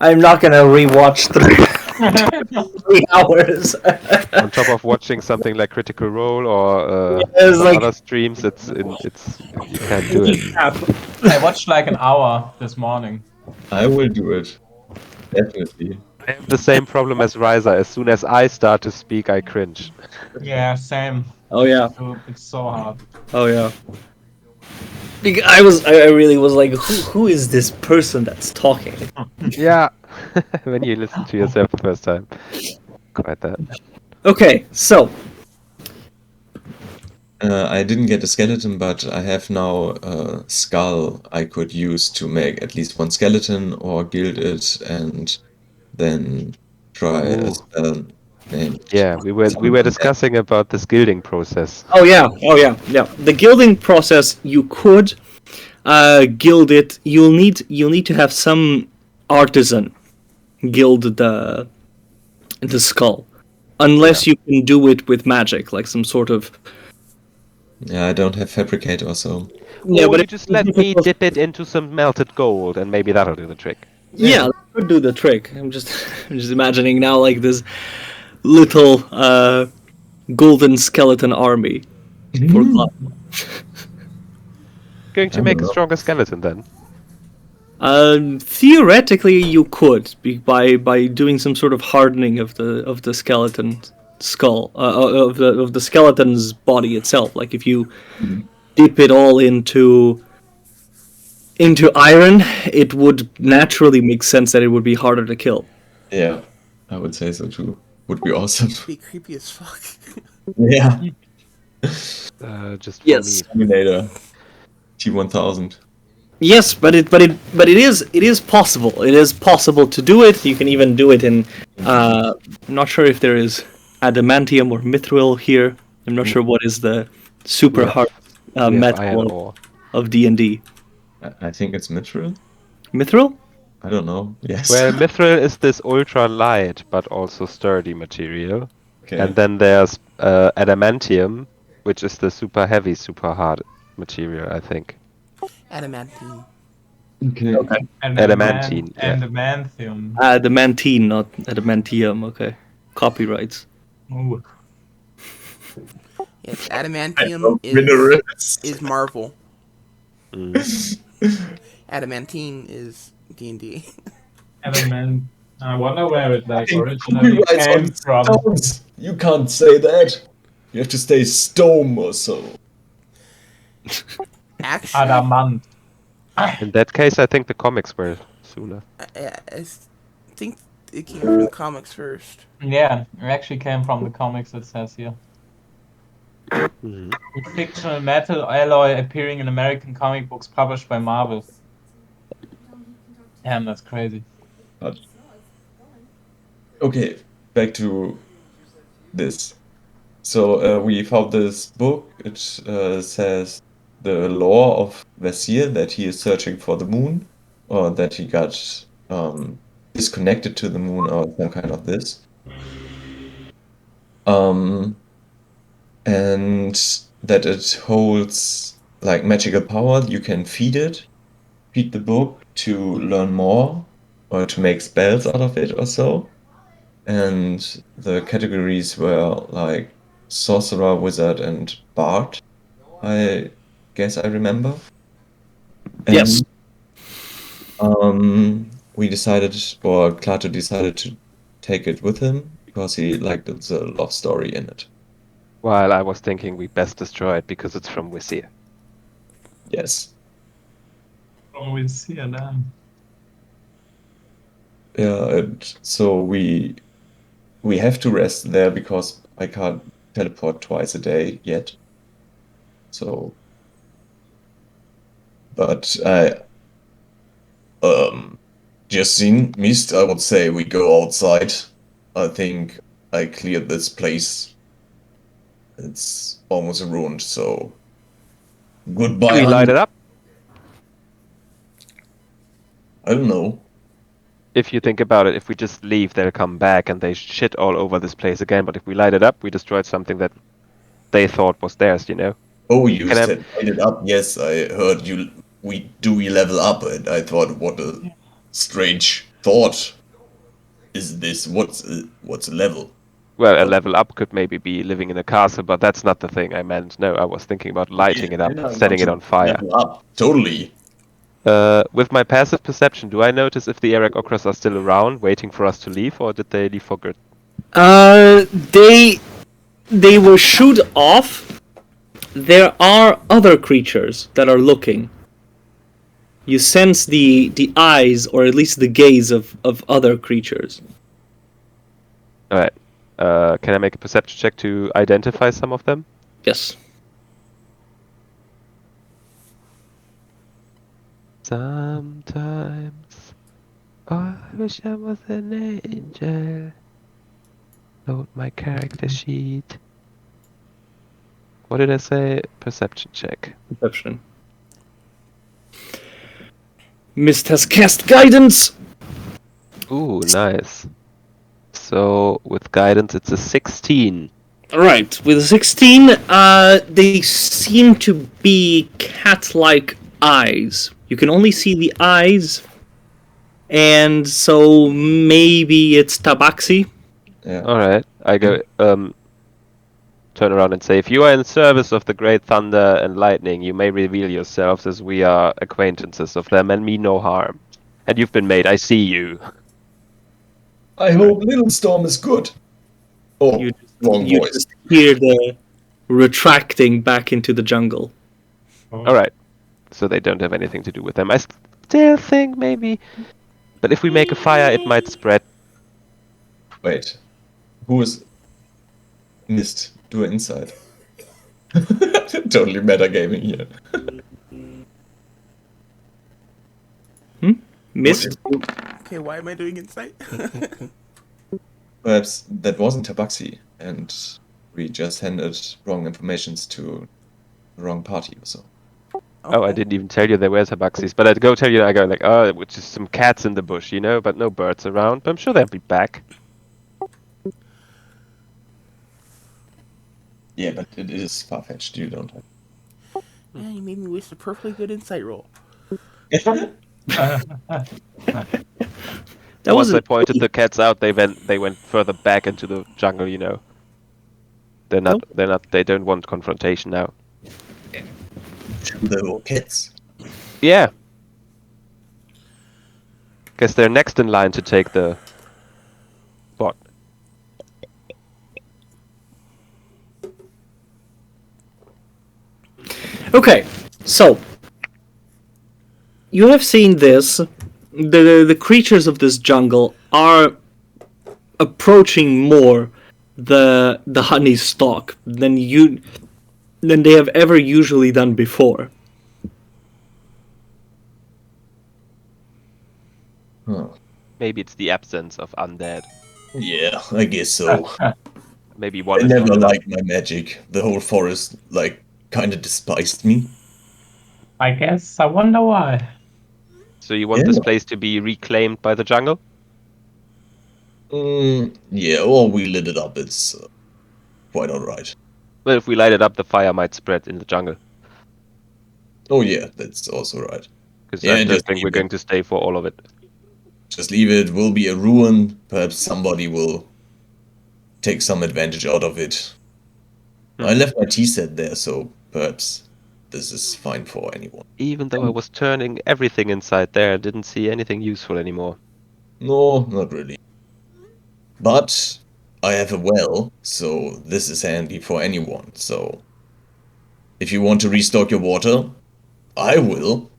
I'm not gonna rewatch 3 hours. On top of watching something like Critical Role or It's some like other streams, it's you can't do it. crap. I watched like an hour this morning. I will do it. Definitely. I have the same problem as Riser. As soon as I start to speak, I cringe. Yeah, same. Oh yeah. It's so hard. Oh yeah. I really was like, who is this person that's talking? Yeah, when you listen to yourself the first time, quite that. Okay, so I didn't get a skeleton, but I have now a skull I could use to make at least one skeleton or gild it and then try a Ooh. spell named. Yeah, we were discussing about this gilding process. oh yeah. The gilding process, you could gild it. You'll need to have some artisan gild the skull, unless you can do it with magic, like some sort of. Yeah, I don't have fabricator, so Yeah, Or but you just let me dip it into some melted gold, and maybe that'll do the trick. yeah, that could do the trick. I'm just imagining now like this little golden skeleton army for blood. Going to I make don't a know. stronger skeleton then. Theoretically, you could by doing some sort of hardening of the skeleton skull of the skeleton's body itself. Like if you dip it all into iron, it would naturally make sense that it would be harder to kill. yeah, I would say so too. Would be awesome. Be creepy as fuck. Yeah. Just for Yes. me. Terminator T1000. Yes, but it is possible. It is possible to do it. You can even do it in. I'm not sure if there is adamantium or mithril here. I'm not sure what is the super Yeah. hard We have iron metal ore. of D&D. I think it's mithril. Mithril? I don't know. Yes. Well, mithril is this ultra light but also sturdy material, okay. and then there's adamantium, which is the super heavy, super hard material, I think. Adamantine. Okay. And Adamantine, yeah. And adamantium. Adamantine, not adamantium. Okay, copyrights. Ooh. Yes, I adamantium love is minerals. Marvel. Mm. Adamantine is D&D. Adamant. I wonder where it like Fucking originally copyrights came on from. stones. You can't say that. You have to stay stone or so. Actually, Adamant. In that case, I think the comics were sooner. I think it came from the comics first. Yeah, it actually came from the comics, it says here. Mhm. A fictional metal alloy appearing in American comic books published by Marvel. Damn, that's crazy. But okay, back to this. So we found this book. It says the lore of Vasir, that he is searching for the moon, or that he got disconnected to the moon, or some kind of this. And that it holds like magical power. You can feed the book to learn more or to make spells out of it or so. And the categories were like sorcerer, wizard, and bard. I guess I remember. And, Yes. we decided, or Klaatu decided to take it with him because he liked the love story in it. While I was thinking we best destroy it because it's from Wizir. Yes. Oh, we see it now. Yeah, and so we have to rest there because I can't teleport twice a day yet. So, but I just seen mist. I would say we go outside. I think I cleared this place. It's almost ruined. So, goodbye. We light it up. I don't know. If you think about it, if we just leave, they'll come back and they shit all over this place again. But if we light it up, we destroyed something that they thought was theirs, you know? Oh, you Can I- said light it up. Yes, I heard you. We level up, and I thought, what a strange thought is this? What's a level? Well, a level up could maybe be living in a castle, but that's not the thing I meant. No, I was thinking about lighting it up, Yeah, I setting want it to on fire. level up. Totally. With my passive perception, do I notice if the Eric Okras are still around, waiting for us to leave, or did they leave for good? They were shooed off. There are other creatures that are looking. You sense the eyes, or at least the gaze of other creatures. Alright. Can I make a perception check to identify some of them? Yes. Sometimes I wish I was an angel. Load my character sheet. What did I say? Perception check. Perception. Mist has cast guidance. Ooh, nice. So with guidance, it's a 16. Alright, with a 16, they seem to be cat-like eyes. You can only see the eyes, and so maybe it's Tabaxi. Yeah. Alright, I go, turn around and say, if you are in service of the great thunder and lightning, you may reveal yourselves, as we are acquaintances of them and mean no harm. And you've been made, I see you. I hope Little Storm is good. Oh, You wrong You voice. just hear the retracting back into the jungle. Alright, so they don't have anything to do with them. I still think maybe... But if we make a fire, it might spread. Wait. Who is Mist? Do an insight. Totally metagaming here. Mist? Okay, why am I doing insight? Perhaps that wasn't Tabaxi, and we just handed wrong informations to the wrong party or so. Oh, I didn't even tell you there were tabaxis, but I'd go tell you, I go like, oh, which is some cats in the bush, you know, but no birds around. But I'm sure they'll be back. Yeah, but it is far-fetched. You don't have. Man, you made me waste a perfectly good insight roll. That was Once I pointed the cats out, they went further back into the jungle, you know. They don't want confrontation now. They were kids. Yeah. Guess they're next in line to take the spot. Okay, so you have seen this. The creatures of this jungle are approaching more the honey stalk than they have ever usually done before. Huh. Maybe it's the absence of undead. Yeah, I guess so. Maybe one I is never not enough. liked my magic. The whole forest, kind of despised me. I guess. I wonder why. So you want this Yeah. place to be reclaimed by the jungle? Yeah, or we lit it up. It's quite alright. Well, if we light it up, the fire might spread in the jungle. Oh yeah, that's also right. Because Yeah, I don't just think we're leave going it. to stay for all of it. Just leave it. Will be a ruin. Perhaps somebody will take some advantage out of it. I left my tea set there, so perhaps this is fine for anyone. Even though I was turning everything inside there, I didn't see anything useful anymore. No, not really. But I have a well, so this is handy for anyone. So if you want to restock your water, I will.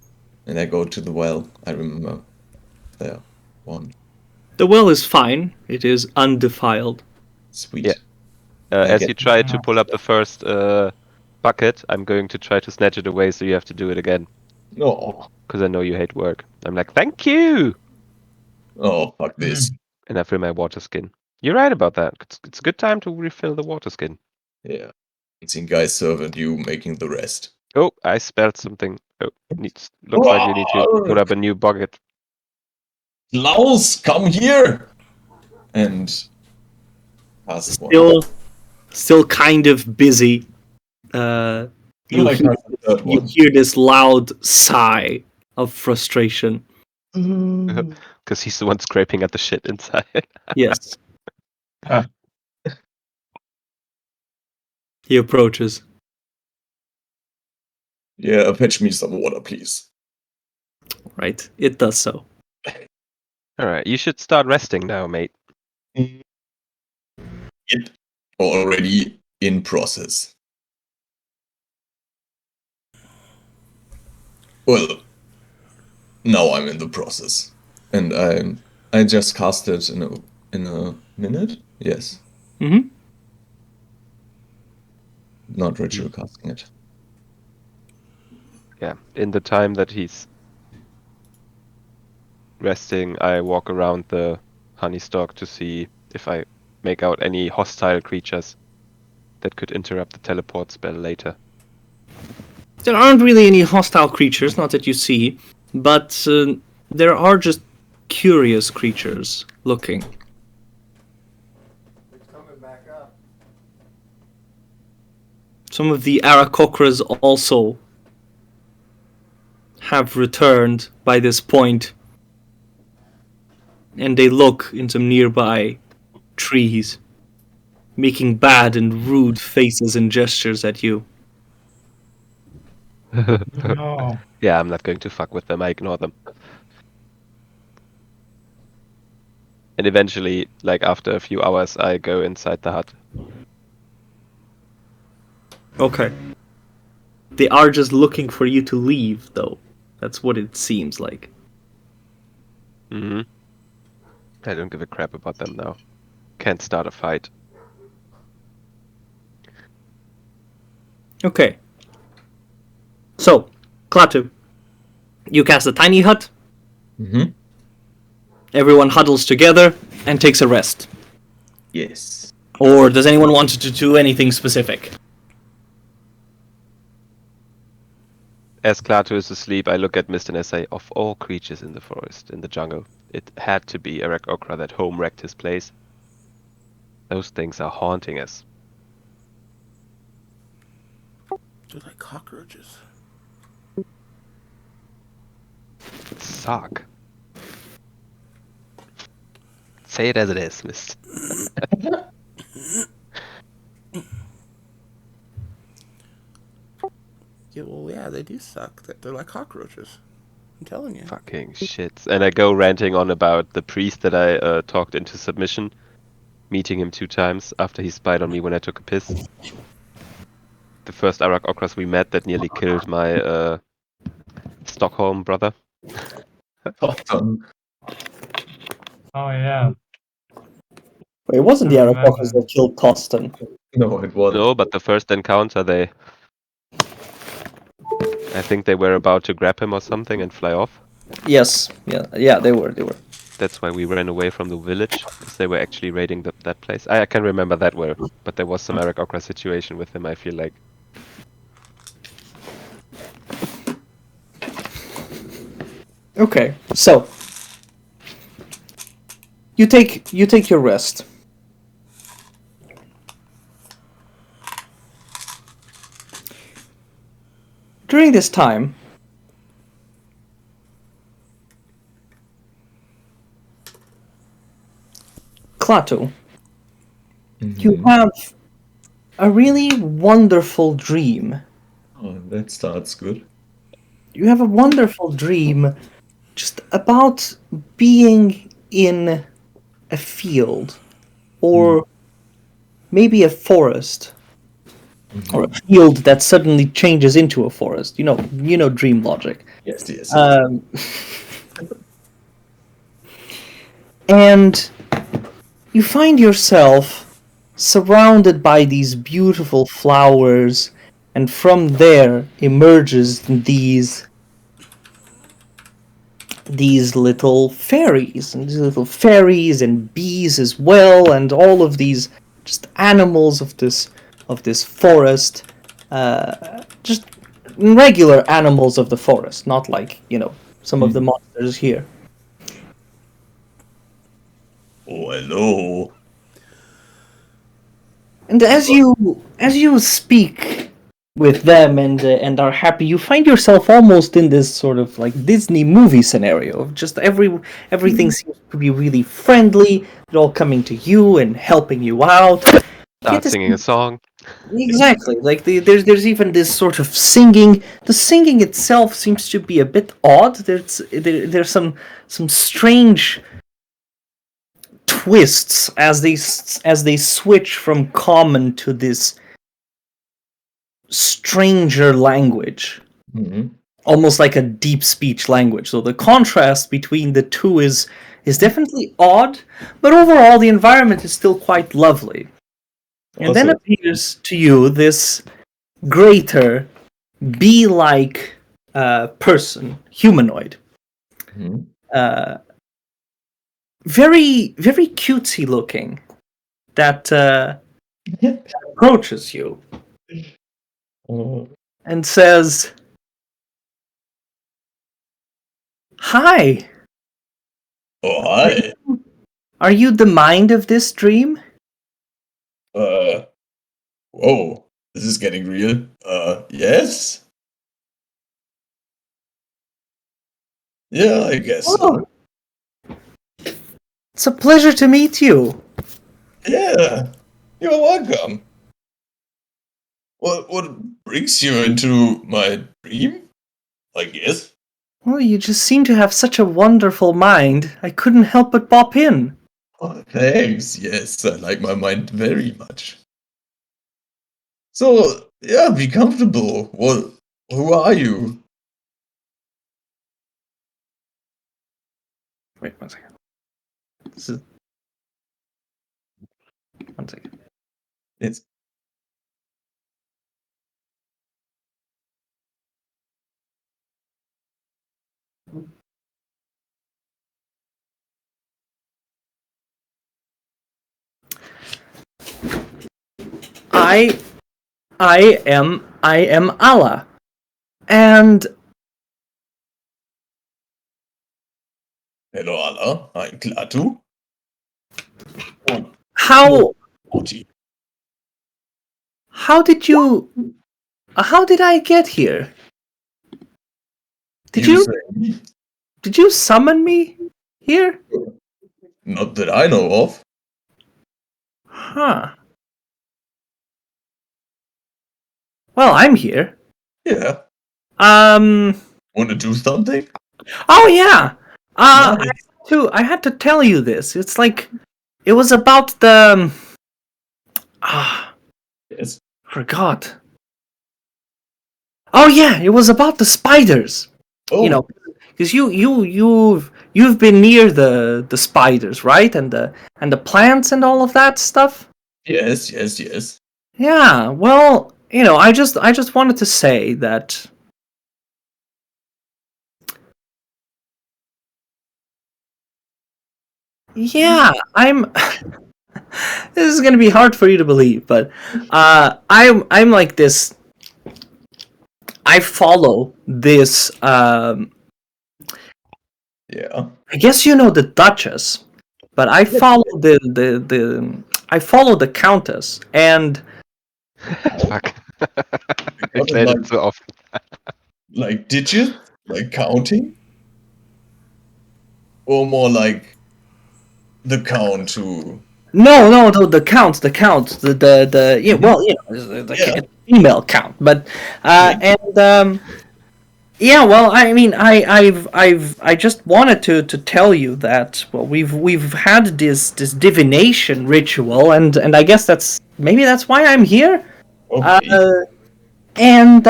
And I go to the well. I remember there one. The well is fine. It is undefiled. Sweet. Yeah. I As get- you try to pull up the first bucket, I'm going to try to snatch it away, so you have to do it again. Oh, Because I know you hate work. I'm like, thank you! oh, fuck this. And I fill my water skin. You're right about that. It's a good time to refill the water skin. Yeah. Unseen guy's servant, you making the rest. Oh, I spelled something. Oh, looks like you need to put up a new bucket. Klaus, come here! And pass one. Still kind of busy. You Like hear, pass the third you one. hear this loud sigh of frustration. because he's the one scraping at the shit inside. Yes. Ah. He approaches. Yeah, fetch me some water, please. Right. It does so. All right, you should start resting now, mate. It already in process. Well, now I'm in the process, and I just cast it in a minute. Yes, Mm-hmm. not ritual casting it. Yeah, in the time that he's resting, I walk around the honeystalk to see if I make out any hostile creatures that could interrupt the teleport spell later. There aren't really any hostile creatures, not that you see, but there are just curious creatures looking. Some of the Aarakocras also have returned by this point, and they look in some nearby trees, making bad and rude faces and gestures at you. No. Yeah, I'm not going to fuck with them. I ignore them. And eventually, like after a few hours, I go inside the hut. Okay. They are just looking for you to leave, though. That's what it seems like. Mm-hmm. I don't give a crap about them now. Can't start a fight. Okay. So, Klaatu, you cast a tiny hut. Mm-hmm. Everyone huddles together and takes a rest. Yes. Or does anyone want to do anything specific? As Klaatu is asleep, I look at Mist and I say, of all creatures in the forest, in the jungle, it had to be Erek Okra that home-wrecked his place. Those things are haunting us. They're like cockroaches. Suck. Say it as it is, Mist. Yeah, well, yeah, they do suck. They're like cockroaches. I'm telling you. Fucking shit. And I go ranting on about the priest that I talked into submission, meeting him 2 times after he spied on me when I took a piss. The first Arak Okras we met that nearly killed my Stockholm brother. Awesome. Oh yeah. It wasn't the I remember. Aarakocras that killed Toston. No, it wasn't. No, but the first encounter I think they were about to grab him or something and fly off. Yes, yeah, they were. That's why we ran away from the village, because they were actually raiding that place. I can remember that well, but there was some Arak Okra situation with him, I feel like. Okay, so you take your rest. During this time, Klaatu, you have a really wonderful dream. Oh, that starts good. You have a wonderful dream just about being in a field or maybe a forest or a field that suddenly changes into a forest. You know dream logic. Yes, yes. And you find yourself surrounded by these beautiful flowers, and from there emerges these little fairies, and bees as well, and all of these just animals of this forest, just regular animals of the forest, not like some of the monsters here. Oh, hello. And as you speak with them and are happy, you find yourself almost in this sort of like Disney movie scenario of just everything seems to be really friendly. They're all coming to you and helping you out. Start singing a song. Exactly. Like there's even this sort of singing. The singing itself seems to be a bit odd. There's some strange twists as they switch from common to this stranger language. Mhm. Almost like a deep speech language. So the contrast between the two is definitely odd, but overall the environment is still quite lovely. And then Also- appears to you this greater bee-like person, humanoid. Mhm. Very, very cutesy looking, that approaches you Oh, and says, "Hi, hi. are you the mind of this dream?" Whoa. This is getting real. Yes? Yeah, I guess so. It's a pleasure to meet you. Yeah. You're welcome. What brings you into my dream? I guess. Well, you just seem to have such a wonderful mind. I couldn't help but pop in. Oh, thanks. Yes, I like my mind very much. So, yeah, be comfortable. Who are you? Wait 1 second. This is... 1 second. It's I am Allah. And Hello, Allah. I'm Klaatu. how Oti. how did I get here? Did you say- did you summon me here? Not that I know of. Huh. Well, I'm here. Yeah. Um Want to do something? Oh yeah. Nice. I had to tell you this. It's like it was about the Yes. forgot. Oh yeah, it was about the spiders. Oh, You know, because you've been near the spiders, right? And the plants and all of that stuff. yes, yes, yes. Yeah. Well, I just wanted to say that. Yeah, I'm. This is gonna be hard for you to believe, but I'm like this. I follow this. Yeah. I guess you know the Duchess, but I follow I follow the Countess, and Fuck. I What, said like- it so often. Like digits? Like counting? Or more like the count to. no, the Count, yeah, well, the Yeah. female Count, but and yeah, well, I mean, I just wanted to tell you that, well, we've had this divination ritual, and I guess maybe that's why I'm here. Okay. And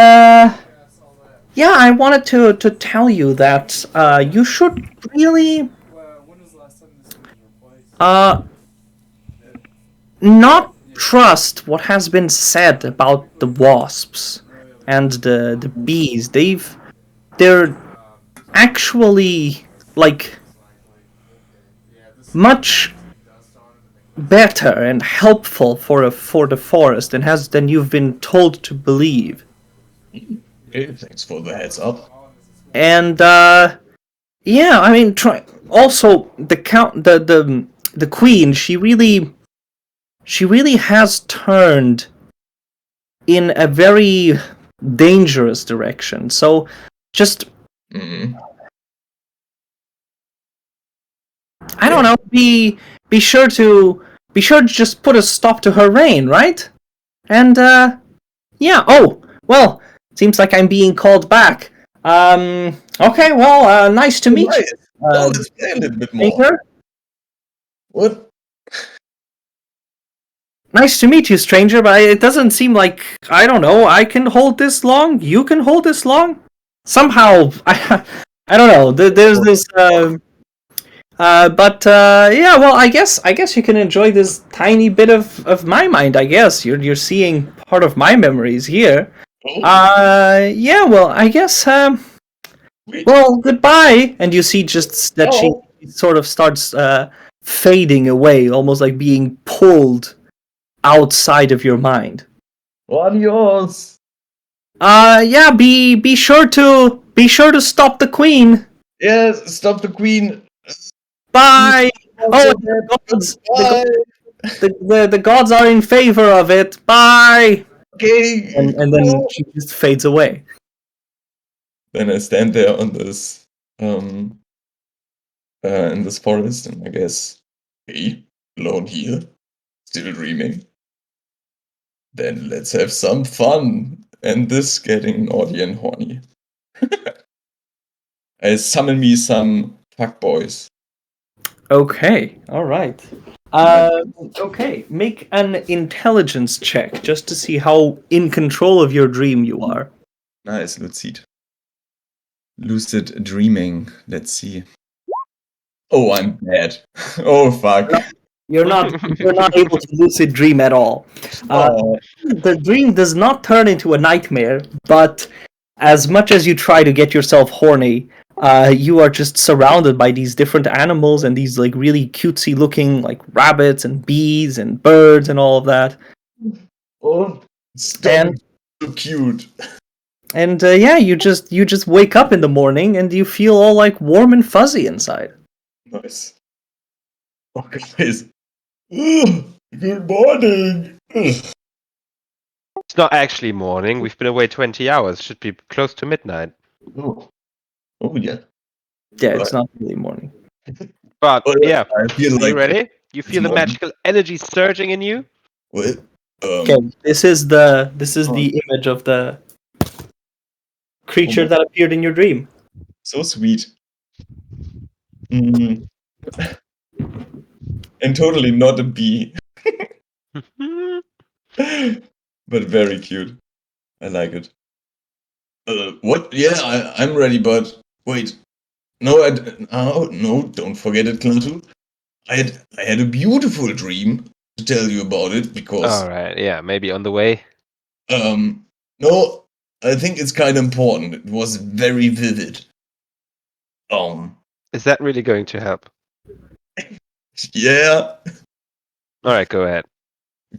yeah, I wanted to tell you that you should really uh not trust what has been said about the wasps and the bees. They're actually like much better and helpful for the forest than you've been told to believe. Okay, thanks for the heads up. And yeah, I mean, try also the queen. She really has turned in a very dangerous direction. So just Mm. I don't know, be sure to just put a stop to her reign, right? And yeah. Oh, well, seems like I'm being called back. Okay, well, nice to meet you. Nice. No, let's play a little bit more. Stranger. What? Nice to meet you, stranger, but it doesn't seem like, I don't know, I can hold this long? You can hold this long? Somehow, I don't know, there's this, yeah, well, I guess you can enjoy this tiny bit of my mind, I guess. You're seeing part of my memories here. Oh, Yeah, well, I guess, wait. well, goodbye! And you see just that she Oh, sort of starts, fading away, almost like being pulled outside of your mind. adios. Yeah, be sure to stop the queen. Yes, stop the queen. Bye. Oh, Also dead. the Goodbye. the gods are in favor of it. Bye. Okay. And then she just fades away. Then I stand there on this, in this forest, and I guess, hey, alone here, still dreaming. Then let's have some fun. And this getting naughty and horny. I summon me some fuckboys. Okay. All right. Okay. Make an intelligence check just to see how in control of your dream you are. Nice, lucid. Lucid dreaming. Let's see. Oh, I'm bad. Oh, fuck. You're not able to lucid dream at all. Oh, The dream does not turn into a nightmare, but as much as you try to get yourself horny, you are just surrounded by these different animals and these like really cutesy looking like rabbits and bees and birds and all of that. oh, stop. And So cute. yeah, you just wake up in the morning and you feel all like warm and fuzzy inside. Nice. Oh, guys. Ugh, good morning. Ugh. It's not actually morning. We've been away 20 hours. Should be close to midnight. Oh, oh yeah. Yeah, Right. it's not really morning. But Oh, yeah, I feel are you like ready? You feel the morning. magical energy surging in you? What? Okay, this is the image of the creature that appeared in your dream. So sweet. Mm. And totally not a bee, but very cute. I like it. What? Yeah, I'm ready, but wait. No, oh, no, don't forget it, Klaatu. I had a beautiful dream to tell you about it because, All right, yeah, maybe on the way. no, I think it's kind of important. It was very vivid. Is that really going to help? Yeah, All right, go ahead.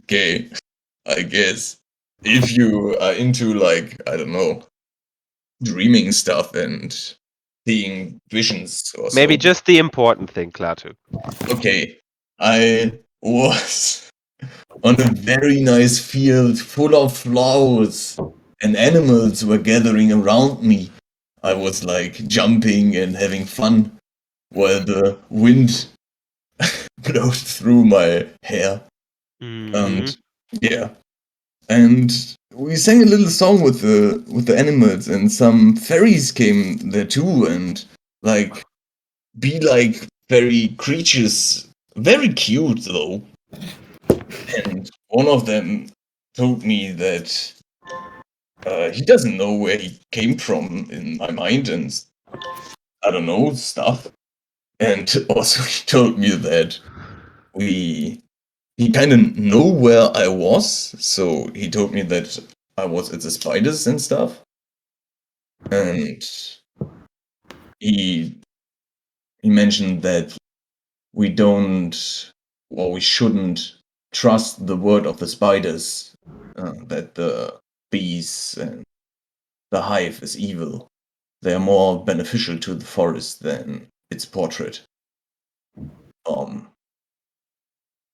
okay, I guess. If you are into, like, I don't know, dreaming stuff and seeing visions or so. Maybe just the important thing, Klaatu. Okay, I was on a very nice field full of flowers, and animals were gathering around me. I was like jumping and having fun while the wind blowed through my hair. And yeah, and we sang a little song with the animals, and some fairies came there too, and like be like fairy creatures, very cute though. And one of them told me that he doesn't know where he came from in my mind, and I don't know stuff. And also he told me that he kind of know where I was, so he told me that I was at the spiders and stuff, and he mentioned that we don't, or we shouldn't trust the word of the spiders, that the bees and the hive is evil. They are more beneficial to the forest than its portrait. Um,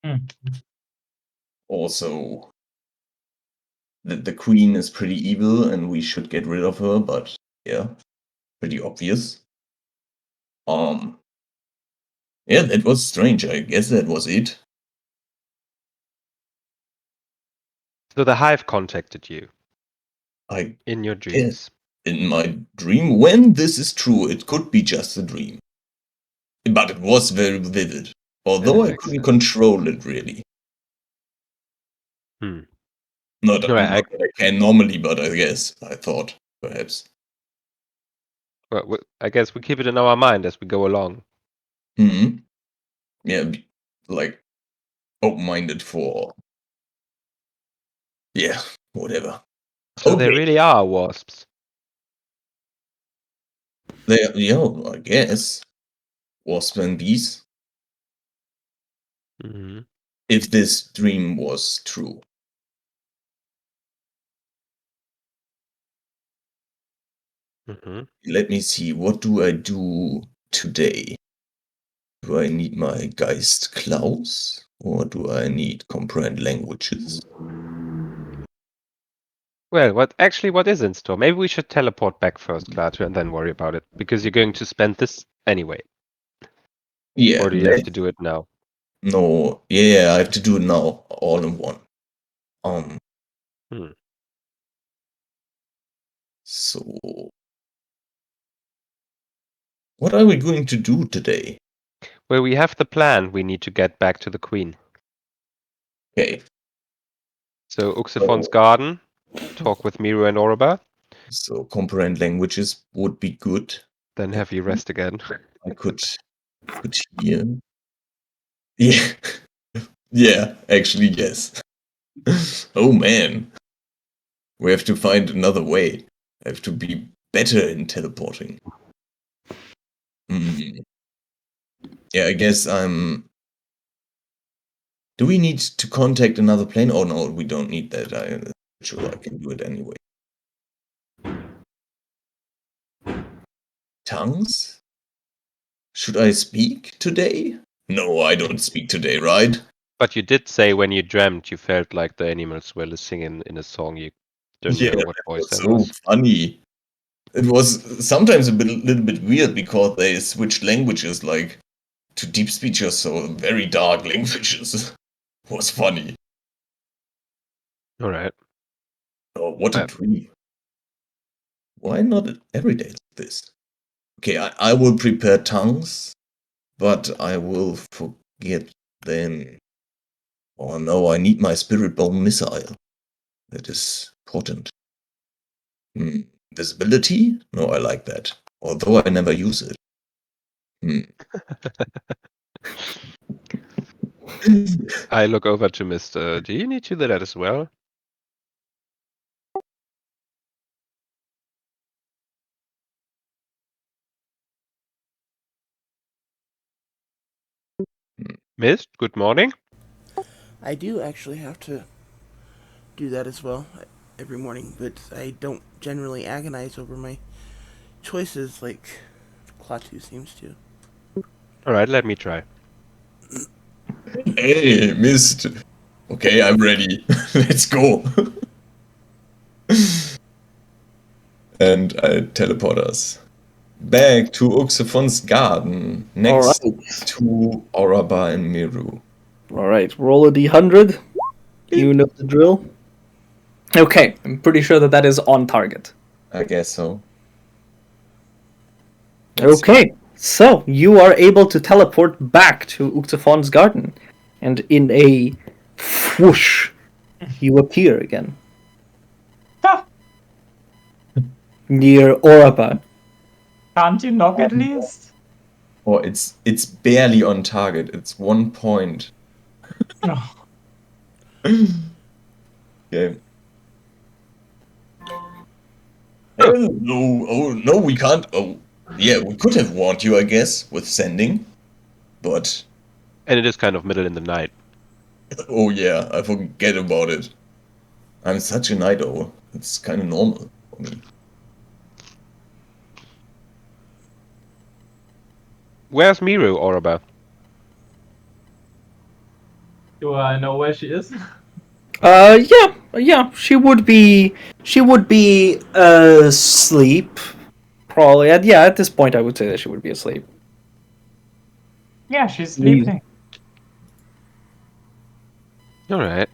Hmm. Also, the queen is pretty evil and we should get rid of her, but yeah, pretty obvious. Yeah, that was strange. I guess that was it. So the hive contacted you I in your dreams. in my dream, when this is true, it could be just a dream. But it was very vivid. Although I makes couldn't sense. control it really. Hmm. Not Right, that I can normally, but I guess I thought perhaps. Well, I guess we keep it in our mind as we go along. Hmm. Yeah, like open-minded for. Yeah, whatever. So they Okay, really are wasps. I guess wasps and bees. Hmm. If this dream was true. Hmm. Let me see. What do I do today? Do I need my Geist Klaus? Or do I need comprehend languages? Well, what is in store? Maybe we should teleport back first, Klaatu, and then worry about it. Because you're going to spend this anyway. Yeah, Or do you have to do it now? no, yeah, I have to do it now, all in one. Hmm. So what are we going to do today? Well, we have the plan. We need to get back to the queen. Okay, So Uxafon's garden, talk with Miru and Oroba, so comprehend languages would be good. then have you rest again. I could put here. Yeah, yeah, actually, yes. Oh man, we have to find another way. I have to be better in teleporting. Hmm. Yeah, I guess I'm. Do we need to contact another plane? Oh no, we don't need that. I'm sure I can do it anyway. Tongues? Should I speak today? No, I don't speak today, right? But you did say when you dreamt you felt like the animals were singing in a song. You don't Yeah, know that what voice was that so was. funny. It was sometimes little bit weird because they switched languages, like to deep speech or so, very dark languages. Was funny. All right. Oh, what a dream. Why not every day like this? Okay, I will prepare tongues, but I will forget then. Oh no, I need my spirit bomb missile. That is important. Visibility? No, I like that. Although I never use it. I look over to Mr. Do you need to do that as well? Mist, good morning. I do actually have to do that as well every morning, but I don't generally agonize over my choices like Klaatu seems to. All right, let me try. Hey, Mist. Okay, I'm ready. Let's go. And I teleport us back to Uxafon's garden, next Alright. to Oraba and Miru. Alright, roll a d100. You know the drill. Okay, I'm pretty sure that is on target. I guess so. Let's see. Okay, so you are able to teleport back to Uxafon's garden, and in a whoosh, you appear again Ha! near Oraba. Can't you knock at least? Oh, it's barely on target. It's 1 point. Oh, Okay. Oh no! Oh no! We can't. Oh yeah, we could have warned you, I guess, with sending, but And it is kind of middle in the night. oh yeah, I forget about it. I'm such a night owl. It's kind of normal for me. Where's Miru, Oroba? do I know where she is? Yeah. She would be asleep. Probably. At this point, I would say that she would be asleep. Yeah, she's Leave. sleeping. All right.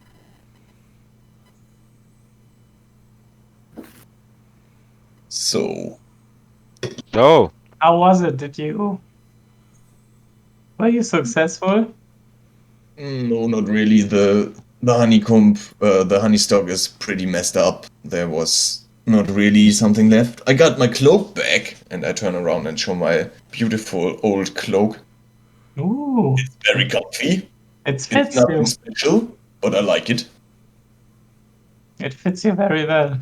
So, So, How was it? Were you successful? no, not really. The honeycomb, the honey stock is pretty messed up. There was not really something left. I got my cloak back, and I turn around and show my beautiful old cloak. Ooh, Very comfy. it It's fits nothing you. special, but I like it. It fits you very well.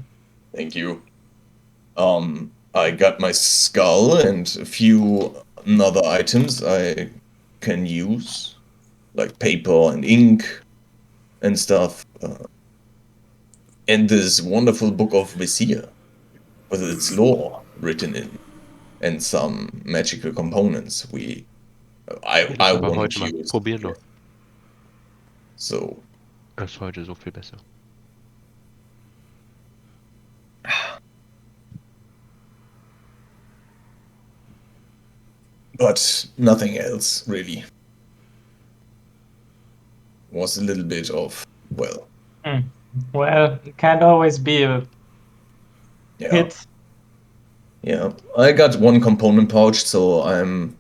Thank you. I got my skull and a few other items I can use, like paper and ink and stuff. And this wonderful book of Visir, with its lore written in, and some magical components I aber want heute to mal use. probieren noch. So, Das ist heute so viel besser. but nothing else really. Was a little bit of, well, Well, it can't always be a yeah. hit. Yeah, I got one component pouch, so I'm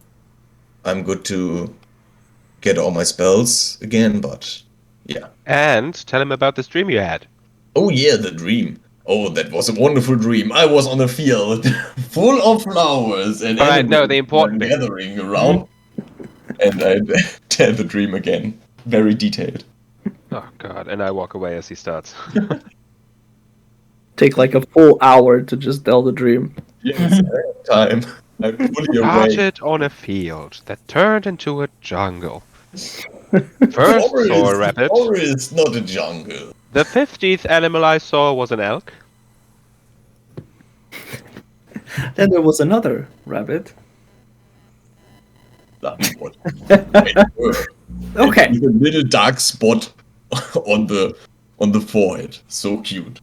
good to get all my spells again, but yeah. And tell him about this dream you had. Oh yeah, the dream. Oh, that was a wonderful dream. I was on a field full of flowers and All right, animals no, the important were bit. gathering around. And I tell the dream again. Very detailed. Oh god, and I walk away as he starts. Take like a full hour to just tell the dream. Yes, I have time. I'm fully awake. Started on a field that turned into a jungle. First saw a rabbit. Forest, not a jungle. The 50th animal I saw was an elk. Then there was another rabbit. Bloody what? Okay. With a little dark spot on the forehead. So cute.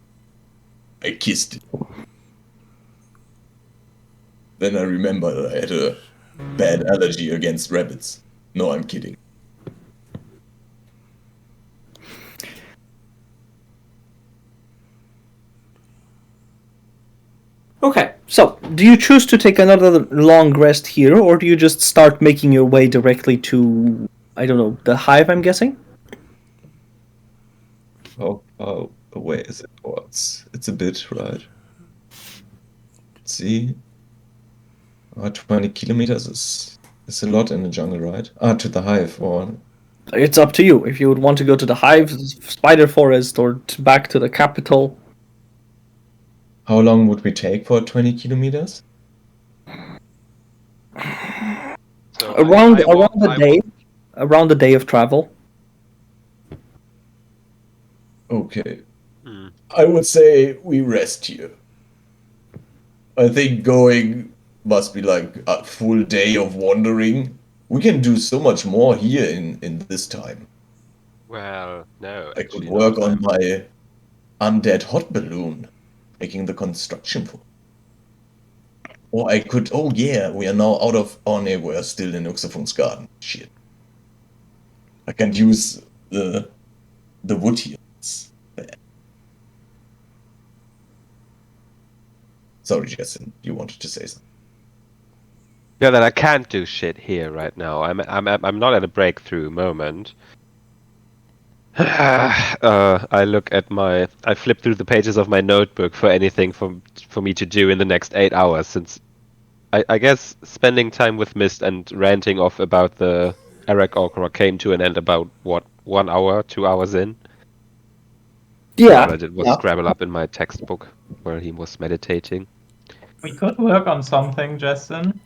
I kissed it. Then I remembered I had a bad allergy against rabbits. No, I'm kidding. Okay. So, do you choose to take another long rest here, or do you just start making your way directly to, I don't know, the hive? I'm guessing. How far away is it? Oh, it's a bit, right? Let's see. 20 kilometers is a lot in the jungle, right? To the hive, or It's up to you if you would want to go to the hive, spider forest, or back to the capital. how long would we take for 20 kilometers? So Around I walked- the I day, walked- around the day of travel. Okay. Hmm. I would say we rest here. I think going must be like a full day of wandering. We can do so much more here in this time. Well, no. I actually could work not. on my undead hot balloon, making the construction for. Or I could. Oh yeah, we are now out of. Oh no, we're still in Uxafon's garden. Shit. I can't use the wood here. It's bad. Sorry, Jason. You wanted to say something. Yeah, that I can't do shit here right now. I'm not at a breakthrough moment. I look at I flip through the pages of my notebook for anything for me to do in the next 8 hours, since I guess spending time with Mist and ranting off about the Eric Okra came to an end about what 1 hour, 2 hours in. Yeah. All I did was yeah. scrabble up in my textbook where he was meditating. We could work on something, Justin.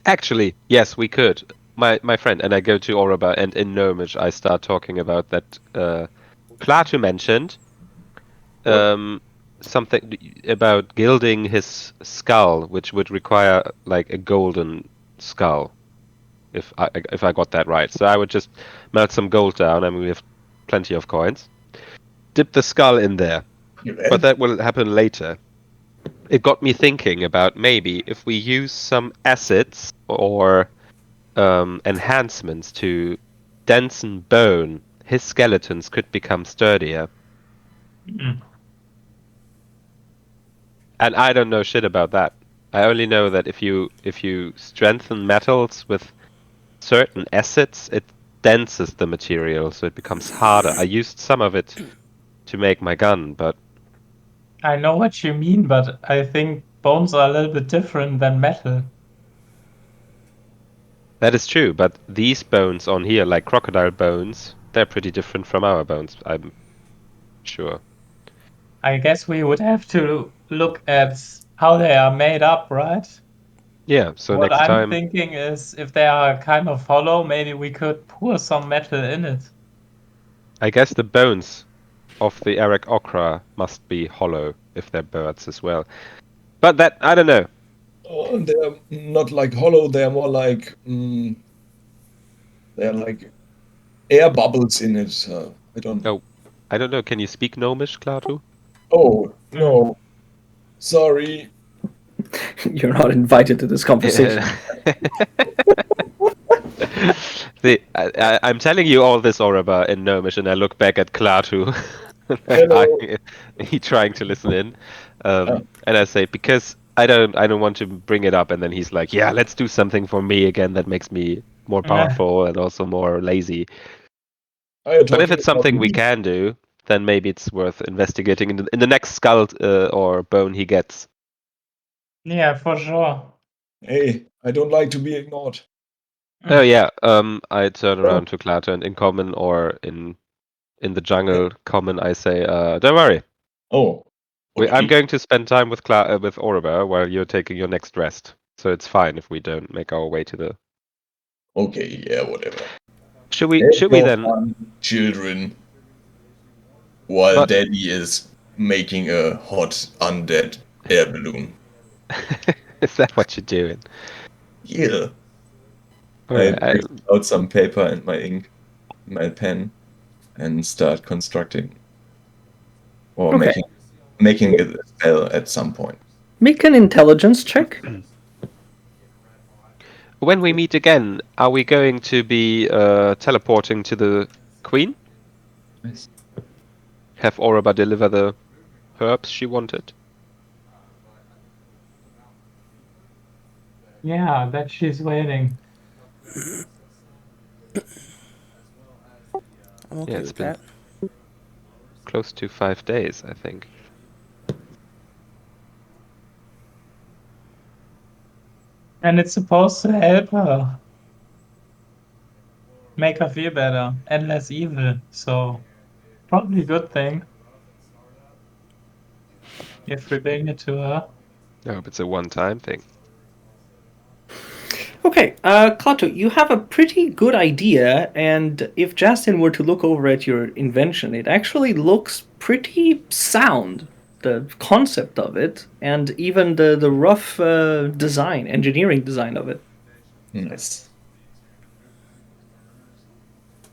Actually, yes, we could. My friend, and I go to Oroba, and in Gnomish I start talking about that Klaatu mentioned something about gilding his skull, which would require like a golden skull. if I got that right. So I would just melt some gold down. I mean, we have plenty of coins. Dip the skull in there, but that will happen later. It got me thinking about maybe if we use some acids or enhancements to densen bone, his skeletons could become sturdier. Mm. And I don't know shit about that. I only know that if you strengthen metals with certain acids, it denses the material, so it becomes harder. I used some of it to make my gun, but I know what you mean, but I think bones are a little bit different than metal. that is true. But these bones on here, like crocodile bones, they're pretty different from our bones, I'm sure. I guess we would have to look at how they are made up, right? Yeah, so What next I'm time, thinking is if they are kind of hollow, maybe we could pour some metal in it. I guess the bones of the Eric Okra must be hollow if they're birds as well. But that, I don't know. Oh, they're not like hollow. They're more like they're like air bubbles in it. I don't. Oh, I don't know. Can you speak Gnomish, Klaatu? Oh no, sorry. You're not invited to this conversation. I'm telling you all this, Oraba, in Gnomish, and I look back at Klaatu. Hello. He trying to listen in, Ah, and I say because I don't want to bring it up, and then he's like, yeah, let's do something for me again that makes me more Yeah. powerful and also more lazy. are you But if talking it's about something we me? can do, then maybe it's worth investigating in the next skull or bone he gets. Yeah, for sure. Hey, I don't like to be ignored. Oh yeah, I turn Oh, around to Klaatu and in common or in the jungle common I say, don't worry. oh, I'm okay, going to spend time with with Orba while you're taking your next rest. So it's fine if we don't make our way to the. okay, yeah, whatever. Should we? Have Should we your then? fun, children, while But Daddy is making a hot undead air balloon. is that what you're doing? Yeah, All I right. take out some paper and my ink, my pen, and start constructing or Okay. making it a spell at some point. Make an intelligence check. When we meet again, are we going to be teleporting to the Queen? Nice. Have Orba deliver the herbs she wanted? Yeah, that she's waiting. I'm Yeah, okay it's with been that. close to 5 days, I think. And it's supposed to help her make her feel better and less evil. So probably a good thing if we bring it to her. I hope it's a one-time thing. Okay, Kato, you have a pretty good idea, and if Justin were to look over at your invention, it actually looks pretty sound. The concept of it, and even the rough design, engineering design of it. Nice.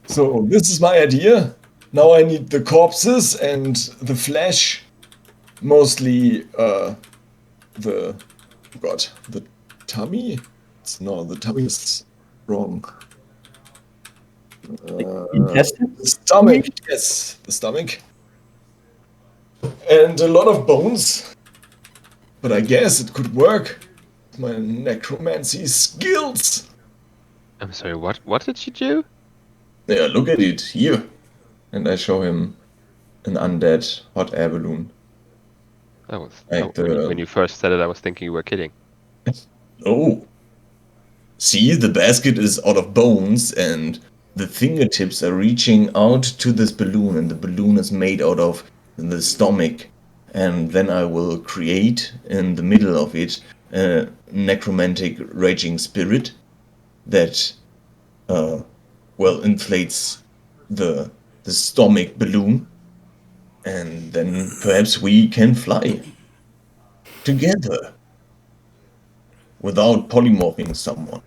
So this is my idea. Now I need the corpses and the flesh, mostly the the tummy. No, the tummy is wrong. Intestines? The stomach, yes, the stomach, and a lot of bones. But I guess it could work. My necromancy skills. I'm sorry, what? What did you do? Yeah, look at it here. And I show him an undead hot air balloon. Like When you first said it, I was thinking you were kidding. Oh. See, the basket is out of bones, and the fingertips are reaching out to this balloon, and the balloon is made out of the stomach. And then I will create in the middle of it a necromantic raging spirit that, inflates the stomach balloon, and then perhaps we can fly together without polymorphing someone.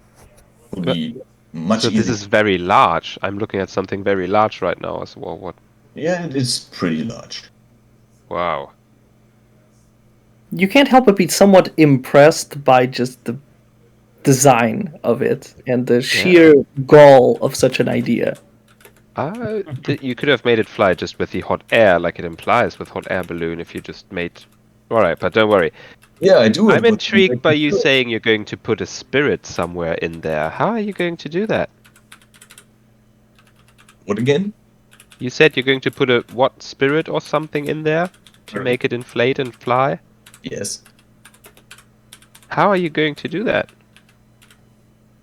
Would But be much So easier. this is very large. I'm looking at something very large right now as well. What? Yeah, it is pretty large. Wow. You can't help but be somewhat impressed by just the design of it and the sheer gall of such an idea. You could have made it fly just with the hot air, like it implies with hot air balloon. If you just made. All right, but don't worry. Yeah, I do. I'm but intrigued by you saying you're going to put a spirit somewhere in there. How are you going to do that? What again? You said you're going to put a what spirit or something in there to Right. make it inflate and fly. Yes. How are you going to do that?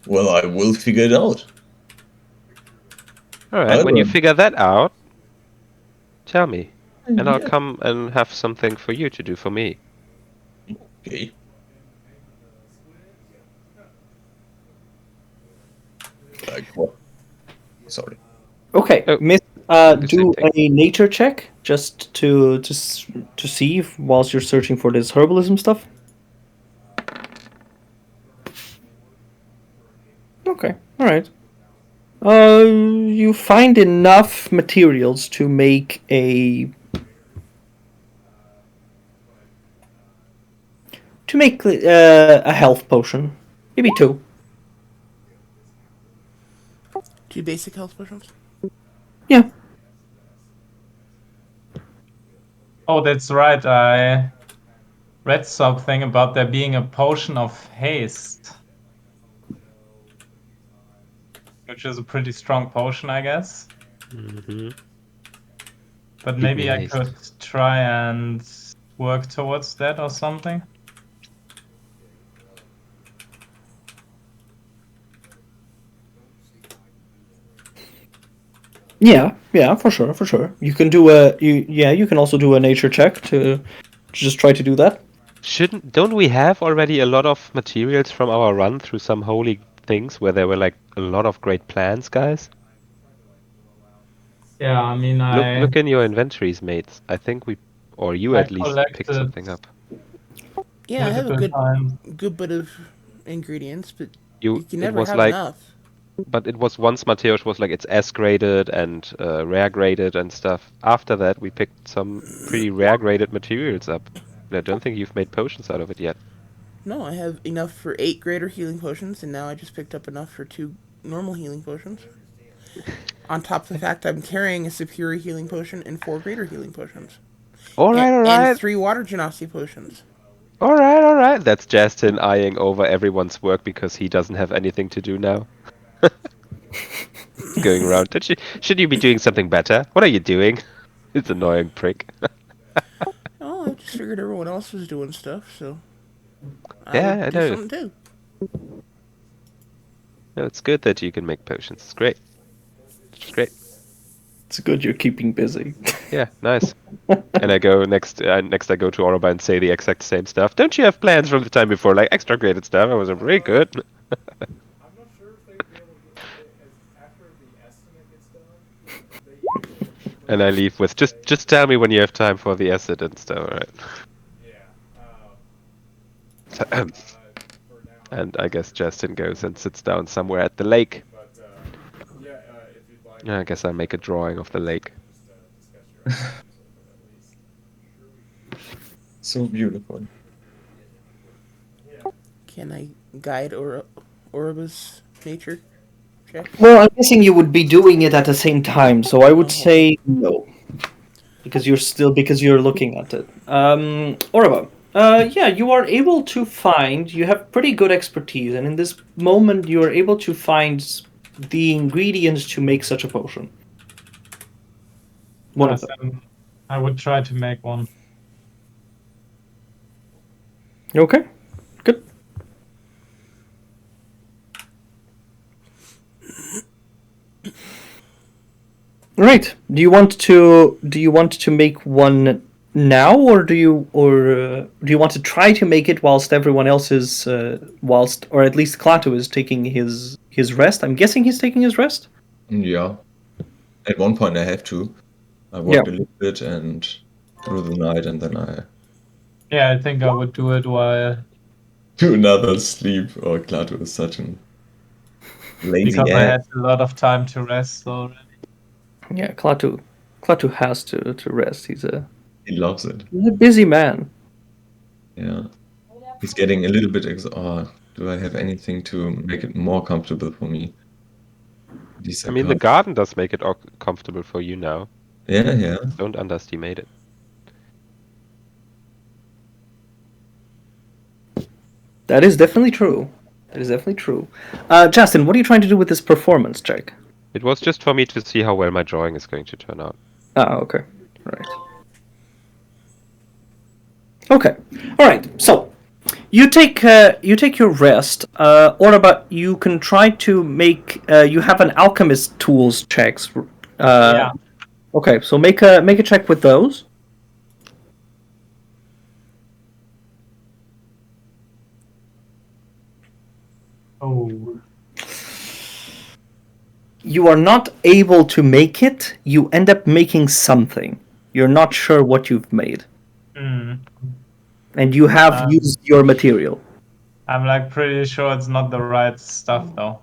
Well, I will figure it out. All right, when you learn. figure that out, tell me, and I'll Yeah. come and have something for you to do for me. Okay. Like what? Sorry. Okay, Oh, Miss, the same do thing. a nature check just to see if, whilst you're searching for this herbalism stuff. Okay, all right. You find enough materials to make a health potion, maybe two. 2 basic health potions. Yeah. Oh, that's right. I read something about there being a potion of haste, which is a pretty strong potion, I guess. Mm-hmm. But Keep maybe me I haste. could try and work towards that or something. Yeah, for sure. You can do you can also do a nature check to just try to do that. Don't we have already a lot of materials from our run through some holy things where there were like a lot of great plans, guys? Yeah, I mean, Look in your inventories, mates. I think or you I at least picked collected something up. Yeah, I have a multiple times. good bit of ingredients, but You you can it never was have like, enough. but it was once Mateusz was like it's S graded and rare graded and stuff. After that, we picked some pretty rare graded materials up. And I don't think you've made potions out of it yet. No, I have enough for 8 greater healing potions, and now I just picked up enough for 2 normal healing potions. On top of the fact I'm carrying a superior healing potion and 4 greater healing potions. All And right. 3 water genocity potions. All right. That's Justin eyeing over everyone's work because he doesn't have anything to do now. Going around. Should you be doing something better? What are you doing? It's annoying prick. Oh, I just figured everyone else was doing stuff, so I Yeah, would I do know. something too. No, it's good that you can make potions. It's great. It's great. It's good you're keeping busy. Yeah, nice. And I go next. Next, I go to Oroba and say the exact same stuff. Don't you have plans from the time before, like extra graded stuff? I was very good. I'm not sure if they'd be able to get after the estimate gets done. They usually And I leave with just tell me when you have time for the acid and stuff, all right? yeah. For now, And I guess Justin goes and sits down somewhere at the lake. but yeah, if you'd like, Yeah, I guess I'll make a drawing of the lake. discuss your options at least. So beautiful. Can I guide Oraba's nature check? Well, I'm guessing you would be doing it at the same time, so I would say no. Because you're looking at it. Orava, yeah, you are able to find, you have pretty good expertise, and in this moment you are able to find the ingredients to make such a potion. One of them. Then I would try to make one. Okay, good. Right. Do you want to make one now, or do you want to try to make it whilst everyone else is or at least Klaatu is taking his rest? I'm guessing he's taking his rest. Yeah. At one point I have to. I worked a little bit and through the night, and then I Yeah, I think I would do it while. do another sleep. Oh, Klaatu is such an Lazy because I ass. had a lot of time to rest already. Yeah, Klaatu has to rest. He's a He loves it. busy man. Yeah. He's getting a little bit oh, do I have anything to make it more comfortable for me? These I are mean, the cards. garden does make it comfortable for you now. Yeah, yeah. Don't underestimate it. That is definitely true. That is definitely true. Justin, what are you trying to do with this performance check? It was just for me to see how well my drawing is going to turn out. Ah, okay. Right. Okay. All right. So, you take your rest. Or about you can try to make. You have an alchemist tools checks. Yeah. Okay. So make a check with those. Oh. You are not able to make it. You end up making something. You're not sure what you've made, Hmm. and you have used your material. I'm like pretty sure it's not the right stuff though.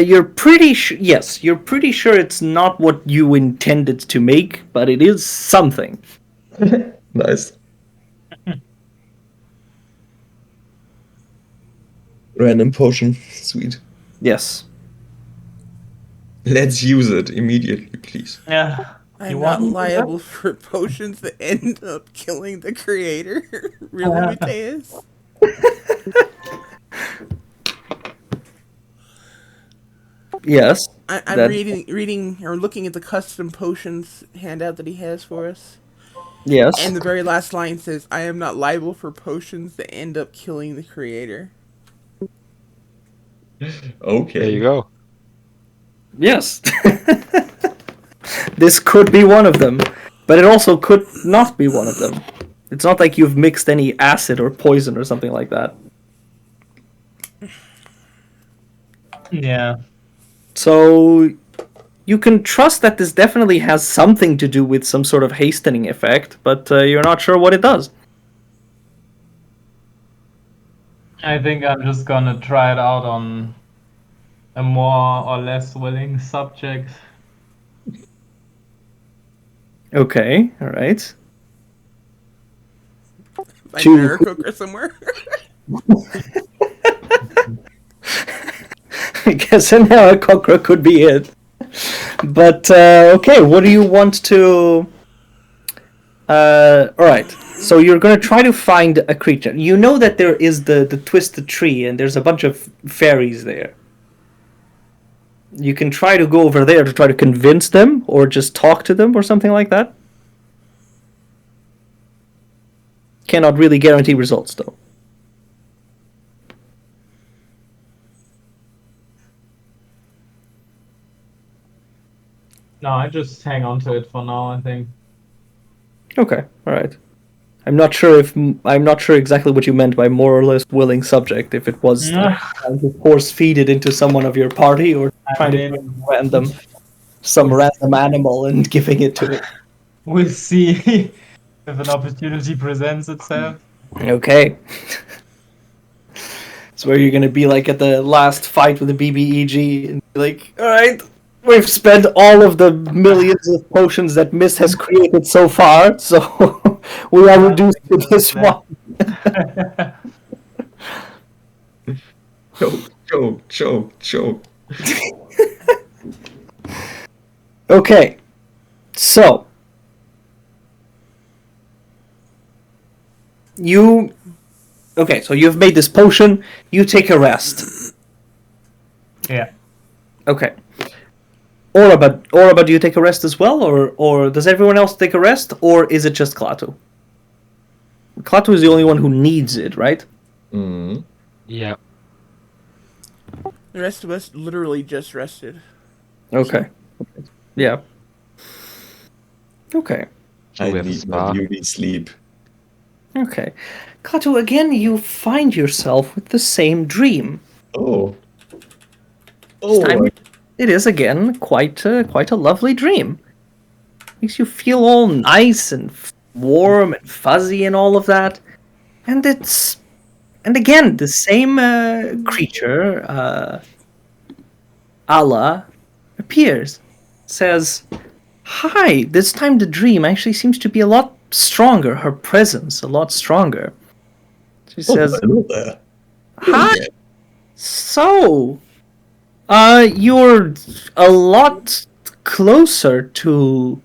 You're pretty sure. Yes, you're pretty sure it's not what you intended to make, but it is something. Nice. Random potion. Sweet. Yes. Let's use it immediately, please. Yeah. I'm You not want- liable for potions that end up killing the creator. Really, Mateus? Yes. I'm That- reading or looking at the custom potions handout that he has for us. Yes. And the very last line says, I am not liable for potions that end up killing the creator. Okay. There you go. Yes. This could be one of them, but it also could not be one of them. It's not like you've mixed any acid or poison or something like that. Yeah. So you can trust that this definitely has something to do with some sort of hastening effect, but you're not sure what it does. I think I'm just gonna try it out on a more or less willing subject. Okay, all right. Like Two. Maricoke or somewhere. I guess an Aarakocra could be it. But, okay, what do you want to... alright, so you're going to try to find a creature. You know that there is the Twisted Tree, and there's a bunch of fairies there. You can try to go over there to try to convince them, or just talk to them, or something like that. Cannot really guarantee results, though. No, I just hang on to it for now, I think. Okay, alright. I'm not sure exactly what you meant by more or less willing subject. If it was Yeah. trying to force feed it into someone of your party, or trying to mean- find some random animal and giving it to it. We'll see if an opportunity presents itself. Okay. It's where you're gonna be like at the last fight with the BBEG and be like, alright, we've spent all of the millions of potions that Mist has created so far, so we are reduced to this one. Choke. Okay, so so you've made this potion. You take a rest. Yeah. Okay. Oraba, do you take a rest as well, or does everyone else take a rest, or is it just Klaatu? Klaatu is the only one who needs it, right? Mm. Yeah. The rest of us literally just rested. Okay. Yeah. Okay. Should I we have a need spa? my beauty sleep. Okay. Klaatu, again, you find yourself with the same dream. Oh. This time Oh. it is again quite a lovely dream. Makes you feel all nice and warm and fuzzy and all of that. And again the same creature Allah appears, says, "Hi, this time the dream actually seems to be a lot stronger, her presence a lot stronger." She says, hello there. "Hi, Yeah. so, you're a lot closer to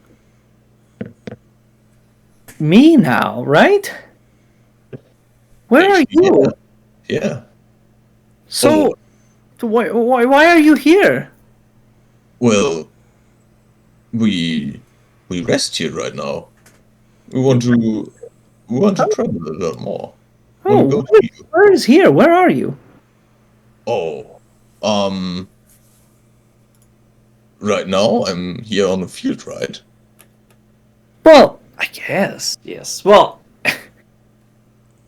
me now, right? Where are Actually, you? Yeah. So, why are you here? Well, we rest here right now. We want to travel a little more. Want to Oh, go to you? where is here? Where are you? Oh, right now I'm here on the field, right? Well, I guess, yes. Well,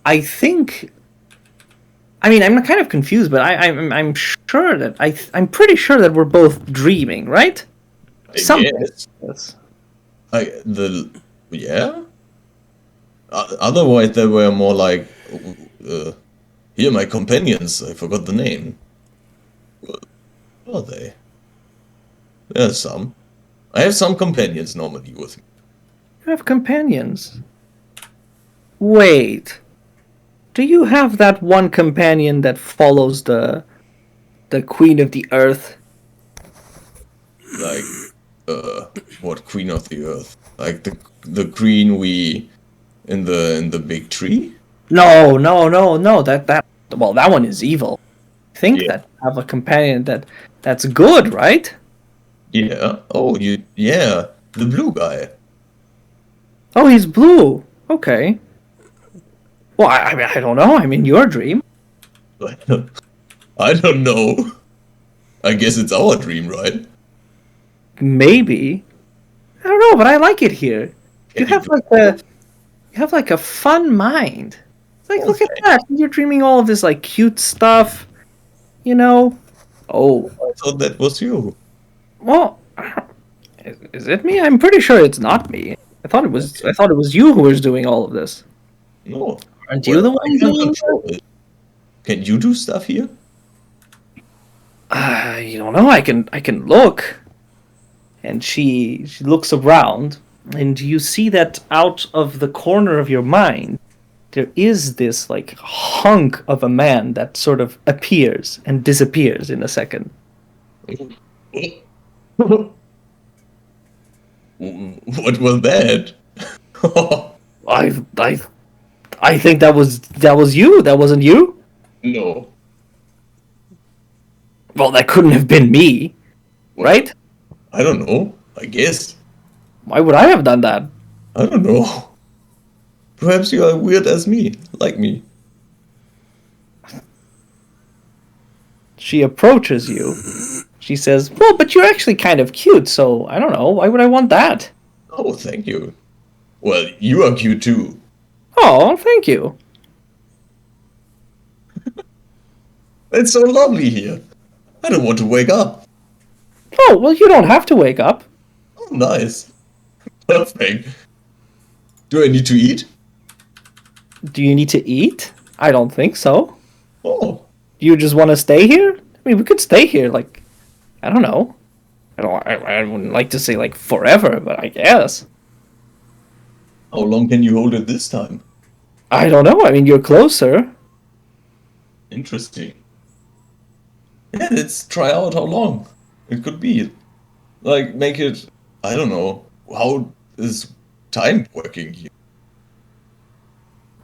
I think. I mean, I'm kind of confused, but I'm sure that I'm pretty sure that we're both dreaming, right? I Something. guess. Yes. Yeah. Otherwise, they were more like, here my companions. I forgot the name. What are they? There's some. I have some companions normally with me. You have companions. Wait. Do you have that one companion that follows the Queen of the Earth? Like, what Queen of the Earth? Like the queen we in the big tree? No, no, no, no. That well, that one is evil. I think Yeah. that I have a companion that's good, right? Yeah. Oh, yeah, the blue guy. Oh, he's blue. Okay. Well, I mean, I don't know. I'm in your dream. I don't know. I guess it's our dream, right? Maybe. I don't know, but I like it here. You Can you have like a fun mind. It's like, look at Okay. that. You're dreaming all of this like cute stuff, you know? Oh, I thought that was you. well, is it me? I'm pretty sure it's not me. I thought it was you who was doing all of this. No. Aren't you the Well, I one can doing control it. Can you do stuff here? I don't know. I can look. And she looks around, and you see that out of the corner of your mind, there is this like hunk of a man that sort of appears and disappears in a second. What was that? I I I think that was you. That wasn't you. No. Well, that couldn't have been me, right? I don't know. I guess. Why would I have done that? I don't know. Perhaps you are weird as me, like me. She approaches you. She says, "Well, but you're actually kind of cute, so I don't know. Why would I want that?" Oh, thank you. Well, you are cute too. Oh, thank you. It's so lovely here. I don't want to wake up. Oh, well, you don't have to wake up. Oh, nice. Perfect. Do I need to eat? Do you need to eat? I don't think so. Oh, You just want to stay here? I mean, we could stay here, like, I don't know. I wouldn't like to say, like, forever, but I guess. how long can you hold it this time? I don't know. I mean, you're closer. Interesting. Yeah, let's try out how long it could be. Like, make it, I don't know, how is time working here?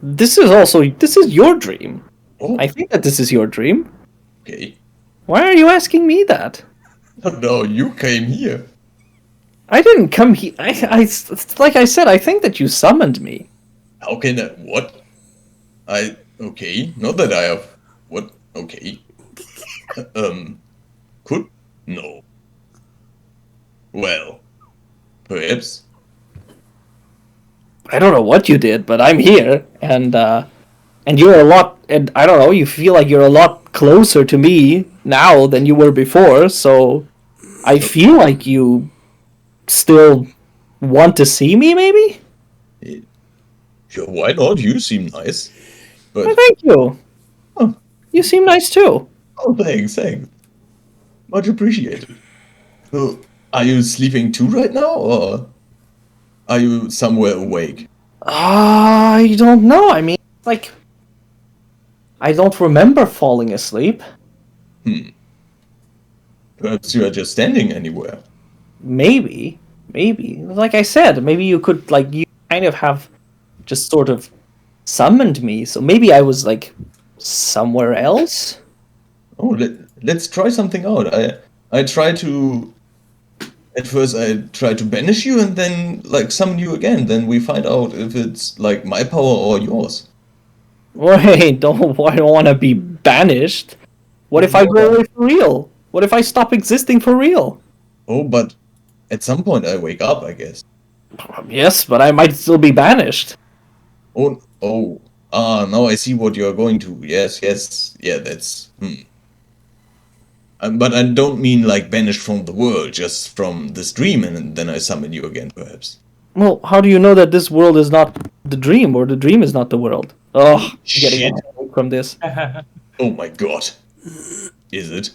This is your dream. Oh, I think that this is your dream. okay. Why are you asking me that? Oh, no, you came here. I didn't come here. Like I said, I think that you summoned me. How can I, what? Okay, not that I have, what, okay. Could, no. Well, perhaps. I don't know what you did, but I'm here, and you're a lot. And I don't know. You feel like you're a lot closer to me now than you were before. So I feel like you still want to see me. Maybe. Sure, why not? You seem nice. Well, But, thank you. oh, You seem nice too. oh thanks, thanks. Much appreciated. So, are you sleeping too right now, or are you somewhere awake? I don't know. I mean, like, I don't remember falling asleep. Perhaps you are just standing anywhere. Maybe. Like I said, maybe you could, like, you kind of have just sort of summoned me, so maybe I was, like, somewhere else? Oh, let's try something out. I try to. At first, I try to banish you and then, like, summon you again. Then we find out if it's, like, my power or yours. Wait, I don't want to be banished. What if I go away for real? What if I stop existing for real? Oh, but at some point I wake up, I guess. Yes, but I might still be banished. Oh. Ah, now I see what you're going to. Yes. Yeah, that's. But I don't mean, like, banished from the world, just from this dream, and then I summon you again, perhaps. Well, how do you know that this world is not the dream, or the dream is not the world? Oh, I'm getting Shit. away from this. Oh my god. Is it?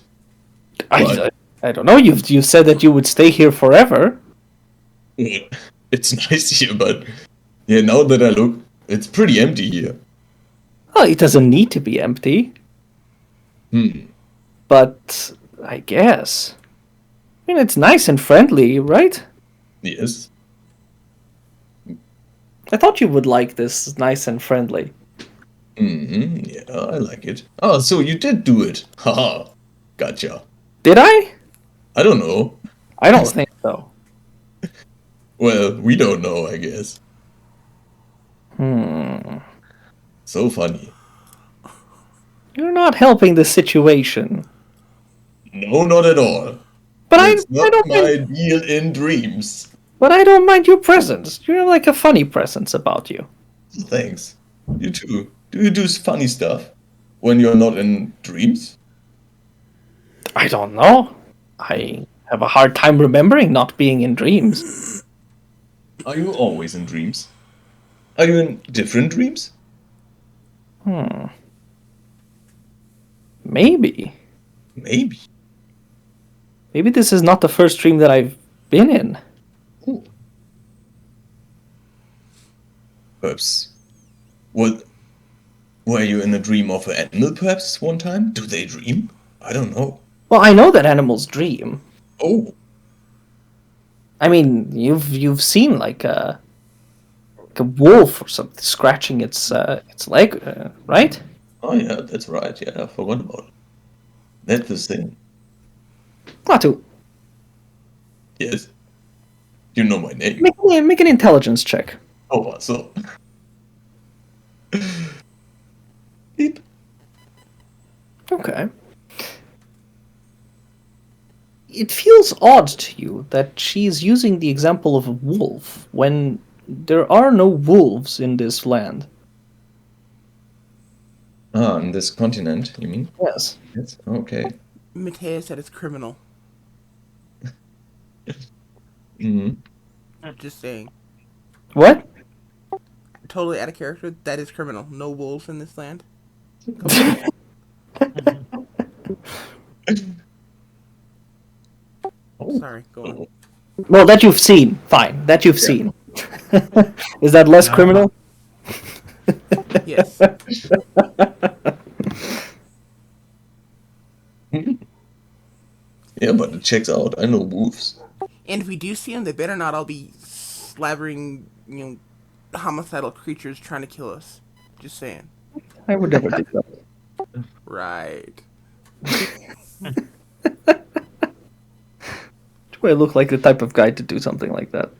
I don't know. You said that you would stay here forever. Well, it's nice here, but yeah, now that I look, it's pretty empty here. Well, it doesn't need to be empty. But I guess. I mean, it's nice and friendly, right? Yes. I thought you would like this nice and friendly. Yeah, I like it. Oh, so you did do it. Haha. Gotcha. Did I? I don't know. I don't think so. Well, we don't know, I guess. So funny. You're not helping the situation. No, not at all. But It's I not don't my mind. deal in dreams. But I don't mind your presence. You have like a funny presence about you. Thanks. You too. Do you do funny stuff when you're not in dreams? I don't know. I have a hard time remembering not being in dreams. Are you always in dreams? Are you in different dreams? Maybe. Maybe. Maybe this is not the first dream that I've been in. Ooh. Perhaps. What? Were you in a dream of an animal perhaps one time? Do they dream? I don't know. Well, I know that animals dream. Oh, I mean, you've seen like a wolf or something scratching its leg, right? oh yeah, that's right. Yeah, I forgot about it. That's the thing. Klaatu, Yes. You know my name. make an intelligence check. Oh, so. Beep. Okay. It feels odd to you that she's using the example of a wolf when there are no wolves in this land. Ah, on this continent, you mean? Yes. Yes. Okay. Matthias said it's criminal. Mm-hmm. Just saying. What? Totally out of character. That is criminal. No wolves in this land. Sorry, go on. Well, that you've seen. Fine. That you've seen. Is that less criminal? Yes. Yeah, but it checks out. I know wolves. And if we do see them, they better not all be slavering, homicidal creatures trying to kill us. Just saying. I would never do that. Right. Do I look like the type of guy to do something like that?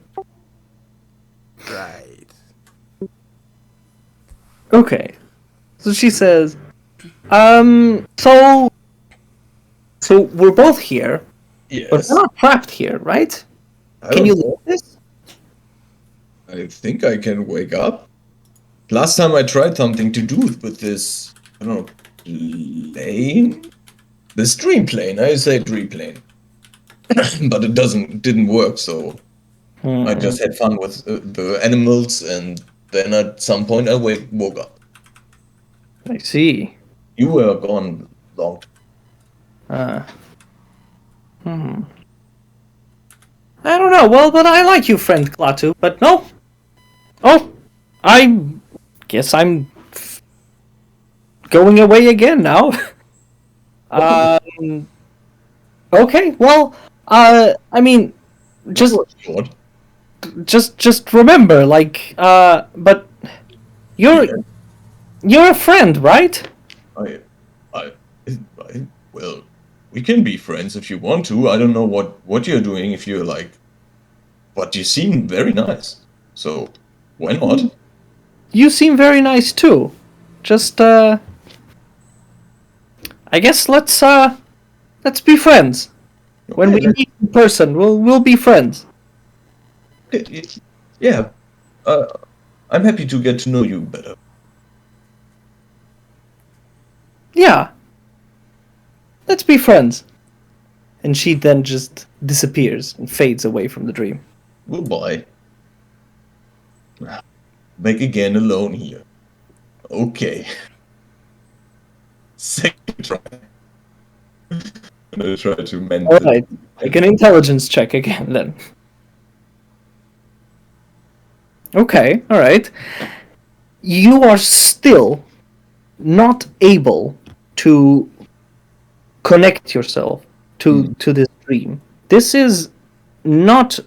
Right. Okay. So she says, so we're both here, but Yes. we're not trapped here, right? I Can don't you know. leave this? I think I can wake up. Last time I tried something to do with this, I don't know, plane? The stream plane. I say dream plane. But it didn't work, so I just had fun with the animals, and then at some point I woke up. I see. You were gone long. I don't know. Well, but I like you, friend Klaatu. But no. Oh, I guess I'm going away again now. Okay. Well, I mean, just Short. just remember, like, but you're a friend, right? I, well, we can be friends if you want to. I don't know what you're doing if you're like, but you seem very nice. So, why not? You seem very nice too. Just I guess let's be friends. When we Okay, meet in person, we'll be friends. yeah, I'm happy to get to know you better. Yeah. Let's be friends. And she then just disappears and fades away from the dream. Goodbye. Back again alone here. Okay. Second try. I'm gonna try to mend the- Alright. Make an intelligence check again then. Okay, alright. You are still not able to connect yourself to this dream. This is not,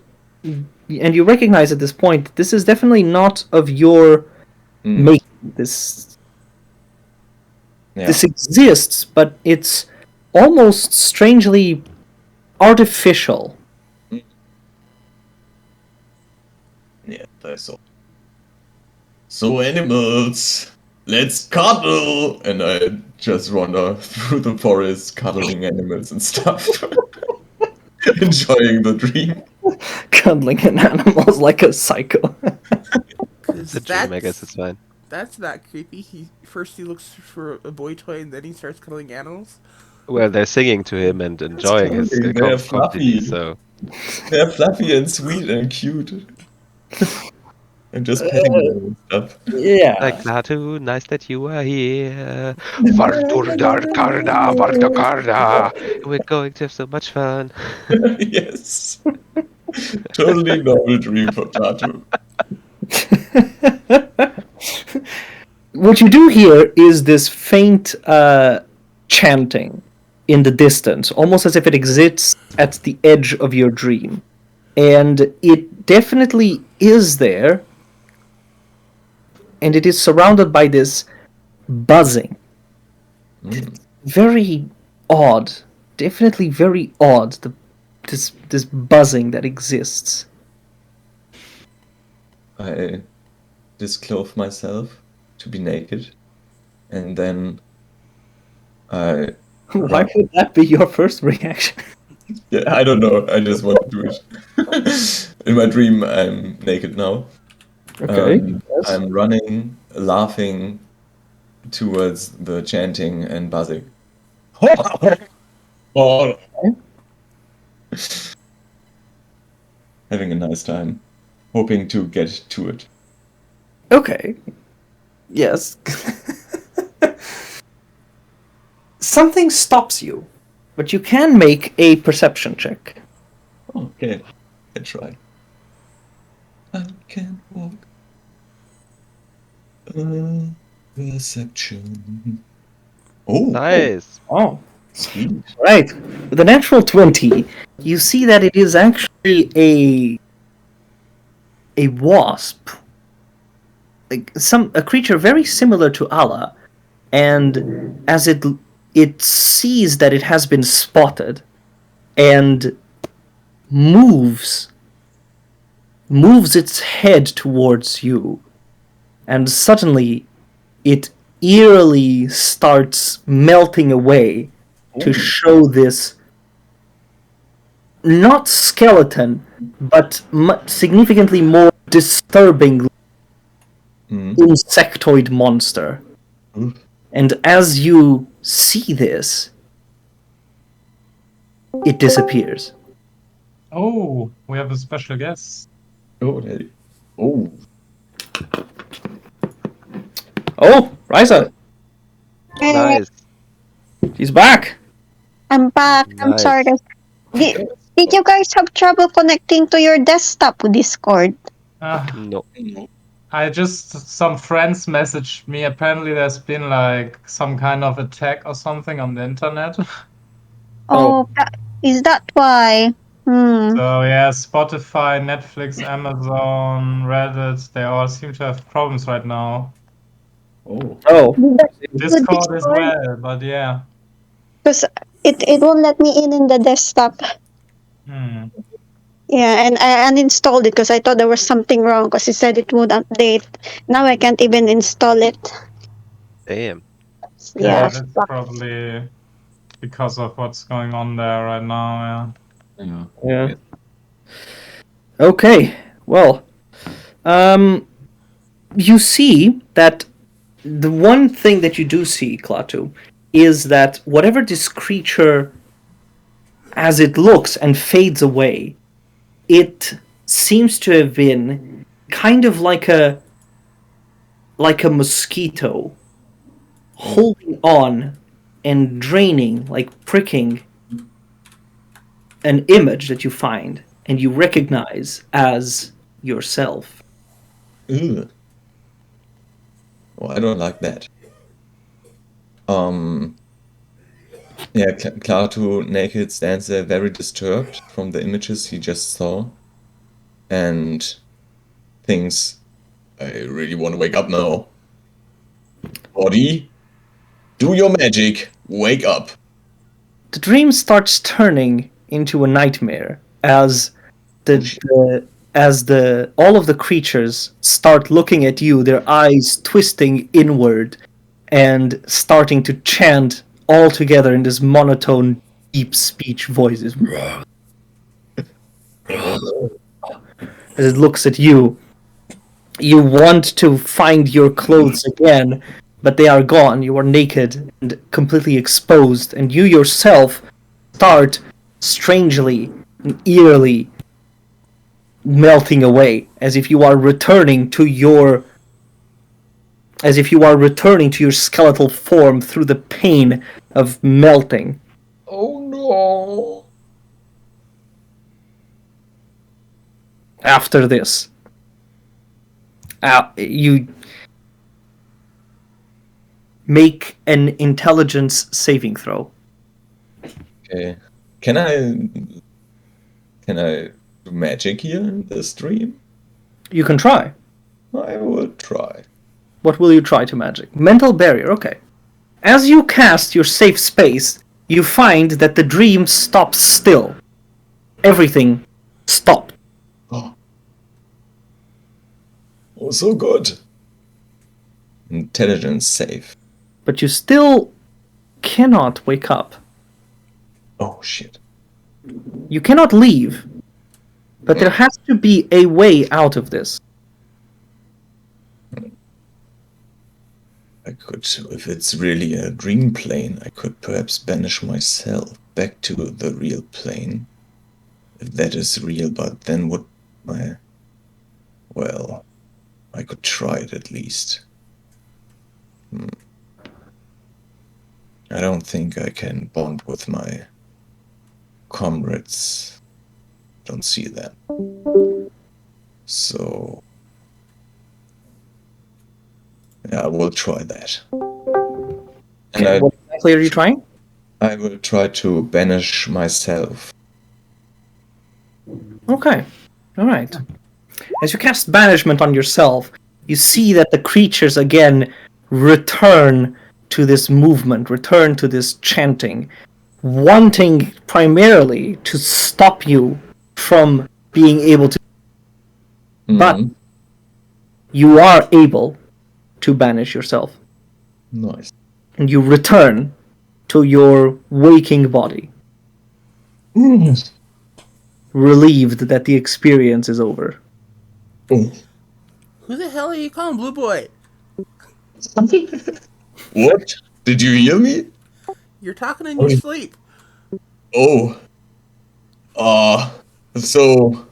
and you recognize at this point, this is definitely not of your making. This Yeah. this exists, but it's almost strangely artificial. Yeah, I saw. So animals, let's cuddle! And I just wander through the forest, cuddling animals and stuff. Enjoying the dream. Cuddling an animal is like a psycho. It's a dream, I guess it's fine. That's not creepy. He looks for a boy toy and then he starts cuddling animals. Well, they're singing to him and enjoying his fluffy, they're company, fluffy. so... They're fluffy and sweet and cute. I'm just petting them and stuff. Yeah. Like, Klaatu, nice that you are here. Vardurdarkarda, Vardakarda. We're going to have so much fun. Yes. Totally normal dream for Klaatu. What you do hear is this faint chanting in the distance, almost as if it exists at the edge of your dream. And it definitely is there, and it is surrounded by this buzzing. Very odd. Definitely very odd, this buzzing that exists. I disclothe myself to be naked, and then I Why would that be your first reaction? yeah, I don't know. I just want to do it. In my dream, I'm naked now. Okay. Yes. I'm running, laughing towards the chanting and buzzing. Having a nice time, hoping to get to it. Okay. Yes. Something stops you, but you can make a perception check. Okay, I try. I can walk. Perception. Oh, Nice. Oh. sweet. Right. With a natural 20, you see that it is actually a wasp. Like a creature very similar to Allah, and as it sees that it has been spotted and moves its head towards you, and suddenly it eerily starts melting away to show this not skeleton, but significantly more disturbing insectoid monster. And as you see this, it disappears. Oh, we have a special guest. Oh, hey. Oh, Oh, Risa, Nice. she's back. I'm back. I'm Nice. sorry, guys. Did you guys have trouble connecting to your desktop Discord? No. Some friends messaged me. Apparently, there's been like some kind of attack or something on the internet. Oh, is that why? So yeah, Spotify, Netflix, Amazon, Reddit, they all seem to have problems right now. Oh. Oh, Discord as well, but yeah. Because it won't let me in the desktop. Hmm. Yeah, and I uninstalled it because I thought there was something wrong because it said it would update. Now I can't even install it. Damn. Yeah. That's probably because of what's going on there right now. Yeah. yeah. Okay, well, you see that the one thing that you do see, Klaatu, is that whatever this creature, as it looks and fades away, it seems to have been kind of like a mosquito holding on and draining, like pricking an image that you find and you recognize as yourself. Ugh. Well, I don't like that. Yeah, Klaatu naked stands there very disturbed from the images he just saw and thinks, I really want to wake up now. Body, do your magic, wake up. The dream starts turning into a nightmare as all of the creatures start looking at you, their eyes twisting inward and starting to chant all together in this monotone, deep speech voices. As it looks at you, you want to find your clothes again, but they are gone. You are naked and completely exposed, and you yourself start strangely and eerily melting away, as if you are returning to your skeletal form through the pain of melting. Oh no. After this, you make an intelligence saving throw. Okay. Can I do magic here in this dream? You can try. I will try. What will you try to magic? Mental barrier, okay. As you cast your safe space, you find that the dream stops still. Everything stopped. Oh, so good. Intelligence save. But you still cannot wake up. Oh, shit. You cannot leave. But there has to be a way out of this. I could, if it's really a dream plane, I could perhaps banish myself back to the real plane. If that is real, but then would my... Well, I could try it at least. I don't think I can bond with my comrades. Don't see that. So... yeah, I will try that. And Okay, what exactly are you trying? I will try to banish myself. Okay, alright. As you cast banishment on yourself, you see that the creatures again return to this movement, return to this chanting, wanting primarily to stop you from being able to. But you are able to banish yourself. Nice. And you return to your waking body, relieved that the experience is over. Who the hell are you calling Blue Boy? What? Did you hear me? You're talking in your sleep. Oh. So...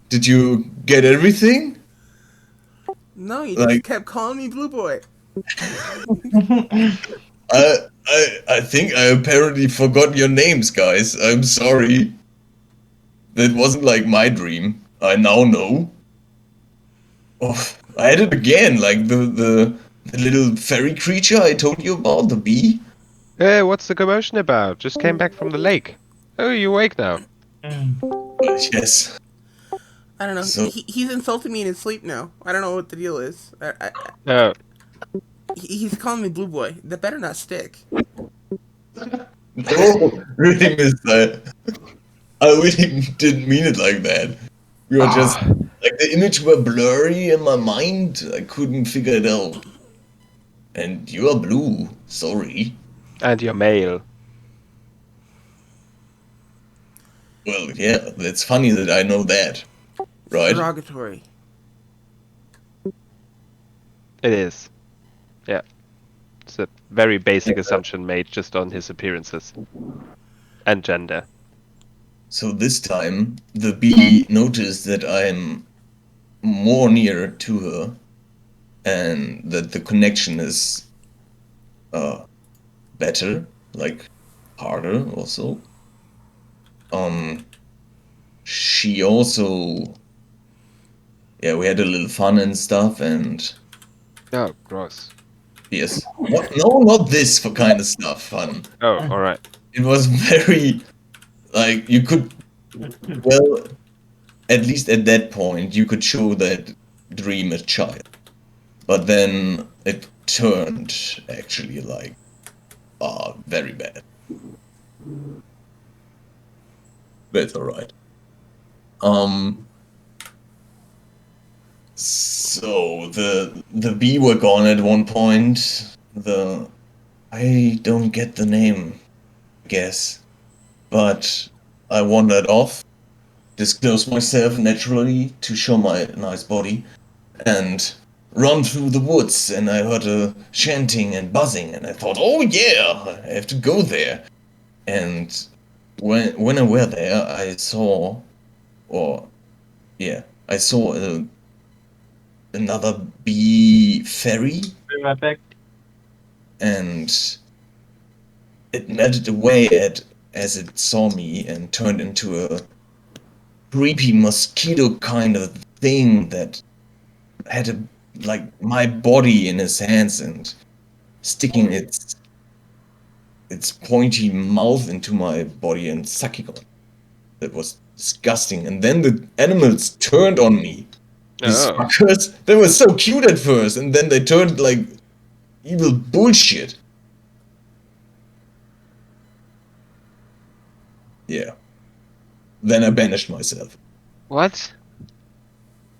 did you get everything? No, you Like- just kept calling me Blue Boy. I think I apparently forgot your names, guys. I'm sorry. That wasn't like my dream. I now know. Oh, I had it again, like the little fairy creature I told you about, the bee. Hey, what's the commotion about? Just came back from the lake. Oh, you awake now? Yes. I don't know. So He's insulting me in his sleep now. I don't know what the deal is. Oh, He's calling me Blue Boy. That better not stick. no, really missed that. I really didn't mean it like that. We were just Ah, like the image were blurry in my mind. I couldn't figure it out. And you are blue. Sorry. and you're male. Well, yeah, that's funny that I know that, It's right? derogatory. It is. Yeah. It's a very basic assumption made just on his appearances and gender. So this time, the bee noticed that I'm more near to her, and that the connection is better, like harder also. She also, yeah, we had a little fun and stuff, and Oh, gross. yes, no, not this for kind of stuff fun. Oh, all right. It was very like you could, well, at least at that point, you could show that dream a child, but then it turned actually like very bad. That's all right. So the bee were gone at one point. I don't get the name, I guess, but I wandered off, disclosed myself naturally to show my nice body, and run through the woods. And I heard a chanting and buzzing, and I thought, oh yeah, I have to go there. And when I were there, I saw, or yeah, I saw another bee fairy, Be right back. and it melted away as it saw me and turned into a creepy mosquito kind of thing that had like my body in his hands and sticking its pointy mouth into my body and sucking on it. That was disgusting. And then the animals turned on me. These Oh, fuckers, they were so cute at first, and then they turned like evil bullshit. Yeah. Then I banished myself. what?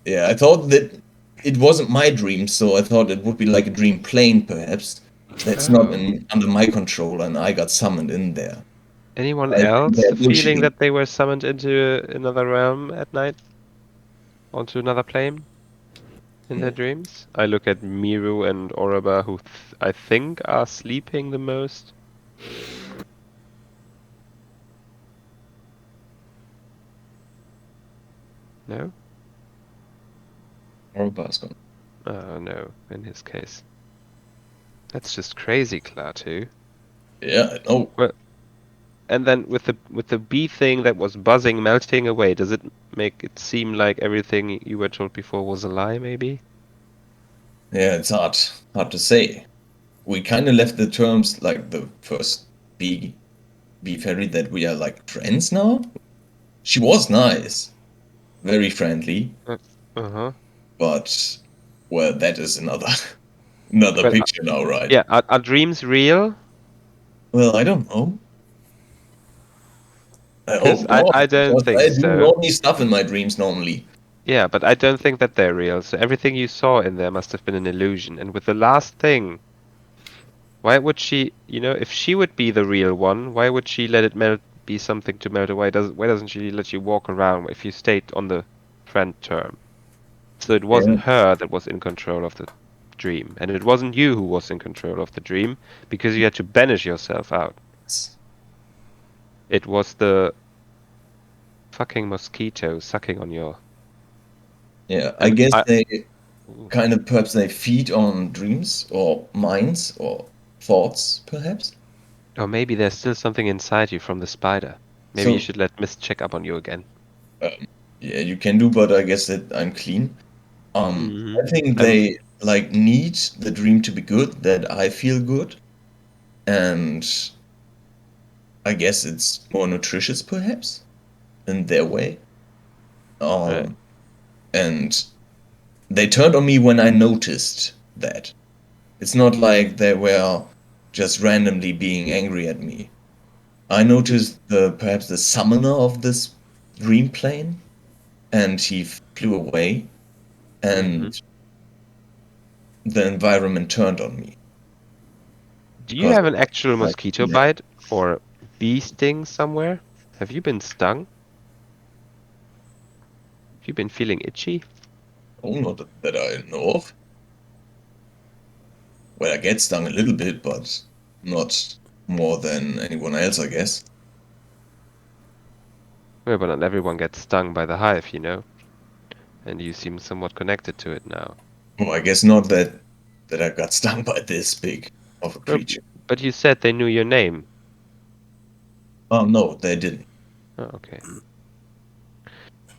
Yeah, I thought that it wasn't my dream, so I thought it would be like a dream plane, perhaps. That's not Oh. under my control, and I got summoned in there. Anyone I think else they're feeling bullshitting. that they were summoned into another realm at night? Onto another plane in their dreams? I look at Miru and Oroba, who I think are sleeping the most. No? Orobascon. Oh, no, in his case. That's just crazy, Klaatu. Yeah, I know. And then with the bee thing that was buzzing, melting away, does it make it seem like everything you were told before was a lie, maybe? Yeah, it's hard to say. We kind of left the terms like the first bee fairy that we are like friends now. She was nice, very friendly, Uh-huh. but well, that is another But picture now, right? yeah, are dreams real? Well, I don't know. I Because hope not, I don't because think I do so. naughty stuff in my dreams normally. Yeah, but I don't think that they're real. So everything you saw in there must have been an illusion. And with the last thing, why would she, if she would be the real one, why would she let it melt, be something to melt away? Why doesn't she let you walk around if you stayed on the friend term? So it wasn't Yeah. her that was in control of the dream, and it wasn't you who was in control of the dream because you had to banish yourself out. It was the fucking mosquito sucking on your. Yeah, I And guess they kind of perhaps they feed on dreams or minds or thoughts, perhaps. Or maybe there's still something inside you from the spider. Maybe you So should let Mist check up on you again. Yeah, you can do, but I guess that I'm clean. I think they like need the dream to be good, that I feel good, and I guess it's more nutritious, perhaps, in their way. Right. And they turned on me when I noticed that. It's not like they were just randomly being angry at me. I noticed perhaps the summoner of this dream plane, and he flew away, and the environment turned on me. Do you Because have an actual like, mosquito yeah. bite or bee sting somewhere? Have you been stung? Have you been feeling itchy? Oh, not that I know of. Well, I get stung a little bit, but not more than anyone else, I guess. Well, but not everyone gets stung by the hive, you know? And you seem somewhat connected to it now. Oh, I guess not that I got stung by this big of a Well, creature. but you said they knew your name. Oh, no, they didn't. Oh, okay.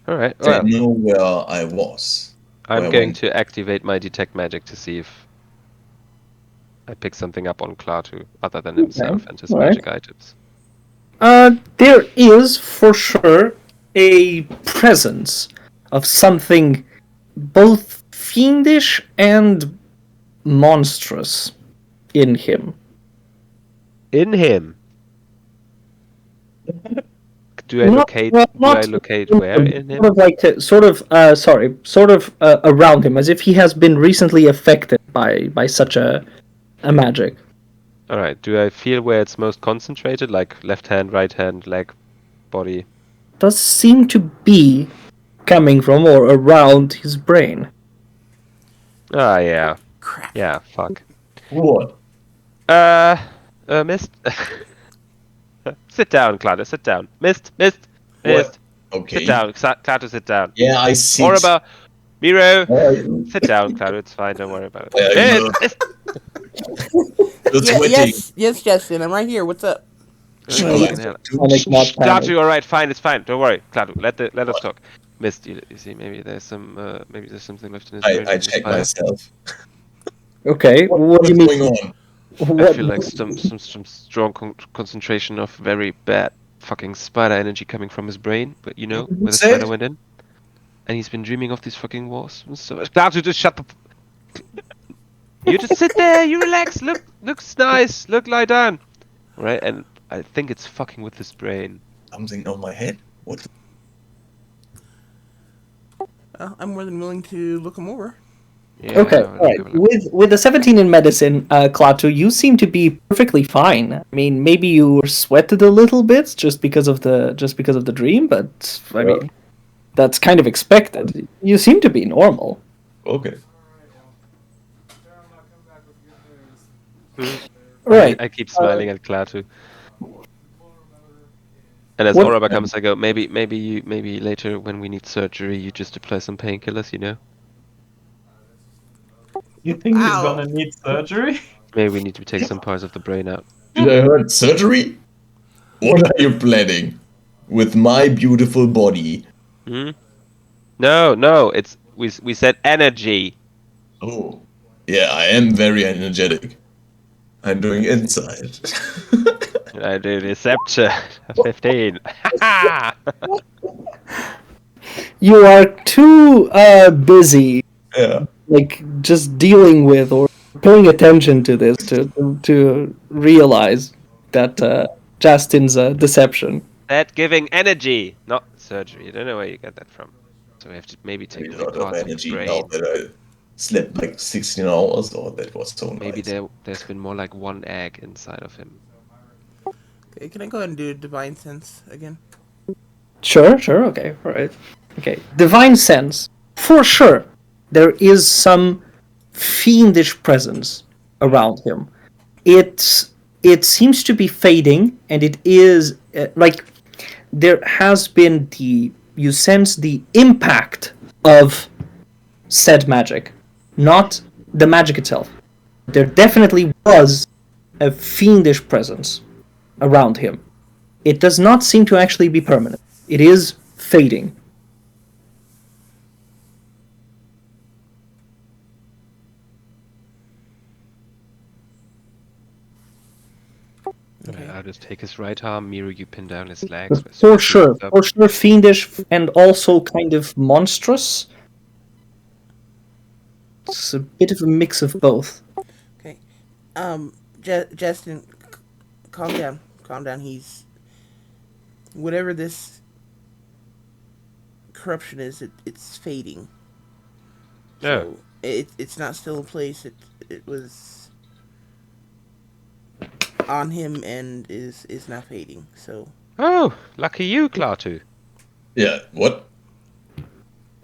Alright, They well, know where I was. I'm where I going went. to activate my detect magic to see if I pick something up on Klaatu other than himself and his alright. magic items. There is for sure a presence of something both fiendish and monstrous in him. In him! Do I Not- locate? well, Do not I locate where in him? Sort of like sort of around him, as if he has been recently affected by such a magic. Alright, do I feel where it's most concentrated, like left hand, right hand, leg, body? Does seem to be coming from or around his brain. Ah, yeah. Crap. Yeah, fuck. What? Mist? Sit down, Klaatu, sit down. Mist! What? Okay. Sit down, Klaatu, sit down. Yeah, I see. Orba, Miro, Uh, sit down, Klaatu, it's fine, don't worry about Yeah, it. Mist! It's Yeah, sweating. yes, Justin. I'm right here. What's up? Fucking hell. Panic, not panic. Klaatu, alright, fine, it's fine, don't worry. Klaatu, let us talk. Mist, you see, maybe there's something left in his brain. I from the check fire. myself. Okay, what do What's you mean? going on? What, I feel like some strong concentration of very bad fucking spider energy coming from his brain, but you know, where the said? spider went in. And he's been dreaming of these fucking wars. So Klaatu, just shut the You just sit there, you relax, looks nice, lie down. Right, and I think it's fucking with his brain. Something on my head? What? I'm more than willing to look him over. Yeah, okay, have a look, alright. have a look. With the 17 in medicine, Klaatu, you seem to be perfectly fine. I mean, maybe you were sweated a little bit just because of the dream, but I mean, that's kind of expected. You seem to be normal. Okay. Right. I keep smiling at Klaatu. And as What- Oraba comes, I go, maybe later when we need surgery, you just apply some painkillers, you know? You think he's Ow. gonna need surgery? Maybe we need to take some parts of the brain out. Did I heard surgery? What are you planning? With my beautiful body. Hmm? No, it's we said energy. Oh. Yeah, I am very energetic. I'm doing inside. I do deception. 15. You are too busy, Yeah. like just dealing with or paying attention to this to realize that Justin's a deception. That giving energy, not surgery. I don't know where you get that from. So we have to maybe take Maybe a few a lot of parts of the energy brain. now that I slept like 16 hours. Oh, that was so Maybe nice. there's been more like one egg inside of him. Okay, can I go ahead and do Divine Sense again? Sure, okay, alright. Okay. Divine sense. For sure, there is some fiendish presence around him. It seems to be fading, and it is like there has been you sense the impact of said magic, not the magic itself. There definitely was a fiendish presence around him. It does not seem to actually be permanent. It is fading. Okay. I'll just take his right arm. Miru, you pin down his legs. For sure, fiendish and also kind of monstrous. It's a bit of a mix of both. Okay. Justin, calm down. Calm down. He's whatever this corruption is. It's fading. So it's not still in place. It was on him and is now fading. So. Oh, lucky you, Klaatu. Yeah, what?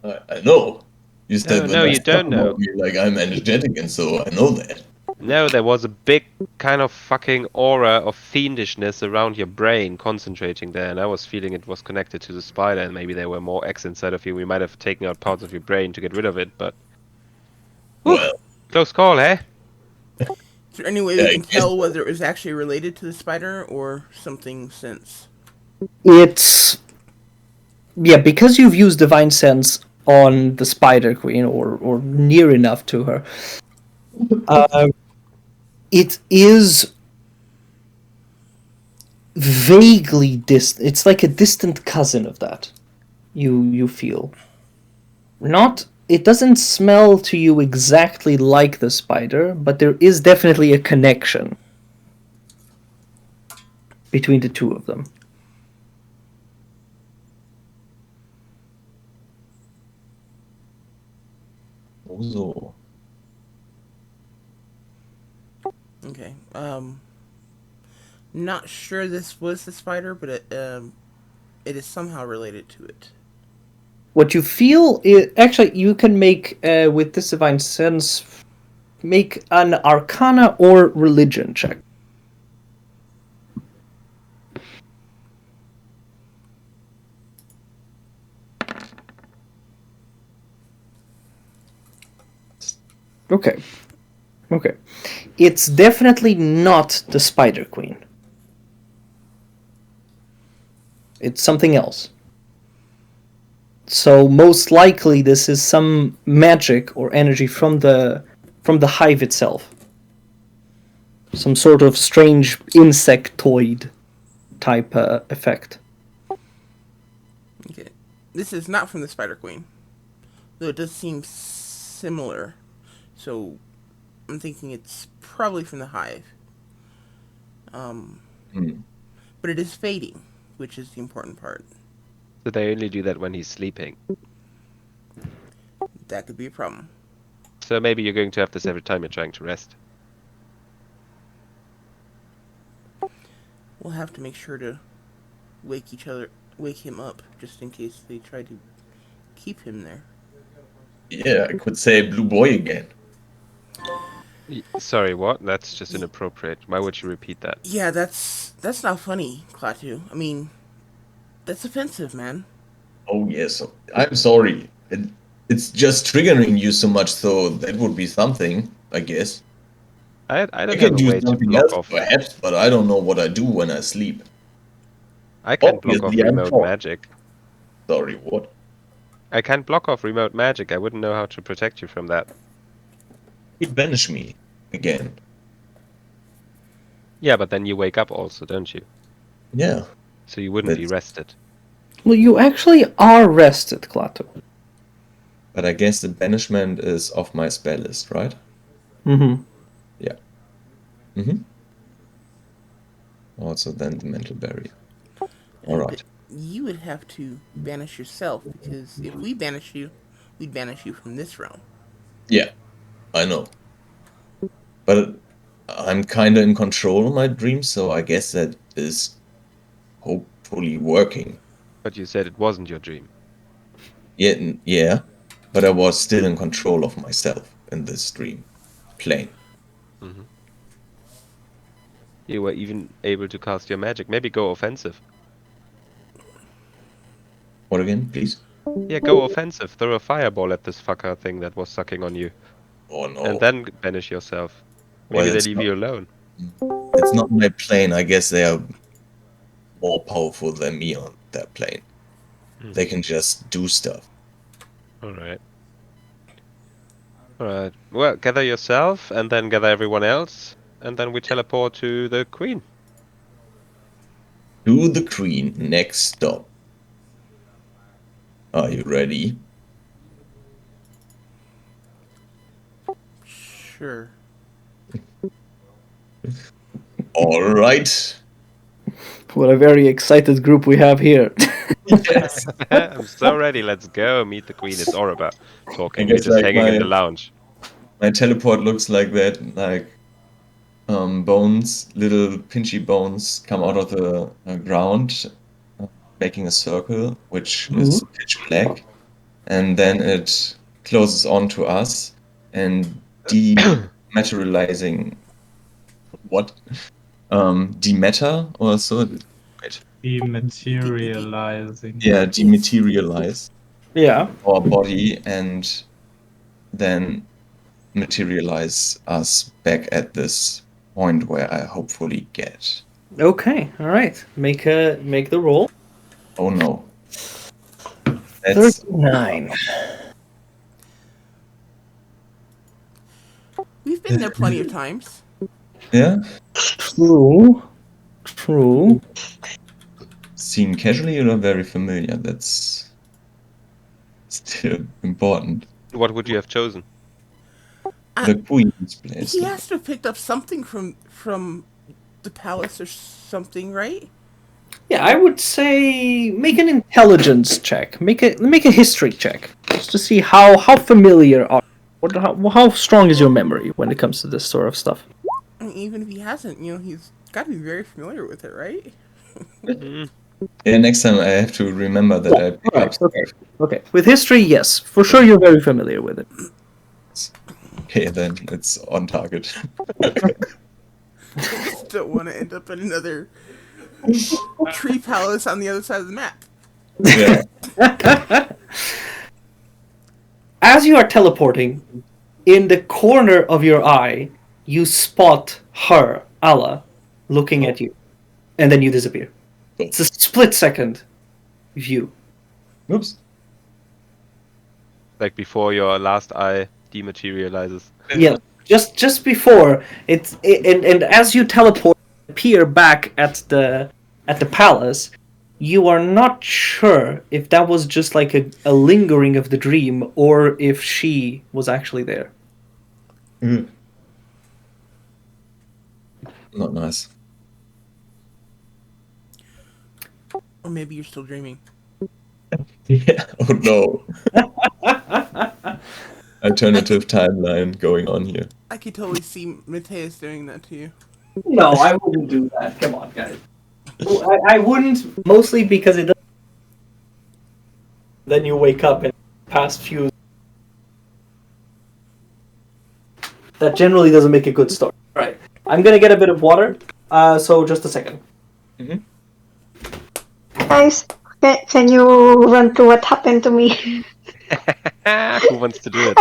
I know. You said No, when I you don't talk about know. me like I'm energetic, and so I know that. No, there was a big kind of fucking aura of fiendishness around your brain concentrating there, and I was feeling it was connected to the spider, and maybe there were more eggs inside of you. We might have taken out parts of your brain to get rid of it, but... Well, Close call, eh? Is there any way Yeah, we I can guess- tell whether it was actually related to the spider or something since? It's because you've used divine sense on the Spider Queen or near enough to her. It is vaguely distant. It's like a distant cousin of that. You feel not. It doesn't smell to you exactly like the spider, but there is definitely a connection between the two of them. so. Okay. Not sure this was the spider, but it is somehow related to it. What you feel is actually you can make with this divine sense make an Arcana or Religion check. Okay. It's definitely not the Spider Queen. It's something else. So most likely this is some magic or energy from the hive itself. Some sort of strange insectoid type effect. Okay. This is not from the Spider Queen, though it does seem similar. So I'm thinking it's probably from the hive. But it is fading, which is the important part. So they only do that when he's sleeping. That could be a problem. So maybe you're going to have this every time you're trying to rest. We'll have to make sure to wake him up, just in case they try to keep him there. Yeah, I could say blue boy again. Sorry, what? That's just inappropriate. Why would you repeat that? Yeah, that's not funny, Klaatu. I mean, that's offensive, man. Oh yes, I'm sorry. It's just triggering you so much, so that would be something, I guess. I I don't can have a do way to something block else, off. perhaps, but I don't know what I do when I sleep. I can't block off Obviously, I'm remote poor. magic. Sorry, what? I can't block off remote magic. I wouldn't know how to protect you from that. He'd banish me again. Yeah, but then you wake up also, don't you? Yeah. So you wouldn't be That's- rested. Well, you actually are rested, Klaatu. But I guess the banishment is off my spell list, right? Mm-hmm. Yeah. Mm-hmm. Also then the mental barrier. Alright. But you would have to banish yourself, because if we banish you, we'd banish you from this realm. Yeah, I know. But I'm kinda in control of my dreams, so I guess that is hopefully working. But you said it wasn't your dream. Yeah, but I was still in control of myself in this dream plane. You were even able to cast your magic. Maybe go offensive. What again, please? Yeah, go offensive. Throw a fireball at this fucker thing that was sucking on you. Oh no. And then banish yourself. Well, Maybe they it's leave not- you alone. It's not my plane. I guess they are more powerful than me on that plane. They can just do stuff. Alright. Alright. Well, gather yourself and then gather everyone else. And then we teleport to the queen. To the Queen, next stop. Are you ready? Sure. All right. What a very excited group we have here. Yes. I'm so ready. Let's go meet the queen. It's Orba talking. I We're guess, just like, hanging in the lounge. My teleport looks like that, like bones, little pinchy bones come out of the ground, making a circle, which is pitch black, and then it closes onto us and dematerializing. What? Dematter or so? Wait. Dematerializing. Yeah, dematerialize Yeah. our body and then materialize us back at this point where I hopefully get. Okay. All right. Make the roll. Oh no. That's 39. We've been there plenty of times. yeah. True. True. Seen casually or very familiar? That's still important. What would you have chosen? The Queen's place. He has to have picked up something from the palace or something, right? Yeah, I would say make an intelligence check. Make a history check just to see how familiar are. How strong is your memory when it comes to this sort of stuff? I mean, even if he hasn't, he's got to be very familiar with it, right? Yeah, next time I have to remember that I pick up Right. Okay. Okay. With history, yes, for sure you're very familiar with it. Okay, then it's on target. Don't want to end up in another tree palace on the other side of the map. Yeah. As you are teleporting, in the corner of your eye, you spot her, Allah, looking at you, and then you disappear. It's a split-second view. Oops. Like before your last eye dematerializes. Yeah, just before and as you teleport, appear back at the palace. You are not sure if that was just like a lingering of the dream or if she was actually there. Not nice. Or maybe you're still dreaming. Yeah. Oh no. Alternative timeline going on here. I could totally see Mateus doing that to you. No, I wouldn't do that. Come on, guys. I wouldn't, mostly because it doesn't. Then you wake up in the past few. That generally doesn't make a good story. Right. I'm gonna get a bit of water. So just a second. Guys, can you run through what happened to me? Who wants to do it?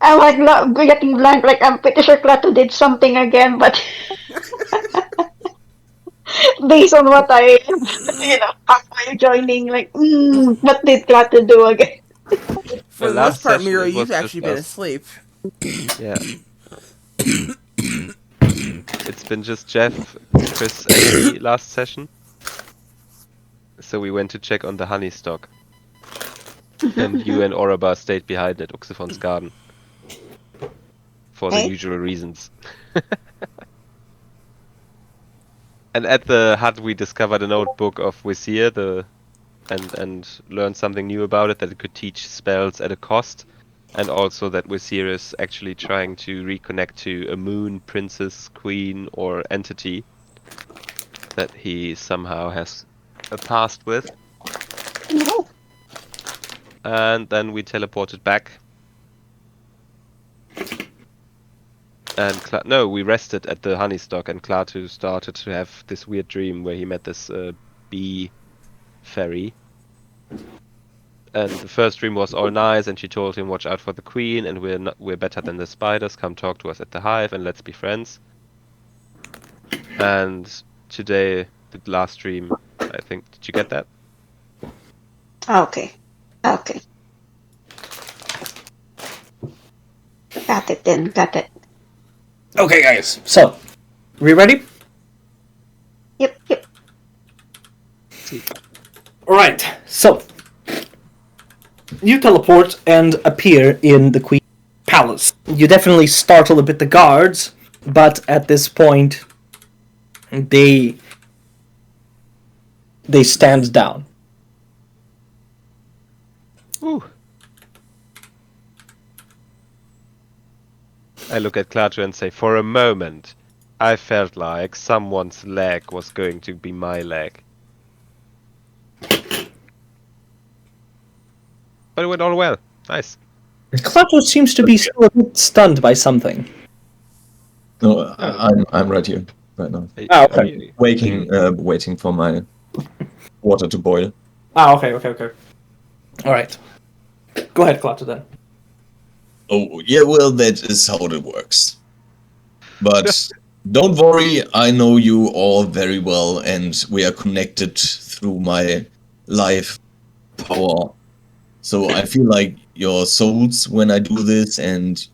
I'm like not getting blank. Like I'm pretty sure Klaatu did something again, but based on what I, halfway joining, like, what did Klaatu do again? For the last most part, session Miro, it was you've actually just been us. asleep. Yeah. It's been just Jeff, Chris, and me last session. So we went to check on the honey stock. And you and Oraba stayed behind at Uxifon's garden. For the Okay. usual reasons. And at the hut we discovered an old book of Wizir, and learned something new about it, that it could teach spells at a cost. And also that Wizir is actually trying to reconnect to a moon, princess, queen, or entity that he somehow has a past with. No. And then we teleported back. And we rested at the honeystock, and Klaatu started to have this weird dream where he met this bee fairy. And the first dream was all nice, and she told him, "Watch out for the queen, and we're better than the spiders. Come talk to us at the hive, and let's be friends." And today, the last dream, I think. Did you get that? Okay. Okay. Got it then. Got it. Okay, guys. So, we ready? Yep. Alright, so you teleport and appear in the Queen's palace. You definitely startle a bit the guards, but at this point they stand down. Ooh. I look at Klaatu and say, for a moment, I felt like someone's leg was going to be my leg. But it went all well. Nice. Klaatu seems to be still a bit stunned by something. No, I'm right here right now. Ah, okay. Waiting for my water to boil. Ah, okay. Alright. Go ahead, Klaatu, then. Oh, yeah, well, that is how it works. But don't worry, I know you all very well, and we are connected through my life power. So I feel like your souls when I do this, and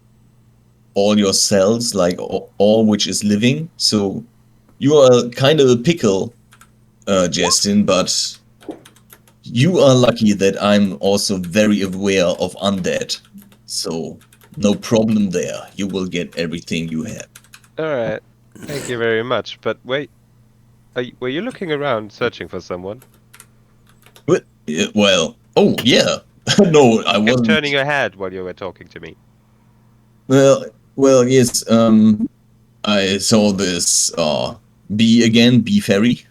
all your cells, like all which is living. So you are kind of a pickle, Justin, but you are lucky that I'm also very aware of undead. So no problem there. You will get everything you have. Alright. Thank you very much. But wait. Were you looking around searching for someone? But, well, oh yeah. No, I Kept wasn't. turning your head while you were talking to me. Well, yes. I saw this bee fairy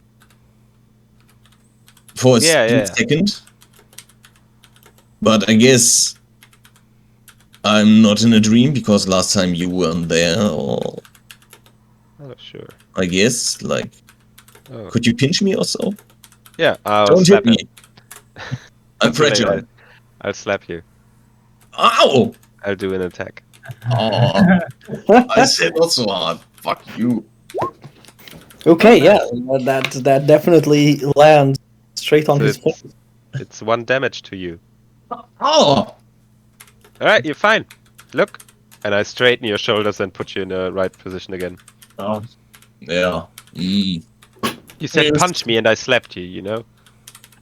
for a split second, but I guess I'm not in a dream because last time you weren't there. Or Oh, sure. I guess, like, Oh. could you pinch me or so? Yeah, I'll Don't slap hit me. him. I'm fragile. I'll slap you. Ow! I'll do an attack. Oh, I said not so hard. Fuck you. Okay, yeah, that definitely lands straight on So his face. It's 1 damage to you. Oh! Alright, you're fine. Look. And I straighten your shoulders and put you in the right position again. Oh. Yeah. You said Yes. punch me and I slapped you, you know?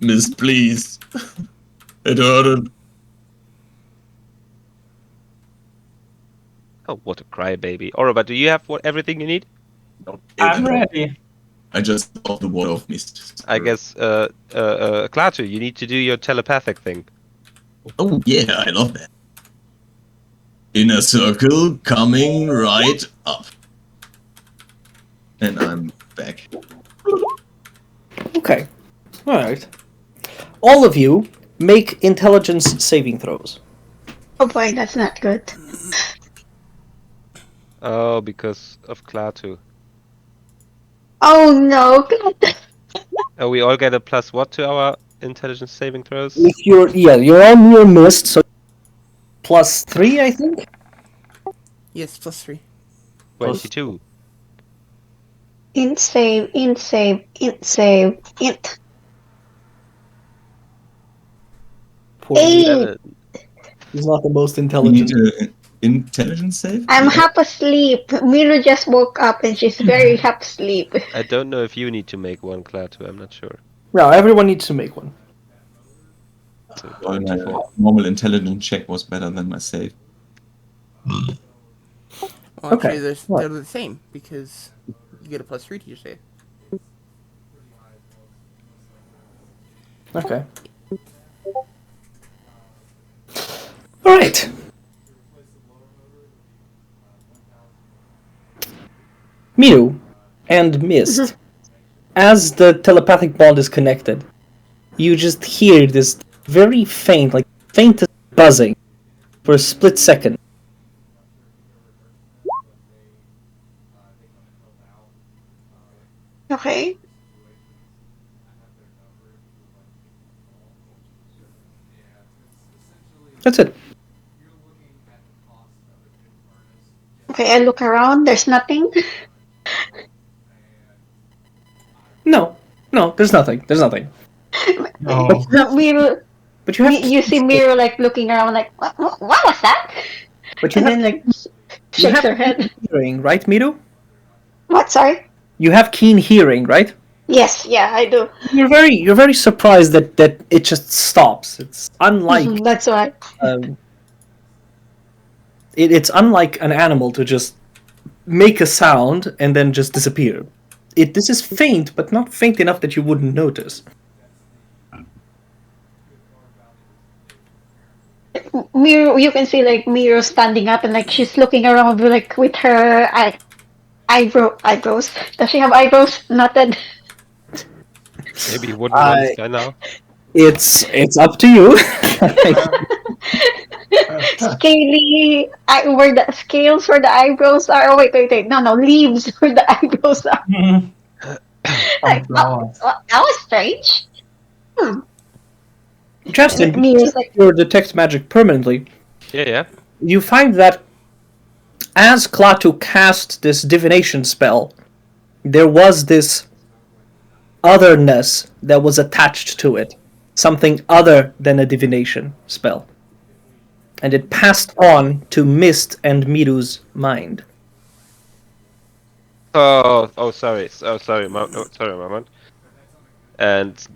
Miss, please. It hurted. Oh, what a crybaby. Oroba, do you have everything you need? I'm ready. I just love the water of mist. I guess, Klaatu, you need to do your telepathic thing. Oh, yeah, I love that. In a circle, coming right up. And I'm back. Okay. Alright. All of you make intelligence saving throws. Oh boy, that's not good. Oh, because of Klaatu. Oh no. Oh, we all get a plus what to our intelligence saving throws? If you're all near mist, so +3, I think? Yes, +3. 22. Int save, int save, int save, int. Poor Eight. Miro. He's not the most We need intelligent. an intelligence save? I'm Yeah. half asleep. Miro just woke up and she's very half asleep. I don't know if you need to make one, Klaatu, I'm not sure. No, everyone needs to make one. So, Oh, my 24. normal intelligence check was better than my save. Well, Okay, actually, what? they're the same because you get a +3 to your save. Okay. Alright. Miru and Mist, as the telepathic bond is connected, you just hear this very faint, like faintest buzzing for a split second. Okay. That's it. Okay, I look around. There's nothing. No, there's nothing. There's nothing. No. No, Miro, But you have. you see Miro like looking around like, what was that? But you And have, then like you shakes have her head. hearing, right, Miru? What? Sorry. You have keen hearing, right? Yes, yeah, I do. You're very surprised that it just stops. It's unlike That's why. um, it's unlike an animal to just make a sound and then just disappear. This is faint, but not faint enough that you wouldn't notice. Miro, you can see like Miro standing up and like she's looking around like with her eyebrows. Does she have eyebrows? Not that. Maybe wooden ones I- by now. It's up to you. Scaly, where the scales where the eyebrows are. Oh wait. No, leaves where the eyebrows are. Like, Flowers. that was strange. Justin, And Miro's like, your detect magic permanently. Yeah. You find that as Klaatu cast this divination spell, there was this otherness that was attached to it. Something other than a divination spell. And it passed on to Mist and Miru's mind. Sorry, sorry, moment. And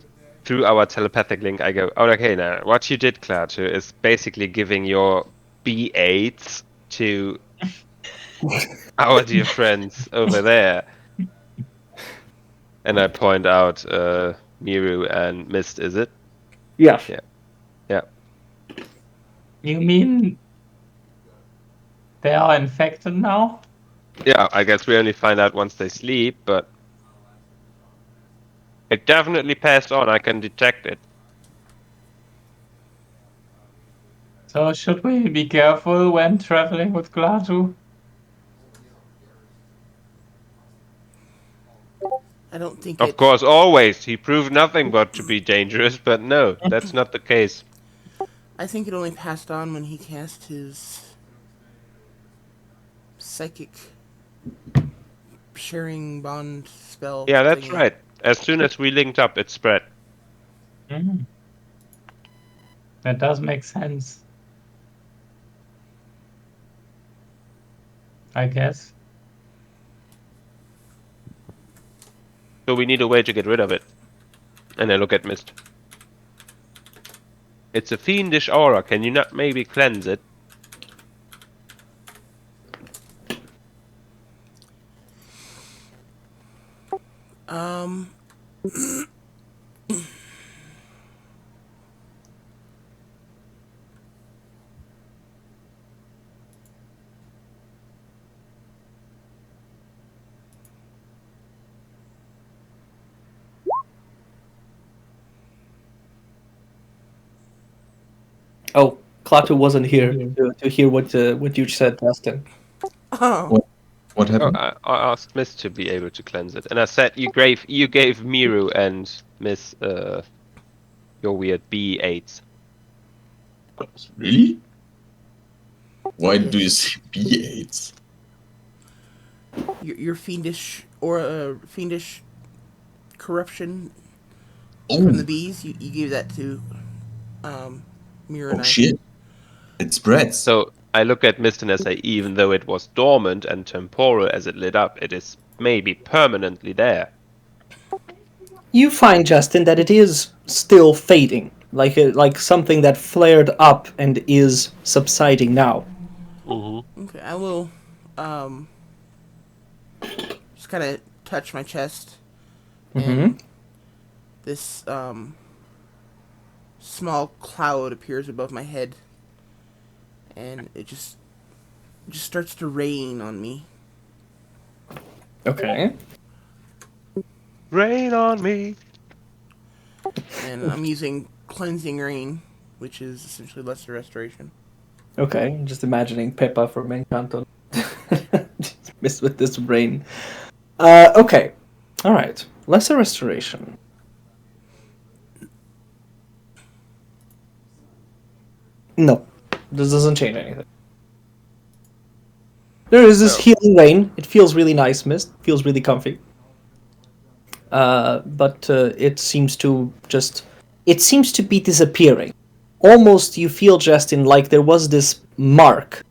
through our telepathic link, I go, oh, okay, now what you did, Klaatu, is basically giving your B8s to our dear friends over there. And I point out Miru and Mist, is it? Yeah. Yeah. You mean they are infected now? Yeah, I guess we only find out once they sleep, but it definitely passed on. I can detect it. So should we be careful when traveling with Glatu? I don't think Of course, always. He proved nothing but to be dangerous, but no, that's not the case. I think it only passed on when he cast his psychic sharing bond spell. Yeah, that's thingy. right. As soon as we linked up, it spread. Mm. That does make sense. I guess. So we need a way to get rid of it. And I look at Mist. It's a fiendish aura. Can you not maybe cleanse it? Um. Oh, Klaatu wasn't here to hear what you said, Justin. Oh. What Oh, happened? I asked Mist to be able to cleanse it, and I said you gave Miru and Miss your weird B8s. Really? Why do you say B8s? Your fiendish fiendish corruption Oh, from the bees. You gave that to Mira and oh I. shit. It spreads. So I look at Mist and I say, even though it was dormant and temporal as it lit up, it is maybe permanently there. You find, Justin, that it is still fading, like something that flared up and is subsiding now. Okay, I will just kind of touch my chest, and this small cloud appears above my head, and it just starts to rain on me. Okay. Rain on me. And I'm using cleansing rain, which is essentially lesser restoration. Okay, just imagining Peppa from Encanto. Just messed with this brain. Okay. Alright. Lesser restoration. No. This doesn't change anything. There is this healing rain. It feels really nice, Mist. Feels really comfy. But it seems to just... It seems to be disappearing. Almost you feel, Justin, like there was this mark.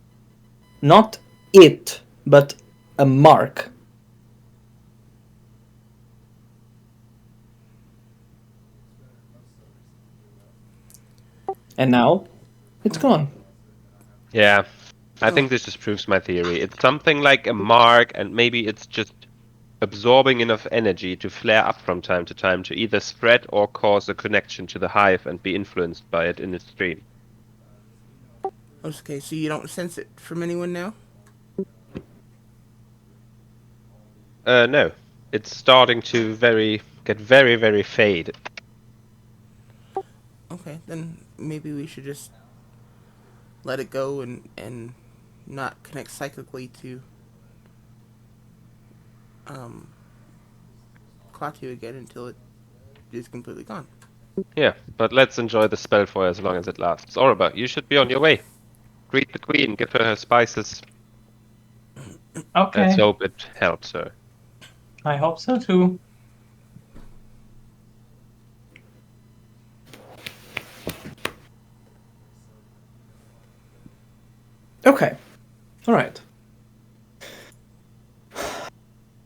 Not it, but a mark. And now, it's gone. Yeah, I think this just proves my theory. It's something like a mark, and maybe it's just absorbing enough energy to flare up from time to time to either spread or cause a connection to the hive and be influenced by it in its stream. Okay, so you don't sense it from anyone now? No. It's starting to get very, very faded. Okay, then maybe we should just let it go and not connect cyclically to Klaatu again until it is completely gone. Yeah, but let's enjoy the spell for as long as it lasts. Orba, you should be on your way. Greet the queen, give her spices. Okay. Let's hope it helps her. I hope so too. Okay. Alright.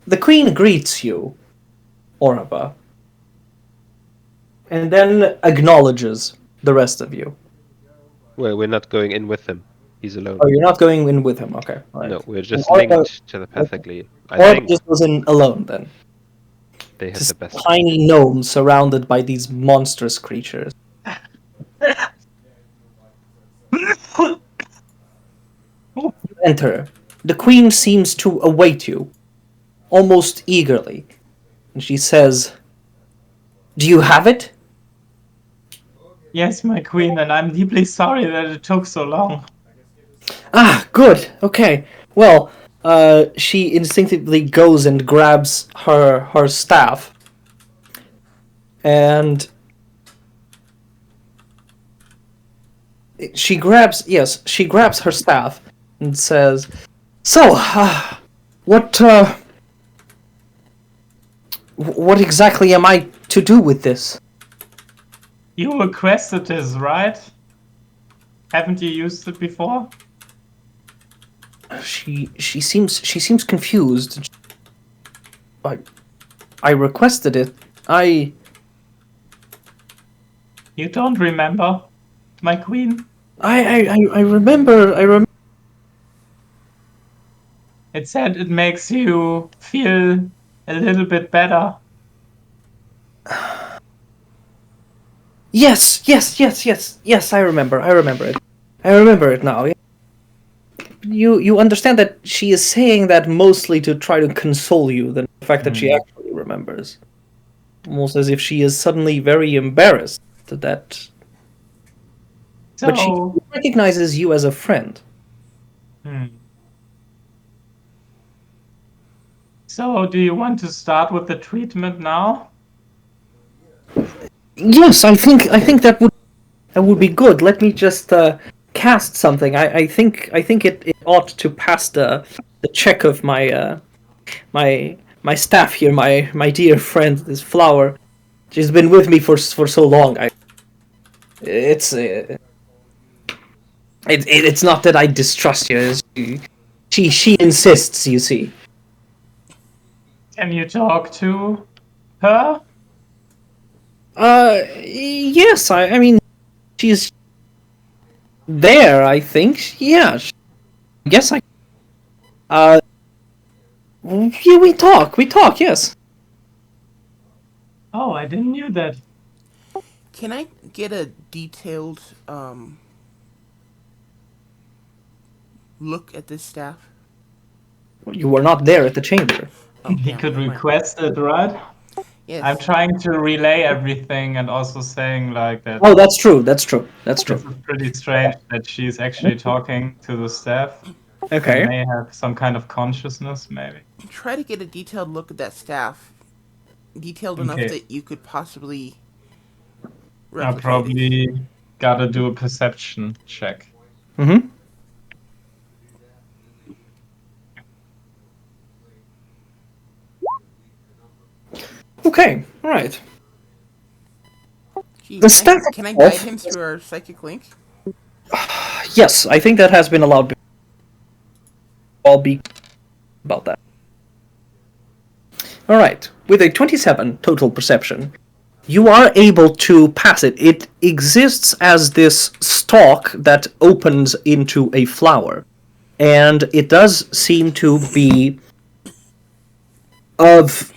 The queen greets you, Orba, and then acknowledges the rest of you. Well, we're not going in with him. He's alone. Oh, you're not going in with him. Okay. All right. No, we're just Orba- linked telepathically. I Orba think just goes in alone then. they have Just the best. tiny gnome surrounded by these monstrous creatures. You enter. The queen seems to await you, almost eagerly. And she says, "Do you have it?" Yes, my queen, and I'm deeply sorry that it took so long. Ah, good. Okay. Well, she instinctively goes and grabs her staff, and she grabs her staff and says, "So, what exactly am I to do with this?" You requested this, right? Haven't you used it before? She seems confused. I requested it. You don't remember, my queen? I remember. It said it makes you feel a little bit better. Yes. I remember it. I remember it now. You understand that she is saying that mostly to try to console you than the fact that she actually remembers. Almost as if she is suddenly very embarrassed that. But she So, recognizes you as a friend. So, do you want to start with the treatment now? Yes, I think that would be good. Let me just cast something. I think it ought to pass the check of my my staff here, my dear friend, this flower. She's been with me for so long. It's not that I distrust you. She insists. You see. Can you talk to her? Yes. I mean, she's there. I think. Yeah. Yes. Yeah, we talk. Yes. Oh, I didn't knew that. Can I get a detailed look at this staff? You were not there at the chamber. Oh, He damn, could never mind. request it, right? Yes. I'm trying to relay everything and also saying like that. Oh, that's true. That's This true. is pretty strange that she's actually talking to the staff. Okay. They may have some kind of consciousness, maybe. Try to get a detailed look at that staff. Detailed enough Okay. that you could possibly I replicate it. probably gotta do a perception check. Mm-hmm. Okay. All right. Gee, The staff can I itself- guide him through our psychic link? Yes, I think that has been allowed. I'll be about that. All right. With a 27 total perception, you are able to pass it. It exists as this stalk that opens into a flower. And it does seem to be of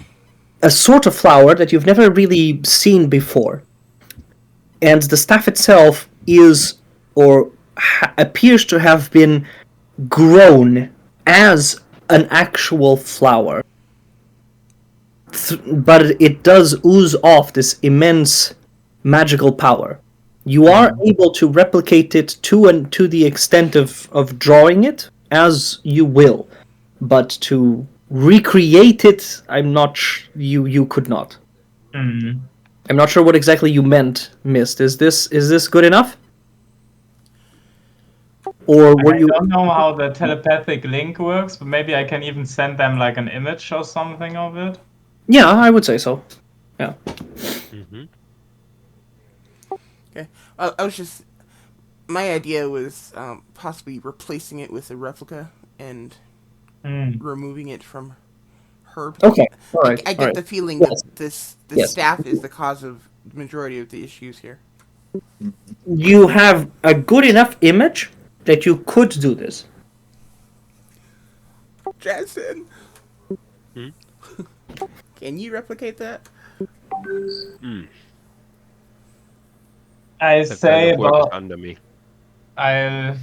a sort of flower that you've never really seen before. And the staff itself is, or appears to have been grown as an actual flower. But it does ooze off this immense magical power. You are able to replicate it to the extent of drawing it as you will, but to recreate it, I'm not you could not. Hmm. I'm not sure what exactly you meant, Mist. Is this good enough? Or were I you? don't know how the telepathic link works, but maybe I can even send them like an image or something of it. Yeah, I would say so. Yeah. Mm-hmm. Okay. I was just. My idea was possibly replacing it with a replica and Hmm. removing it from her. Okay. All right. I get all right. the feeling Yes. that this Yes. staff is the cause of the majority of the issues here. You have a good enough image that you could do this. Jason, Hmm? can you replicate that? I That say kind of work is about under me. I'll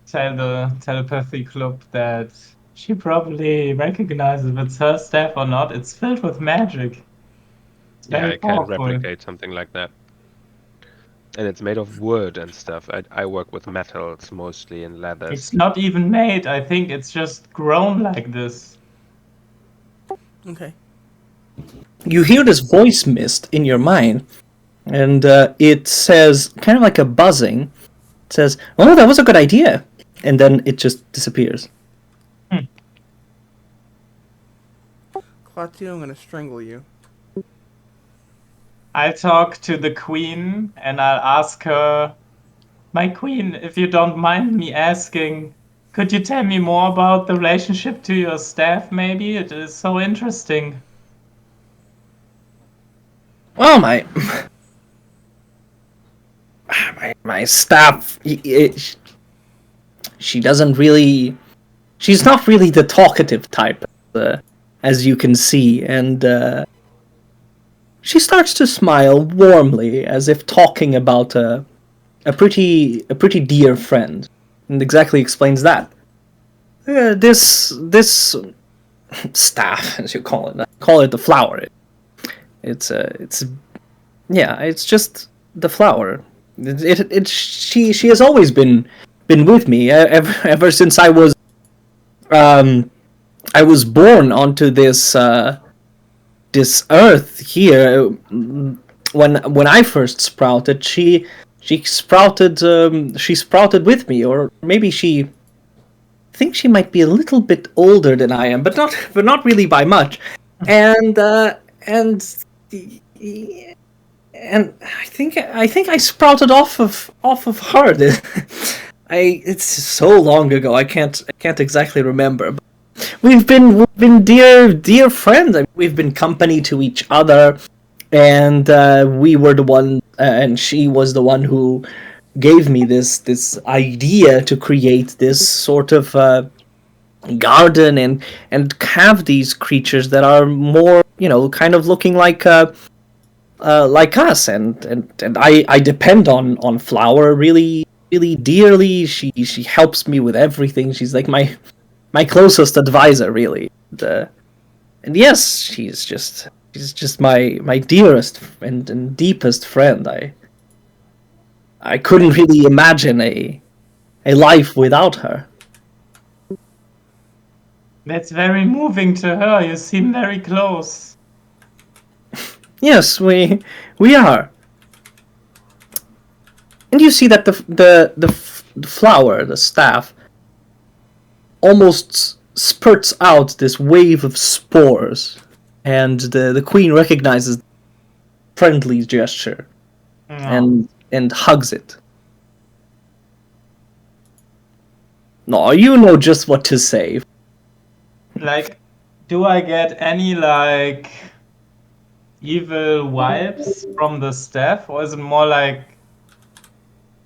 tell the telepathy club that she probably recognizes if it's her staff or not. It's filled with magic. It's Yeah, very I can powerful. replicate something like that. And it's made of wood and stuff. I work with metals mostly and leathers. It's not even made. I think it's just grown like this. Okay. You hear this voice mist in your mind, and it says, kind of like a buzzing, it says, "Oh, that was a good idea," and then it just disappears. Klaatu, I'm gonna strangle you. I'll talk to the queen and I'll ask her, my queen, if you don't mind me asking, could you tell me more about the relationship to your staff, maybe? It is so interesting. Well, my staff, she doesn't really, she's not really the talkative type, as you can see, and she starts to smile warmly, as if talking about a pretty dear friend, and exactly explains that. This staff, as you call it, I call it the flower. It's yeah, it's just the flower. She has always been with me ever since I was born onto this this earth here. When I first sprouted, she sprouted with me, or maybe she. I think she might be a little bit older than I am, but not really by much. And and I think I sprouted off of her. It's so long ago. I can't exactly remember. But we've been dear friends. I mean, we've been company to each other, and we were the one, and she was the one who gave me this idea to create this sort of garden and have these creatures that are more, kind of looking like us, and I depend on Flower really dearly. She helps me with everything. She's like my closest advisor, really. And yes, she's just my dearest and deepest friend. I couldn't really imagine a life without her. That's very moving to her. You seem very close. Yes, we are. And you see that the flower, the staff, almost spurts out this wave of spores, and the queen recognizes the friendly gesture and hugs it. No, you know just what to say. Like, do I get any, like, evil vibes from the staff, or is it more like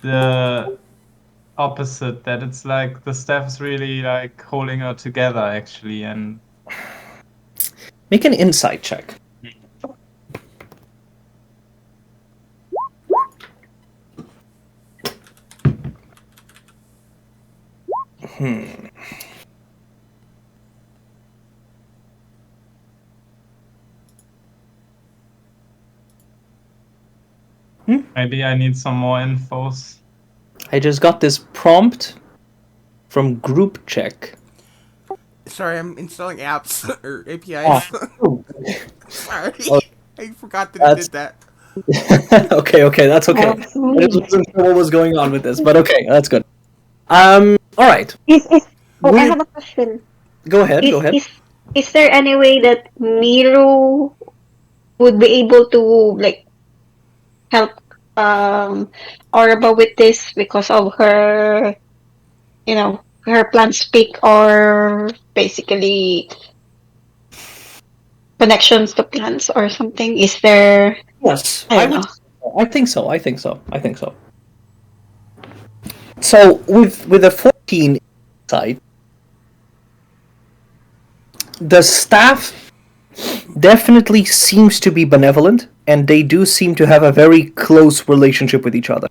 the opposite, that it's like the staff is really like holding her together actually? And Make an insight check. maybe I need some more infos. I just got this prompt from group check. Sorry, I'm installing apps or APIs. Oh. Sorry, Oh. I forgot that I did that. Okay, that's okay. That's I me. just wasn't sure what was going on with this, but okay, that's good. All right. I We- have a question. Go ahead. Is there any way that Miru would be able to like help Orba with this because of her, her plant speak, or basically connections to plants or something? Is there? Yes, I don't know. I think so. So with a 14 insight, the staff definitely seems to be benevolent, and they do seem to have a very close relationship with each other.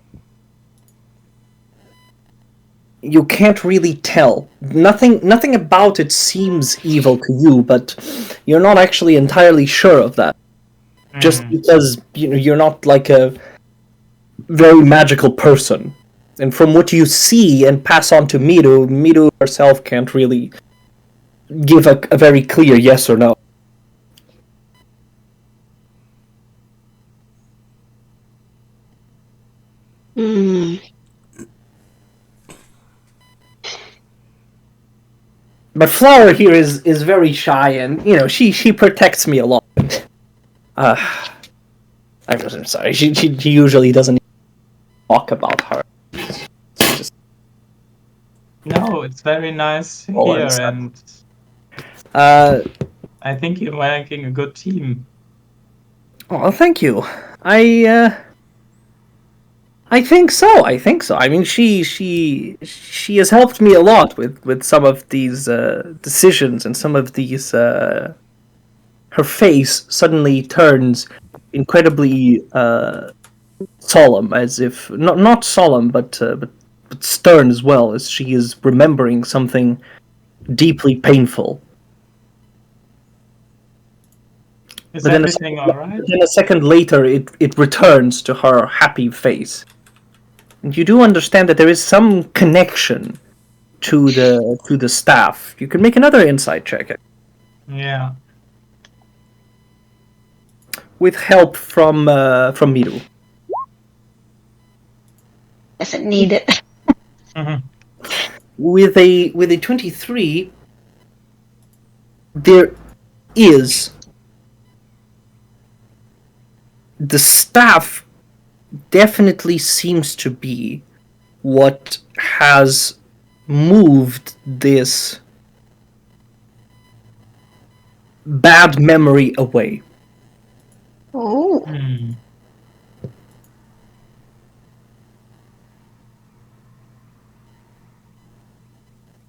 You can't really tell. Nothing about it seems evil to you, but you're not actually entirely sure of that. Just because you're not like a very magical person. And from what you see and pass on to Miru herself can't really give a very clear yes or no. Hmm. But Flower here is very shy, and she protects me a lot. I'm sorry. She usually doesn't talk about her. No, it's very nice to hear, and I think you're making a good team. Oh, thank you. I think so. I mean, she has helped me a lot with some of these decisions, and some of these. Her face suddenly turns incredibly solemn, as if not solemn, but stern as well, as she is remembering something deeply painful. Is But then everything alright? Then a second later, it returns to her happy face. And you do understand that there is some connection to the staff. You can make another insight check Yeah. with help from Miru. Doesn't need it. With a 23, there is the staff definitely seems to be what has moved this bad memory away. Oh.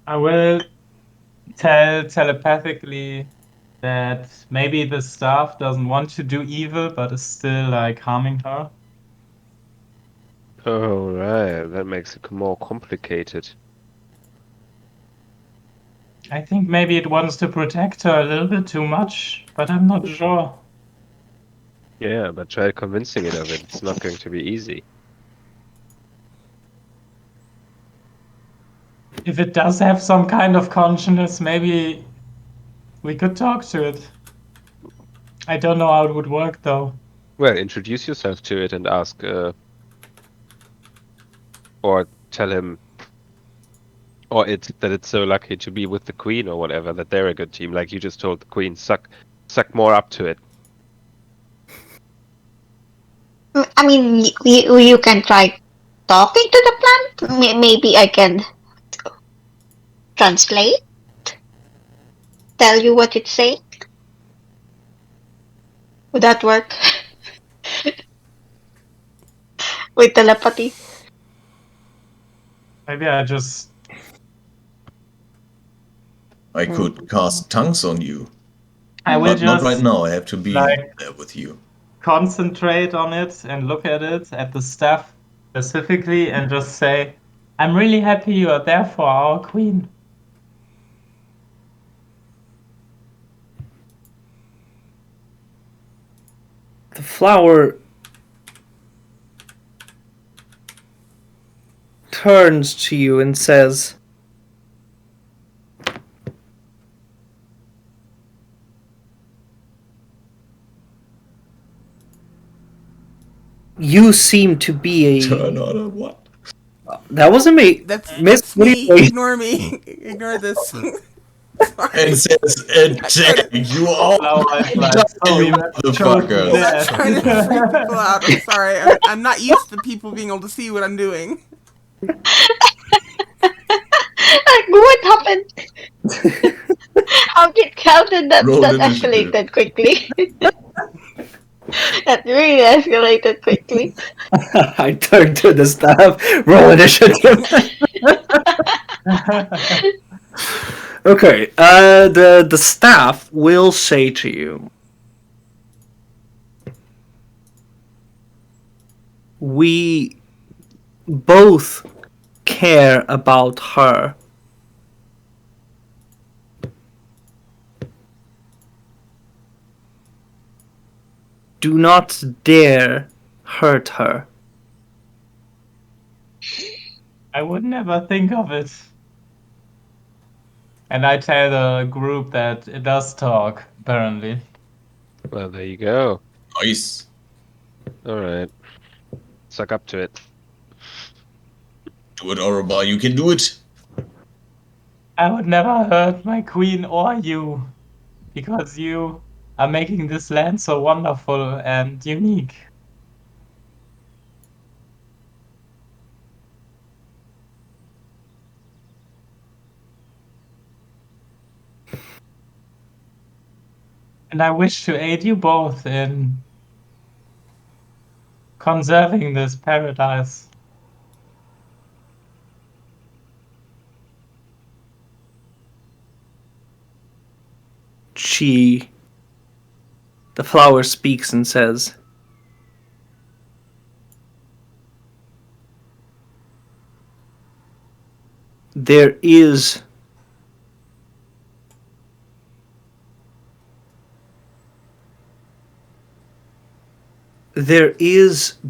I will tell telepathically that maybe the staff doesn't want to do evil, but is still like harming her. Oh, right. That makes it more complicated. I think maybe it wants to protect her a little bit too much, but I'm not sure. Yeah, but try convincing it of it. It's not going to be easy. If it does have some kind of consciousness, maybe we could talk to it. I don't know how it would work though. Well, introduce yourself to it and ask, or tell him, or that it's so lucky to be with the queen or whatever, that they're a good team. Like you just told the queen, suck more up to it. I mean, you can try talking to the plant. Maybe I can translate. Tell you what it's saying. Would that work? With telepathy? Maybe I just I could cast tongues on you, I will but not right just now. I have to be like there with you. concentrate on it and look at it, at the staff specifically, and just say, I'm really happy you are there for our queen. The flower turns to you and says, "You seem to be Turn a." on a what? That wasn't me. That's What do me. you think? Ignore me. Ignore this. Sorry. And says, attack! You all Flower is like, die, sorry, you that's chosen motherfuckers! I'm not death. trying to freak people out. I'm sorry. I'm not used to people being able to see what I'm doing. Like, what happened? How did that Roll initiative. escalated quickly? That really escalated quickly. I turn to the staff. Roll initiative. Okay. The staff will say to you, "We both care about her. Do not dare hurt her." I would never think of it. And I tell the group that it does talk, apparently. Well, there you go. Nice. All right. Suck up to it. Do it, Oroba. You can do it. I would never hurt my queen or you, because you are making this land so wonderful and unique. And I wish to aid you both in conserving this paradise. The flower speaks and says, "There is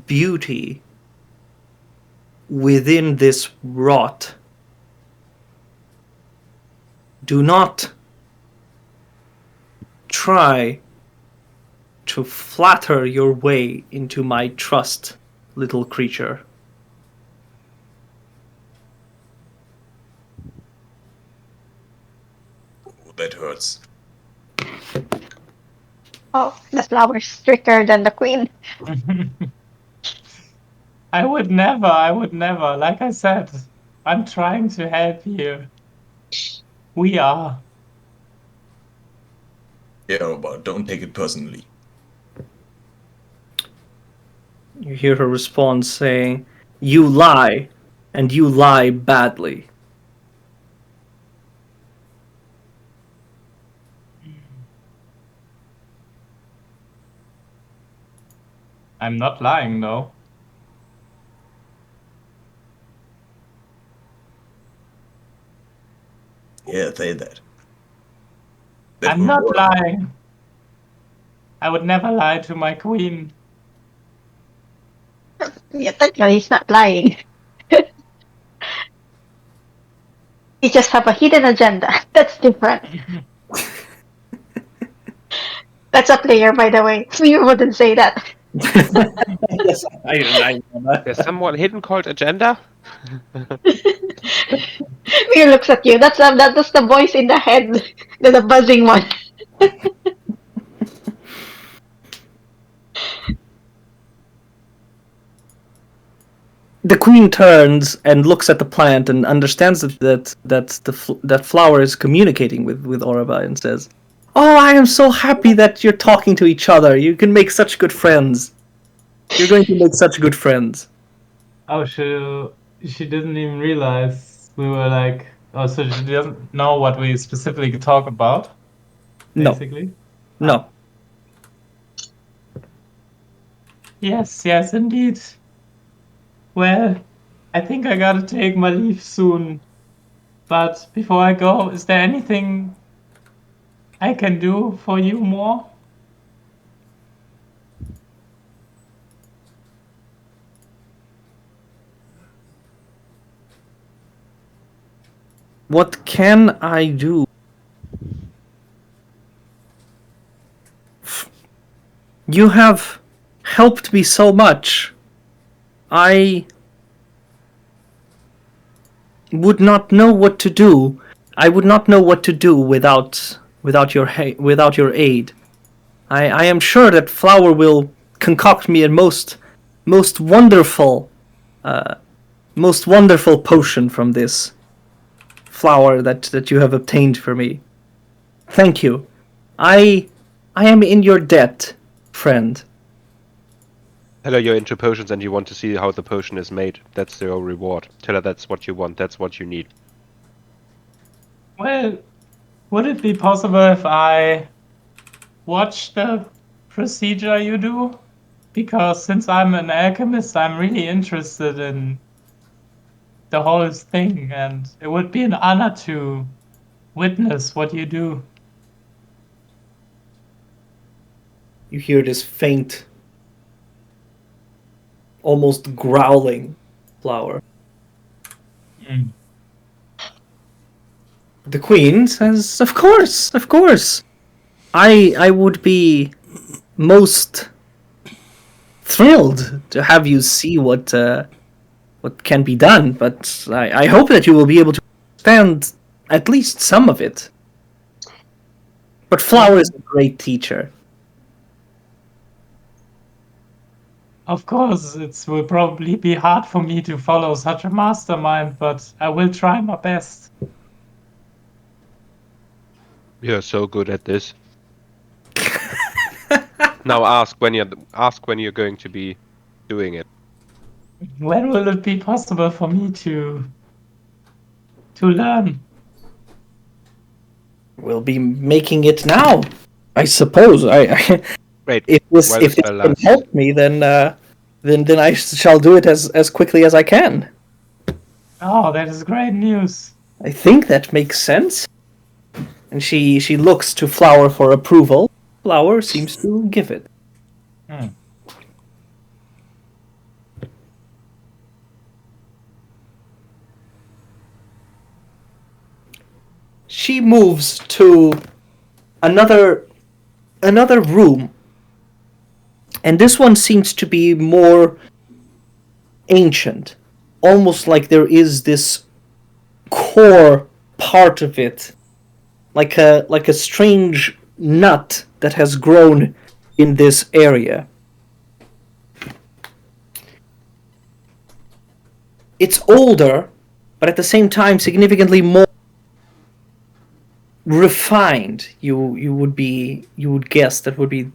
beauty within this rot. Do not try to flatter your way into my trust, little creature." Oh, that hurts. Oh, the flower's stricter than the queen. I would never. Like I said, I'm trying to help you. We are. Yeah, Oroba, don't take it personally. You hear her response saying, "You lie, and you lie badly." I'm not lying, though. Yeah, say that. That I'm will not work. lying. I would never lie to my queen. Yeah, technically he's not lying. He just have a hidden agenda. That's different. That's a player, by the way. You wouldn't say that. Yes, I know that. There's somewhat hidden called agenda. Mir looks at you. That's the voice in the head, the buzzing one. The queen turns and looks at the plant and understands that that flower is communicating with Oroba and says, Oh, I am so happy that you're talking to each other. You can make such good friends. You're going to make such good friends. Oh, she didn't even realize we were like. Oh, so she doesn't know what we specifically talk about, No, basically. no. Yes, yes, indeed. Well, I think I gotta take my leave soon. But before I go, is there anything I can do for you more? What can I do? You have helped me so much. I would not know what to do. I would not know what to do without your aid. I am sure that Flower will concoct me a most wonderful most wonderful potion from this flower that you have obtained for me. Thank you. I am in your debt, friend. Tell her you're into potions and you want to see how the potion is made. That's your reward. Tell her that's what you want. That's what you need. Well, would it be possible if I watch the procedure you do? Because since I'm an alchemist, I'm really interested in the whole thing, and it would be an honor to witness what you do. You hear this faint, almost growling flower. Mm. The queen says, "Of course, of course. I would be most thrilled to have you see what can be done, but I hope that you will be able to understand at least some of it. But Flower is a great teacher. Of course, it will probably be hard for me to follow such a mastermind, but I will try my best. You're so good at this. Now ask when you're going to be doing it. When will it be possible for me to learn? We'll be making it now, I suppose. Great. If this While if the this spell can lasts. help me, then I shall do it as quickly as I can. Oh, that is great news. I think that makes sense. And she looks to Flower for approval. Flower seems to give it. Hmm. She moves to another room. And this one seems to be more ancient. Almost like there is this core part of it. Like a strange nut that has grown in this area. It's older, but at the same time significantly more refined. You would guess that would be,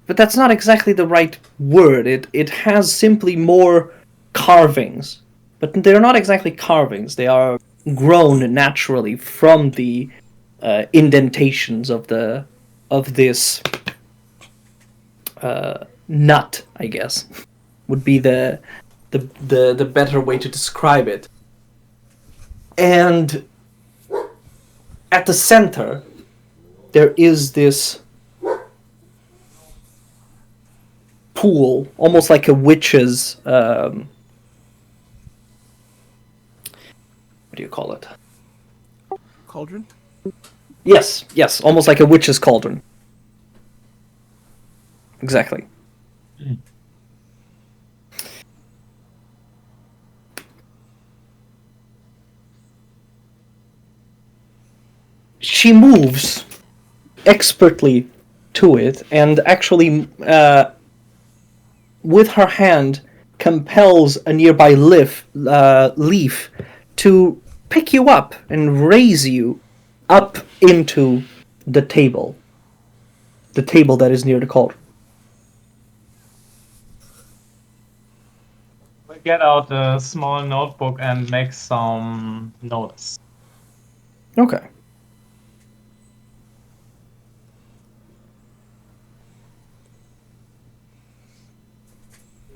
but that's not exactly the right word. It has simply more carvings, but they're not exactly carvings. They are grown naturally from the indentations of this nut, I guess, would be the better way to describe it. And at the center, there is this pool, almost like a witch's. What do you call it? Cauldron? Yes, almost like a witch's cauldron. Exactly. Mm. She moves expertly to it and actually, with her hand, compels a nearby leaf to pick you up and raise you up into the table. The table that is near the cauldron. We get out a small notebook and make some notes. Okay.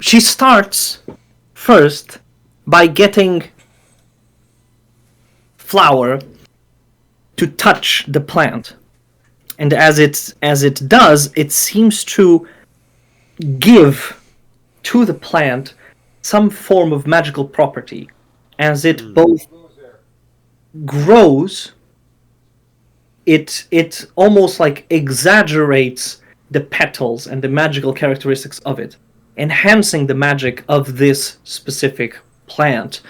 She starts first by getting Flower to touch the plant. And as it does, it seems to give to the plant some form of magical property. As it both grows, it almost like exaggerates the petals and the magical characteristics of it, enhancing the magic of this specific plant,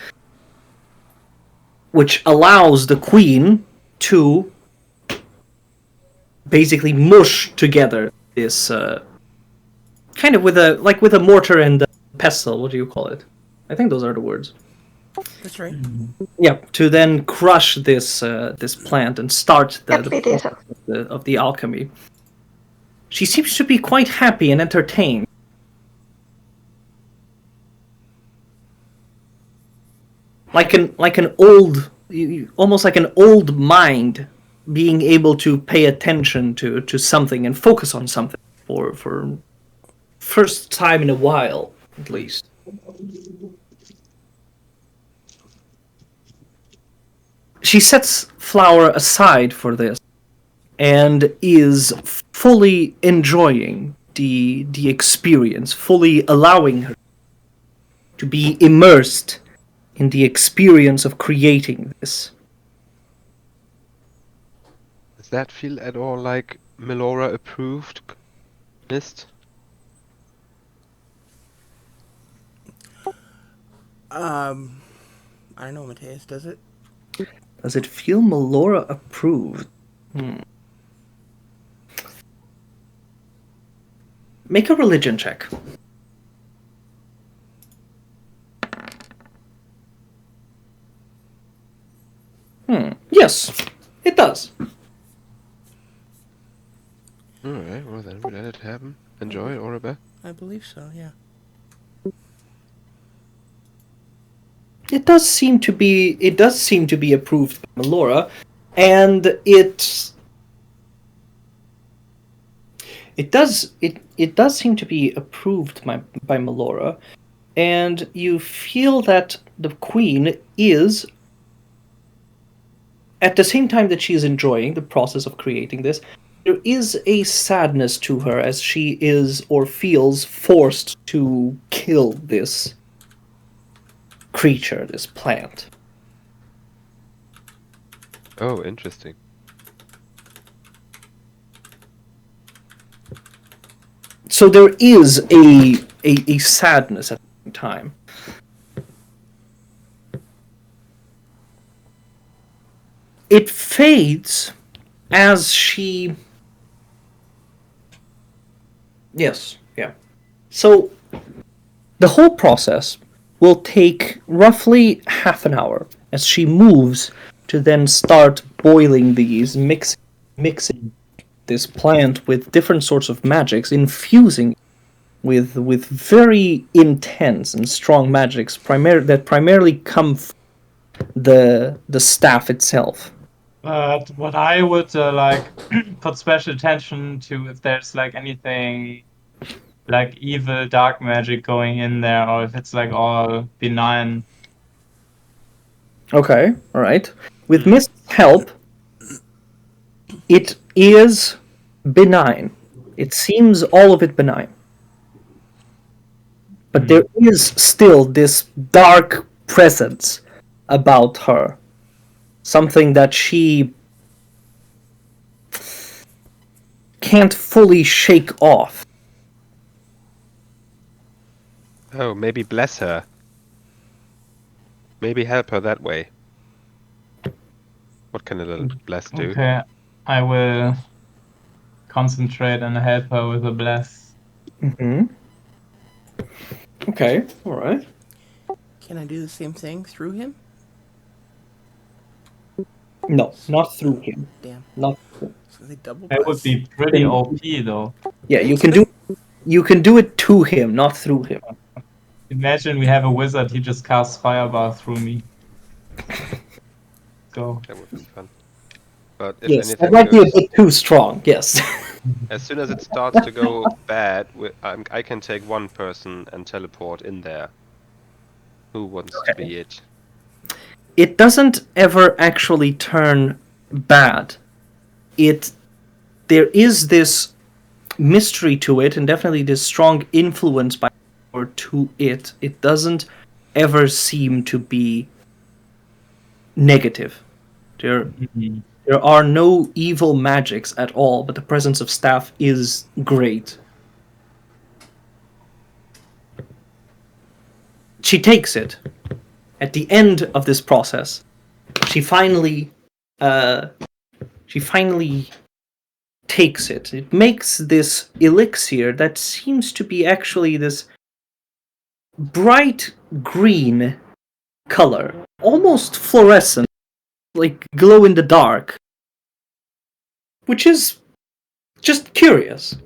which allows the queen to basically mush together this kind of with a mortar and a pestle. What do you call it? I think those are the words. That's right. Yeah, to then crush this this plant and start Yep, it is. of the alchemy. She seems to be quite happy and entertained. Like an old, almost like an old mind being able to pay attention to something and focus on something for first time in a while, at least. She sets Flower aside for this and is fully enjoying the experience, fully allowing her to be immersed in the experience of creating this. Does that feel at all like Melora approved mist? I don't know, Mateus, does it? Does it feel Melora approved? Make a religion check. Yes, it does. Alright, well then we let it happen. Enjoy, Orebe. I believe so, yeah. It does seem to be approved by Melora, and it does seem to be approved by Melora, and you feel that the queen is, at the same time that she is enjoying the process of creating this, there is a sadness to her as she is or feels forced to kill this creature, this plant. Oh, interesting. So there is a sadness at the same time. It fades as she... Yes, yeah. So the whole process will take roughly half an hour as she moves to then start boiling these, mixing this plant with different sorts of magics, infusing with very intense and strong magics that primarily come from the staff itself. But what I would like put special attention to if there's like anything like evil dark magic going in there, or if it's like all benign. Okay, alright. With Mist's help, it is benign. It seems all of it benign. But there is still this dark presence about her. Something that she can't fully shake off. Oh, maybe bless her. Maybe help her that way. What can a little bless do? Okay, I will concentrate and help her with a bless. Okay, alright. Can I do the same thing through him? No, not through him. Damn. Not So they double That would bust. be pretty OP though. Yeah, you can do it to him, not through him. Imagine we have a wizard, he just casts fireball through me. Go. That would be fun. But if Yes, that anything might be a goes, bit too strong. Yes. as soon as it starts to go bad, I can take one person and teleport in there. Who wants to be it? It doesn't ever actually turn bad. There is this mystery to it, and definitely this strong influence by or to it. It doesn't ever seem to be negative. There are no evil magics at all, but the presence of staff is great. She takes it. At the end of this process, she finally takes it. It makes this elixir that seems to be actually this bright green color, almost fluorescent, like glow in the dark, which is just curious.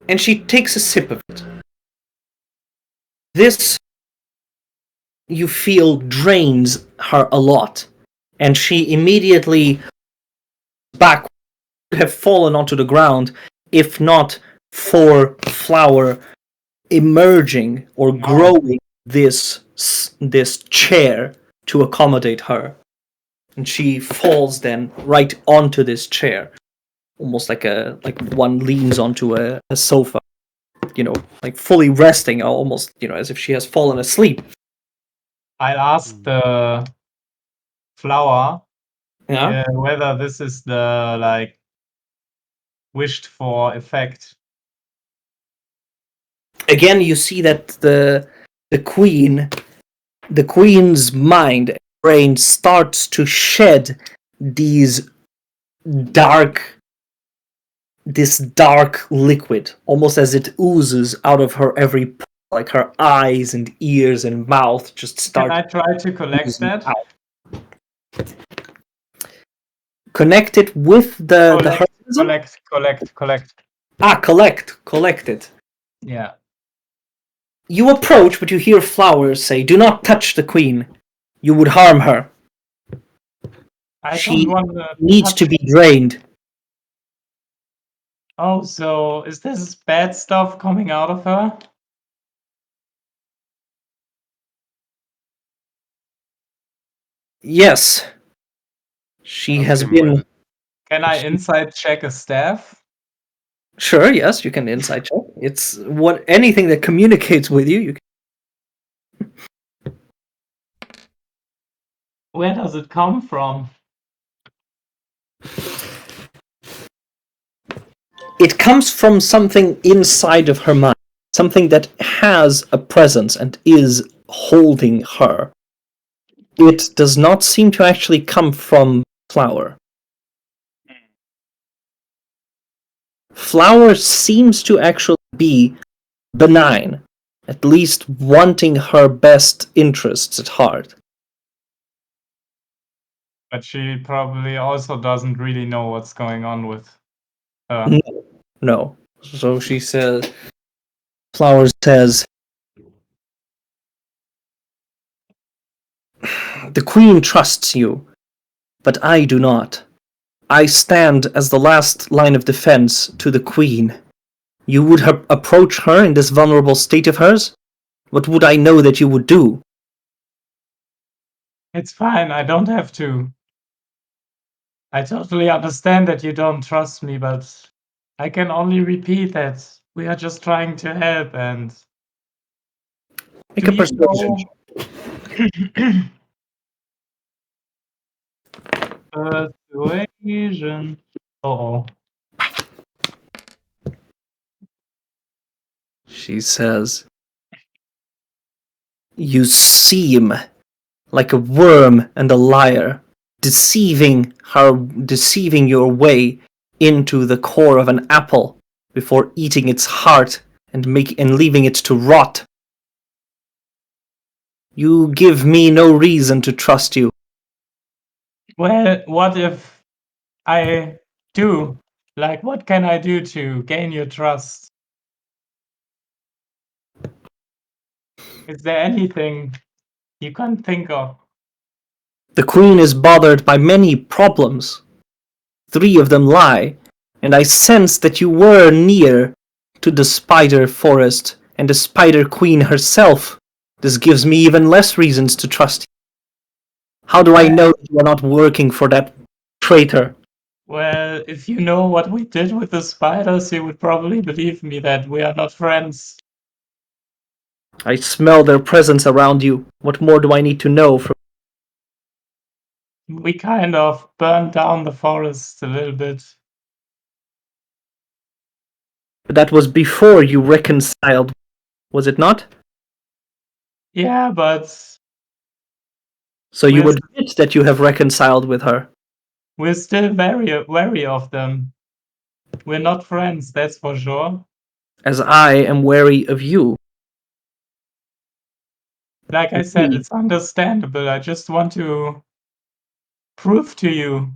And she takes a sip of it. This, you feel, drains her a lot, and she immediately back would have fallen onto the ground if not for Flower emerging or growing this chair to accommodate her, and she falls then right onto this chair, almost like one leans onto a sofa, like fully resting, almost as if she has fallen asleep. I'll ask the flower Yeah. whether this is the wished for effect. Again, you see that the queen's mind and brain starts to shed this dark liquid, almost as it oozes out of her every pore, like her eyes and ears and mouth just start. Can I try to collect that? out. Connect it with the herbalism? Collect. Collect it. Yeah. You approach, but you hear Flowers say, "Do not touch the queen. You would harm her. She don't want to needs touch to be drained." Oh, so is this bad stuff coming out of her? Yes. She Ask has him been... whether- Can I insight check a staff? Sure, yes, you can insight check. It's anything that communicates with you can... Where does it come from? It comes from something inside of her mind. Something that has a presence and is holding her. It does not seem to actually come from Flower. Flower seems to actually be benign, at least wanting her best interests at heart. But she probably also doesn't really know what's going on with her. No. So she says, Flower says, "The queen trusts you, but I do not. I stand as the last line of defense to the queen. You would approach her in this vulnerable state of hers? What would I know that you would do?" It's fine, I don't have to. I totally understand that you don't trust me, but I can only repeat that we are just trying to help and... Make a persuasion. Persuasion. Uh-oh. She says, "You seem like a worm and a liar, deceiving your way into the core of an apple before eating its heart and leaving it to rot. You give me no reason to trust you." Well, what if I do? Like, what can I do to gain your trust? Is there anything you can think of? The Queen is bothered by many problems. 3 of them lie, and I sense that you were near to the Spider Forest and the Spider Queen herself. This gives me even less reasons to trust you. How do I know that you are not working for that traitor? Well, if you know what we did with the spiders, you would probably believe me that we are not friends. I smell their presence around you. What more do I need to know? We kind of burned down the forest a little bit. That was before you reconciled, was it not? Yeah, but So you We're- admit that you have reconciled with her. we're still very wary of them. We're not friends, that's for sure. As I am wary of you. Like I said, it's understandable. I just want to prove to you.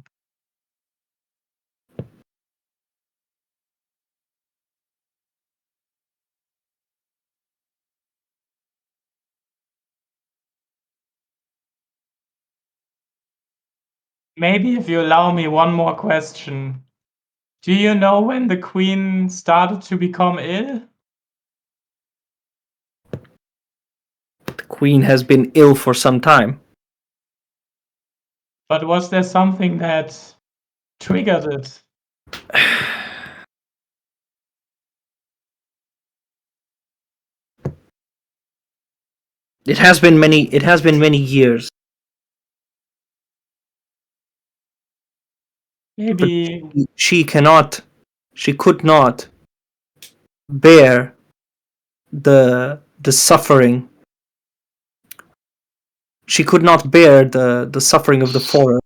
Maybe if you allow me one more question. Do you know when the queen started to become ill? The Queen has been ill for some time. But was there something that triggered it? It has been many years. Maybe She could not bear the suffering. She could not bear the suffering of the forest,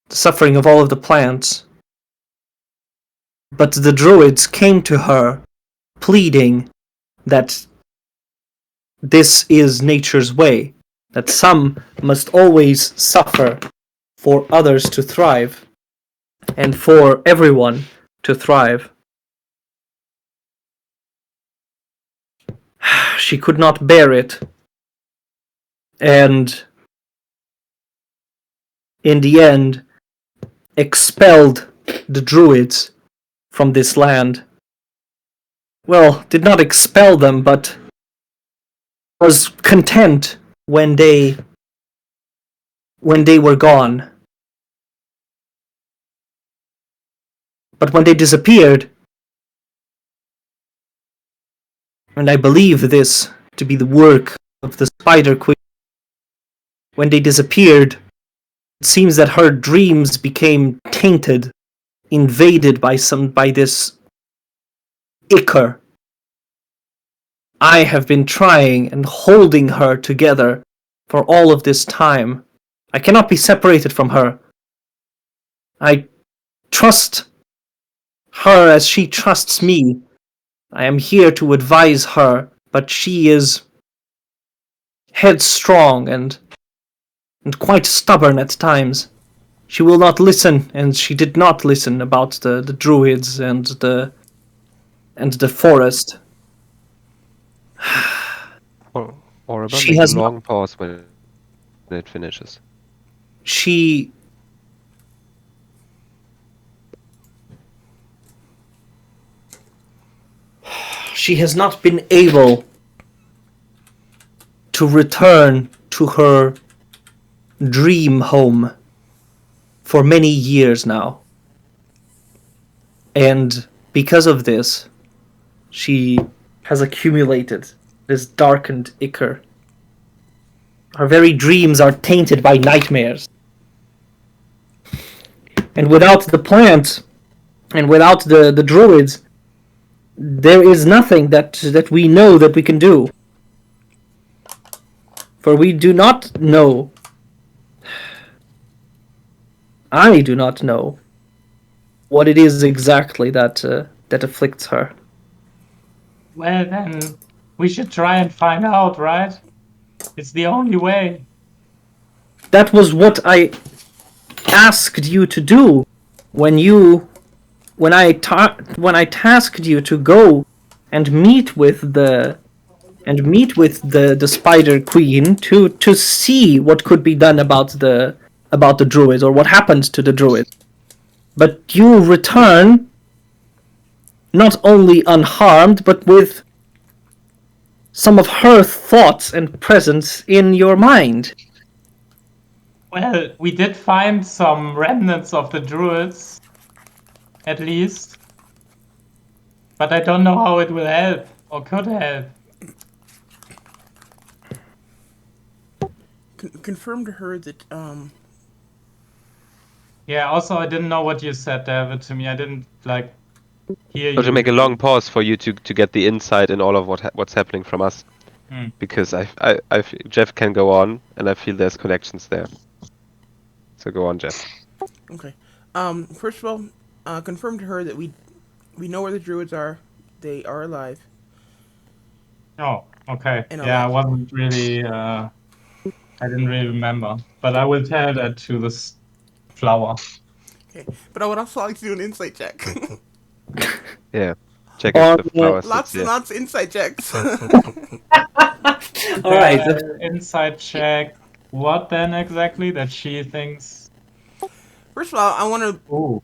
the suffering of all of the plants. But the druids came to her, pleading that this is nature's way, that some must always suffer for others to thrive, and for everyone to thrive. She could not bear it, and in the end expelled the druids from this land. Well, did not expel them, but was content when they were gone. But when they disappeared, and I believe this to be the work of the Spider Queen, when they disappeared, it seems that her dreams became tainted, invaded by this ichor. I have been trying and holding her together for all of this time. I cannot be separated from her. I trust her as she trusts me. I am here to advise her, but she is headstrong and quite stubborn at times. She will not listen, and she did not listen about the druids and the forest. Or about She make has a long pause when it finishes. She has not been able to return to her dream home for many years now. And because of this, she has accumulated this darkened ichor. Her very dreams are tainted by nightmares. And without the plants, and without the druids, there is nothing that we know that we can do. For we do not know. I do not know what it is exactly that afflicts her. Well, then we should try and find out, right? It's the only way. that was what I asked you to do when I tasked you to go and meet with the Spider Queen to see what could be done about the druids, or what happened to the druids. But you return not only unharmed, but with some of her thoughts and presence in your mind. Well, we did find some remnants of the druids, at least. But I don't know how it will help, or could help. Confirm to her that Yeah, also I didn't know what you said, David, to me. I didn't, hear So you. to make a long pause for you to get the insight in all of what's happening from us, because Jeff can go on, and I feel there's connections there. So go on, Jeff. Okay. First of all, confirm to her that we know where the druids are. They are alive. Oh, okay. And Yeah, I I'll- wasn't really, I didn't really remember. But I will tell that to this flower. Okay. But I would also like to do an insight check. Yeah. Check if the On, flowers lots here. and lots of insight checks. All right. Inside check. What then exactly that she thinks? First of all, I want to. Ooh.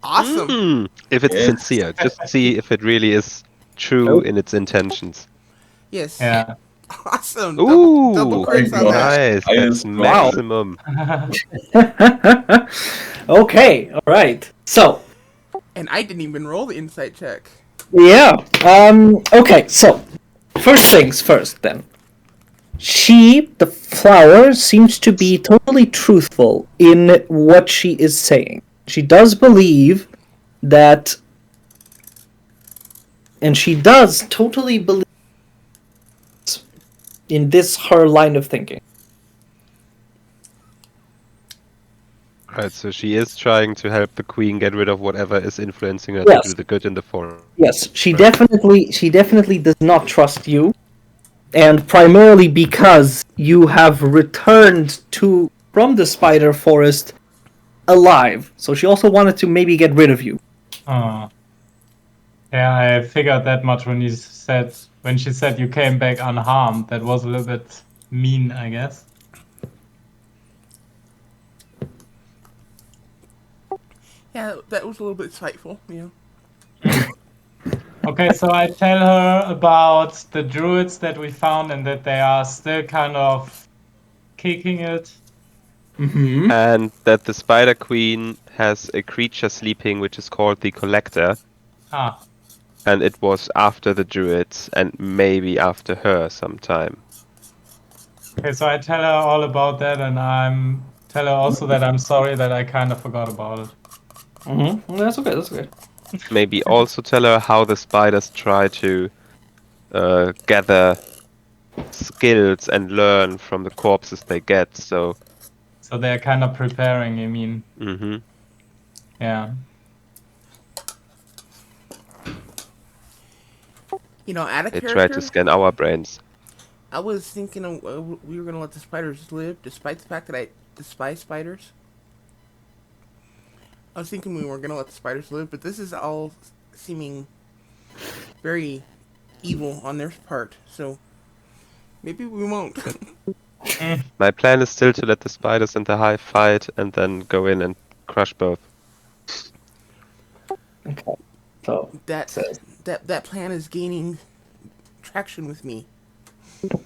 Awesome. If it's Yes. sincere, just see if it really is true in its intentions. Yes. Yeah. Awesome. Ooh, double crits on God. that. nice. That's Wow. maximum. Okay. All right. So. And I didn't even roll the insight check. Yeah. Okay. So, first things first. Then, the flower, seems to be totally truthful in what she is saying. She does believe that, and she does totally believe in this her line of thinking. Right, so she is trying to help the queen get rid of whatever is influencing her Yes. to do the good in the forest. Yes, she Right. definitely does not trust you, and primarily because you have returned from the spider forest alive. So she also wanted to maybe get rid of you. Yeah, I figured that much when she said you came back unharmed. That was a little bit mean, I guess. Yeah, that was a little bit spiteful, you know. Okay, so I tell her about the druids that we found and that they are still kind of kicking it. Mm-hmm. And that the spider queen has a creature sleeping which is called the Collector, Ah, and it was after the druids and maybe after her sometime. okay, so I tell her all about that, and tell her also that I'm sorry that I kind of forgot about it. Mm-hmm. That's okay. That's okay. Maybe also tell her how the spiders try to gather skills and learn from the corpses they get. So, So they're kind of preparing, you mean? Yeah. You know, out of they try character, to scan our brains. I was thinking we were going to let the spiders live, despite the fact that I despise spiders. I was thinking we were going to let the spiders live, but this is all seeming very evil on their part, so maybe we won't. My plan is still to let the spiders and the hive fight and then go in and crush both. Okay. So that plan is gaining traction with me.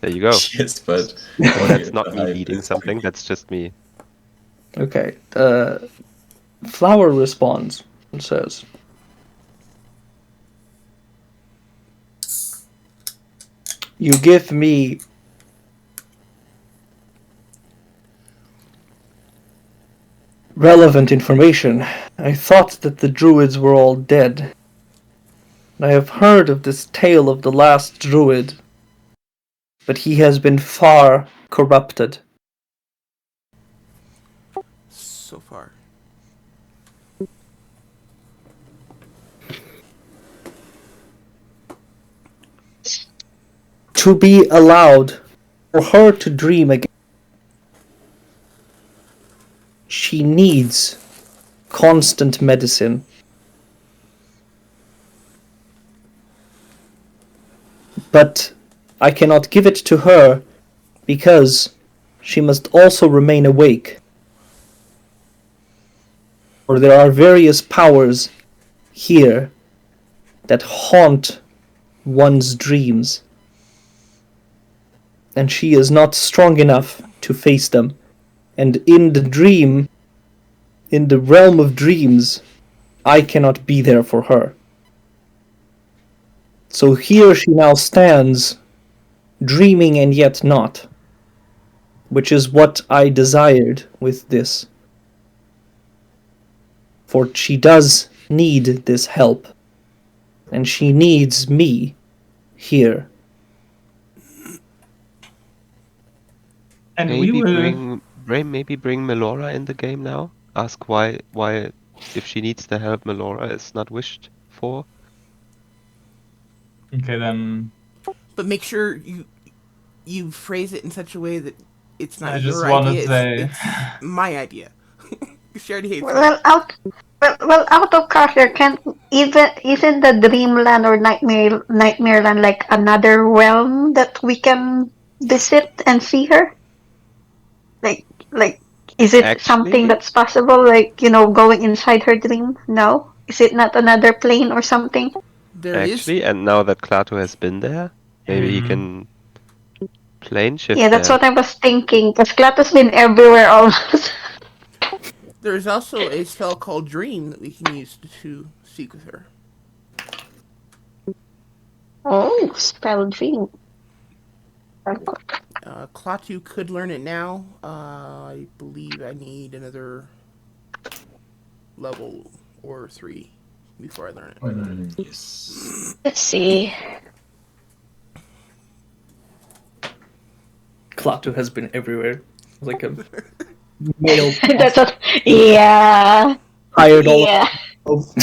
There you go. Yes, but That's not me leading something, that's just me. okay. Flower responds and says, "You give me relevant information. I thought that the druids were all dead. I have heard of this tale of the last druid, but he has been far corrupted. So far. To be allowed for her to dream again she needs constant medicine. But I cannot give it to her because she must also remain awake. For there are various powers here that haunt one's dreams. And she is not strong enough to face them. And in the realm of dreams, I cannot be there for her. So here she now stands, dreaming and yet not, which is what I desired with this. For she does need this help, and she needs me here. And Maybe we will. maybe bring Melora in the game now. Ask why if she needs the help Melora is not wished for. Okay, then. But make sure you phrase it in such a way that it's not I just your wanna idea. say- It's my idea. She already hates it. Well, out of character, can isn't the Dreamland or Nightmareland like another realm that we can visit and see her? Like, is it something Actually- that's possible? Like, going inside her dream? No, is it not another plane or something? There is Actually, and now that Klaatu has been there, maybe he Mhm. can plane shift Yeah, that's there. what I was thinking. Because Klato's been everywhere almost. there is also a spell called Dream that we can use to speak with her. Oh, spell dream. Klaatu could learn it now. I believe I need another level or 3 before I learn it. Yes. Let's see. Klaatu has been everywhere. Like a male That's what. Yeah. hired all Yeah. of.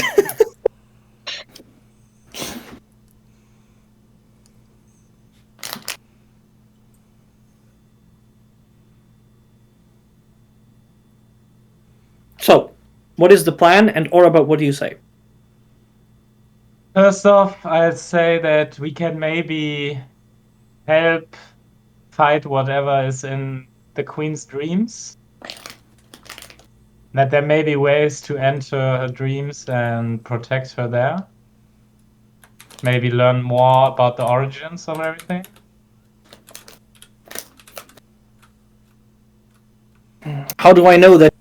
So, what is the plan? And Oraba, what do you say? First off, I'd say that we can maybe help fight whatever is in the Queen's dreams. That there may be ways to enter her dreams and protect her there. Maybe learn more about the origins of everything. How do I know that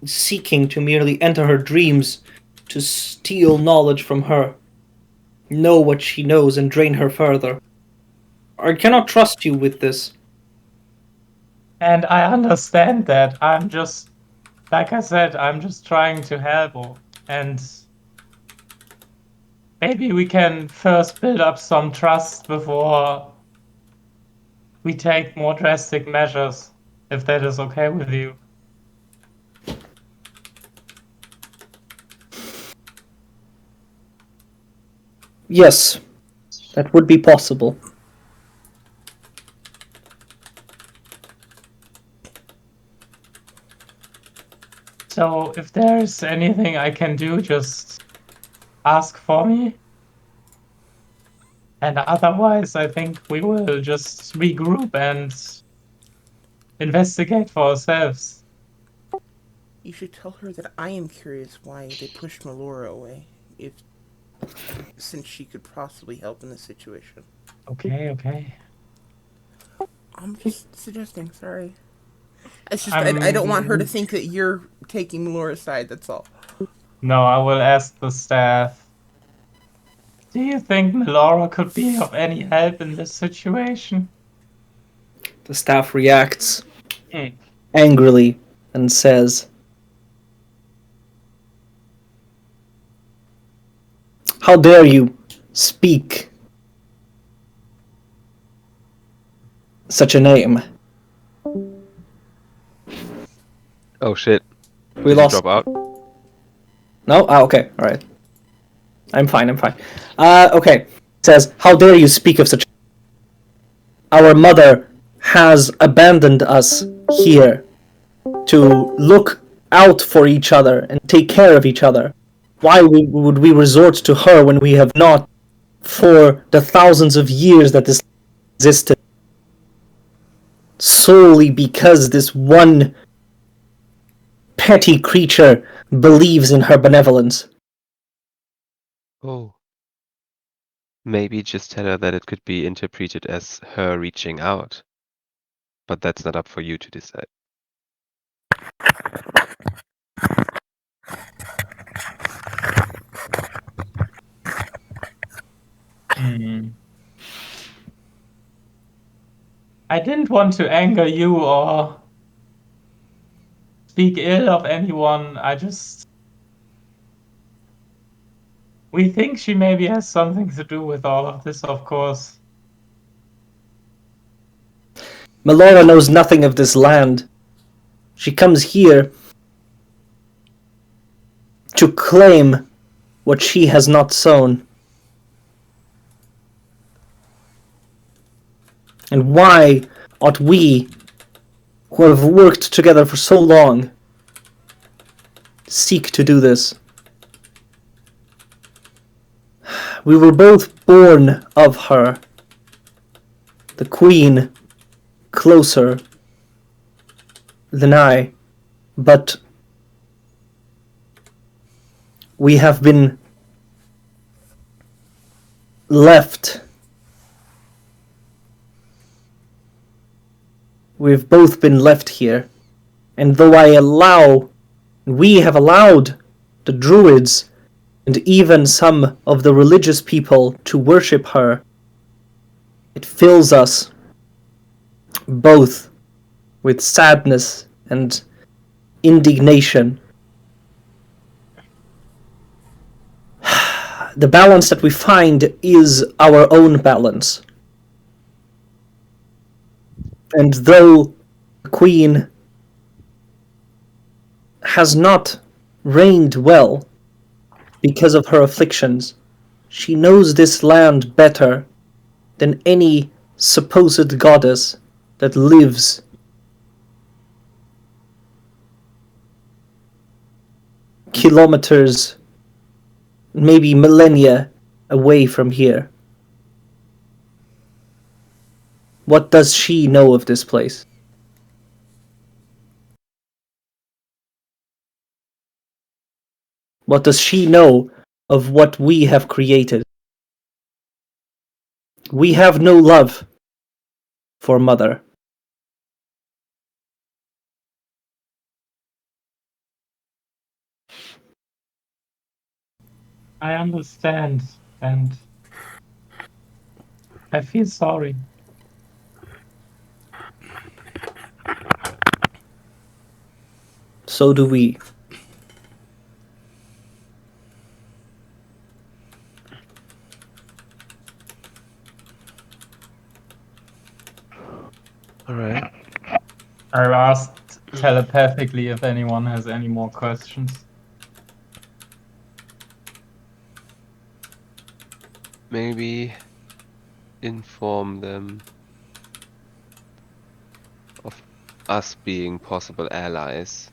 seeking to merely enter her dreams to steal knowledge from her, know what she knows and drain her further? I cannot trust you with this. And I understand that. I'm just, like I said, I'm just trying to help. And maybe we can first build up some trust before we take more drastic measures, if that is okay with you. Yes, that would be possible. So if there's anything I can do, just ask for me. And otherwise, I think we will just regroup and investigate for ourselves. You should tell her that I am curious why they pushed Melora away, since she could possibly help in this situation. Okay. I'm just suggesting, sorry. It's just, I don't want her to think that you're taking Melora's side, that's all. No, I will ask the staff. Do you think Melora could be of any help in this situation? The staff reacts angrily and says, "How dare you speak such a name?" Oh shit. We Did you lost. drop out? No? Okay, alright. I'm fine. Okay. It says, "How dare you speak of such... Our mother has abandoned us here to look out for each other and take care of each other. Why would we resort to her when we have not for the thousands of years that this existed? Solely because this one petty creature believes in her benevolence. Oh. Maybe just tell her that it could be interpreted as her reaching out. But that's not up for you to decide. I didn't want to anger you or speak ill of anyone. We think she maybe has something to do with all of this, of course. Melora knows nothing of this land. She comes here to claim what she has not sown. And why ought we, who have worked together for so long, seek to do this? We were both born of her. The Queen closer than I, but we have been left. We've both been left here, and though we have allowed the Druids and even some of the religious people to worship her, it fills us both with sadness and indignation. The balance that we find is our own balance. And though the Queen has not reigned well because of her afflictions, she knows this land better than any supposed goddess that lives kilometers, maybe millennia away from here. What does she know of this place? What does she know of what we have created? We have no love for Mother. I understand, and I feel sorry. So do we. All right. I asked telepathically if anyone has any more questions. Maybe inform them of us being possible allies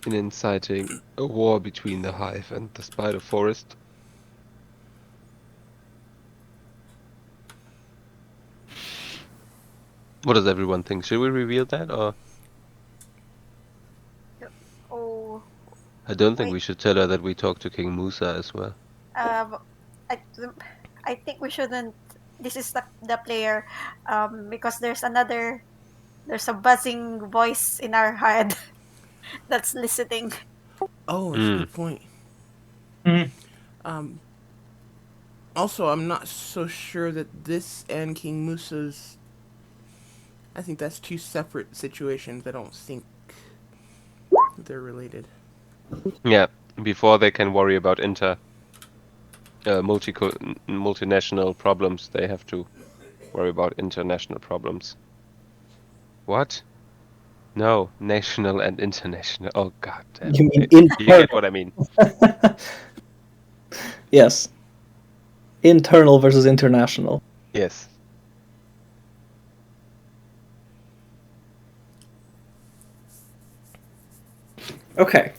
in inciting a war between the Hive and the Spider Forest. What does everyone think? Should we reveal that, or? Oh, I don't think Wait. we should tell her that we talked to King Musa as well. um, I, I think we shouldn't. This is the player, because there's a buzzing voice in our head that's listening. Oh, that's a good point. Hmm. Also, I'm not so sure that this and King Musa's. I think that's two separate situations. I don't think they're related. Yeah, before they can worry about multinational problems, they have to worry about international problems. What? No, national and international. Oh god damn. You mean You internal? get what I mean. Yes. Internal versus international. Yes. Okay.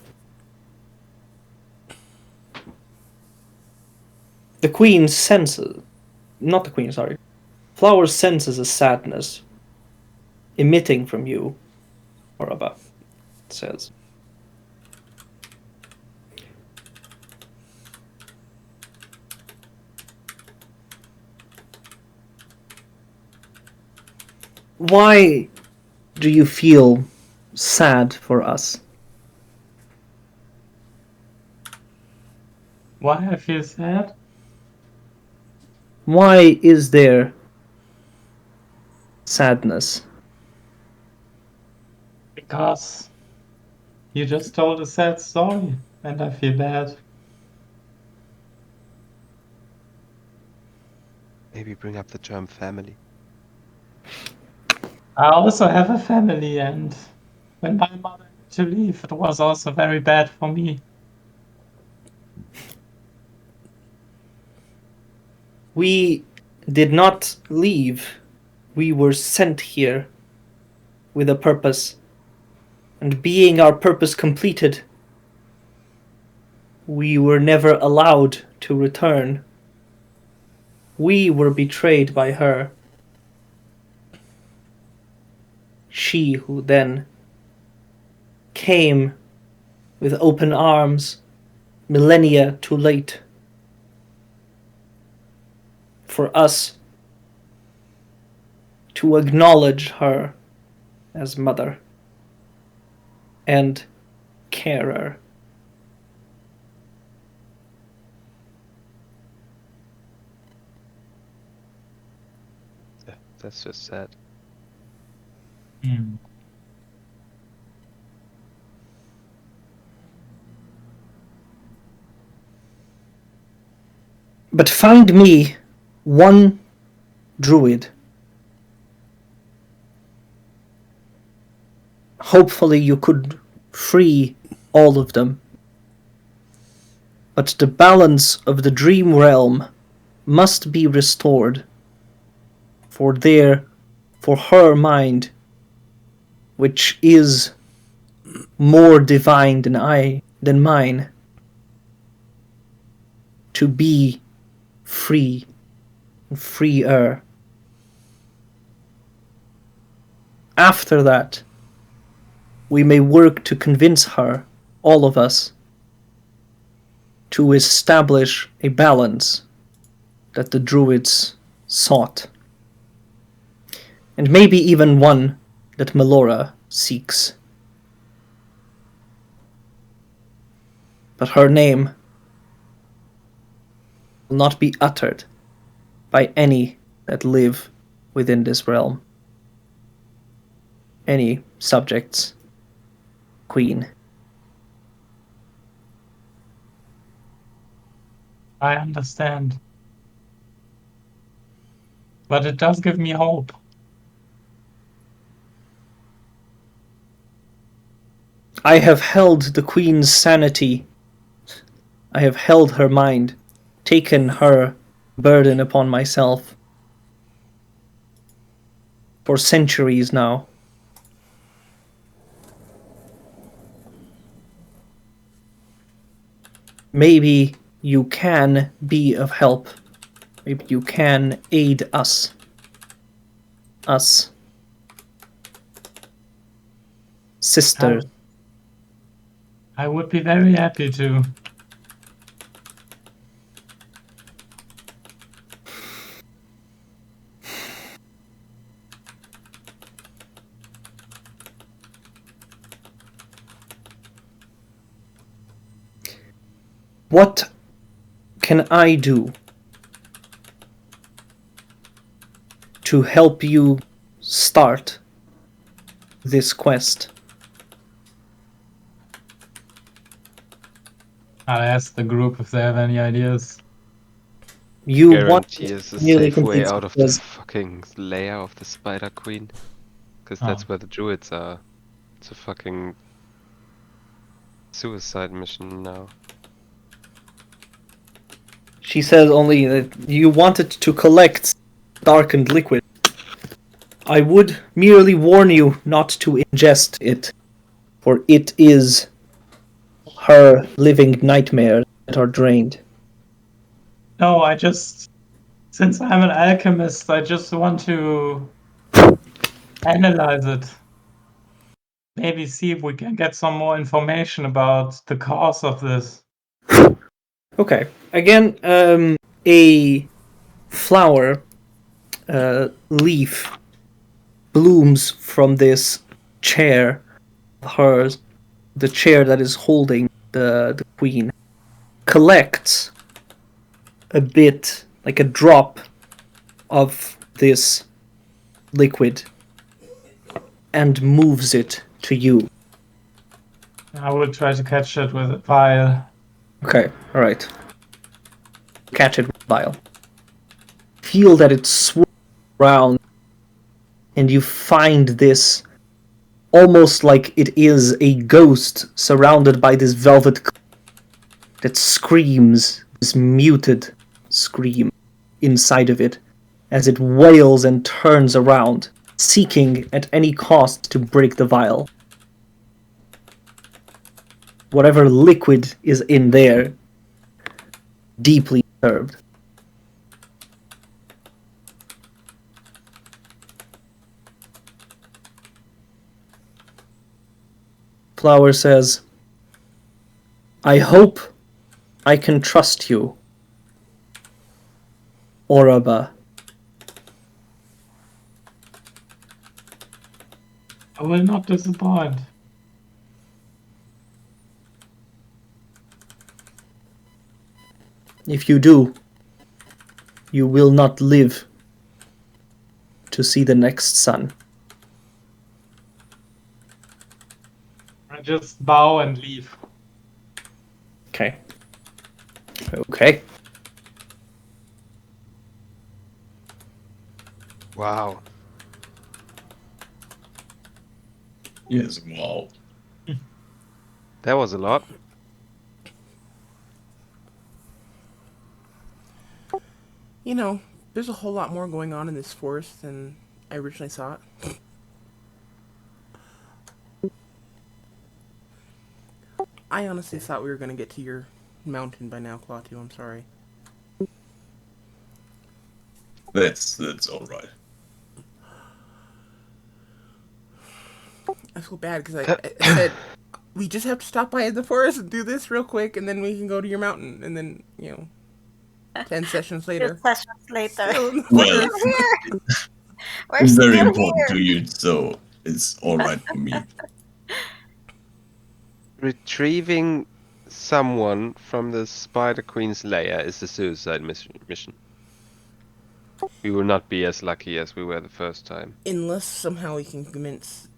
The queen senses... Not the queen, sorry. Flower senses a sadness emitting from you, Oraba, it says. Why do you feel sad for us? Why I feel sad? Why is there sadness? Because you just told a sad story, and I feel bad. Maybe bring up the term family. I also have a family, and when my mother had to leave, it was also very bad for me. We did not leave. We were sent here with a purpose. And being our purpose completed, we were never allowed to return. We were betrayed by her. She who then came with open arms, millennia too late, for us to acknowledge her as mother and carer. Yeah, that's just sad. But find me one druid. Hopefully you could free all of them. But the balance of the dream realm must be restored for her mind, which is more divine than mine, to be free and freer. After that, we may work to convince her, all of us, to establish a balance that the druids sought. And maybe even one that Melora seeks. But her name will not be uttered by any that live within this realm. Any subjects, Queen. I understand. But it does give me hope. I have held the Queen's sanity. I have held her mind, taken her burden upon myself for centuries now. Maybe you can be of help. Maybe you can aid us. Us. Sisters. I would be very happy to. What can I do to help you start this quest? I'll ask the group if they have any ideas. You want Guarantee is a nearly safe way complete out of the success. fucking lair of the Spider Queen. Because that's where the druids are. It's a fucking suicide mission now. She says only that you wanted to collect darkened liquid. I would merely warn you not to ingest it, for it is her living nightmares that are drained. No, since I'm an alchemist, I just want to analyze it. Maybe see if we can get some more information about the cause of this. Okay. Again, a flower leaf blooms from this chair of hers, the chair that is holding the queen, collects a bit, like a drop of this liquid, and moves it to you. I will try to catch it with a vial. Okay, alright. Catch it with vial. Feel that it swirls around, and you find this almost like it is a ghost surrounded by this velvet that screams, this muted scream inside of it, as it wails and turns around, seeking at any cost to break the vial. Whatever liquid is in there, deeply disturbed. Flower says, I hope I can trust you, Oraba. I will not disappoint. If you do, you will not live to see the next sun. I just bow and leave. Okay. Okay. Wow. Yes, wow. That was a lot. You know, there's a whole lot more going on in this forest than I originally thought. I honestly thought we were going to get to your mountain by now, Klaatu. I'm sorry. That's alright. I feel bad because I said we just have to stop by in the forest and do this real quick, and then we can go to your mountain. And then, 10 sessions later. 2 sessions later. still in the Well, forest. We're here. We're It's still very important here. to you, so it's alright for me. Retrieving someone from the Spider Queen's lair is a suicide mission. We will not be as lucky as we were the first time. Unless somehow we can convince...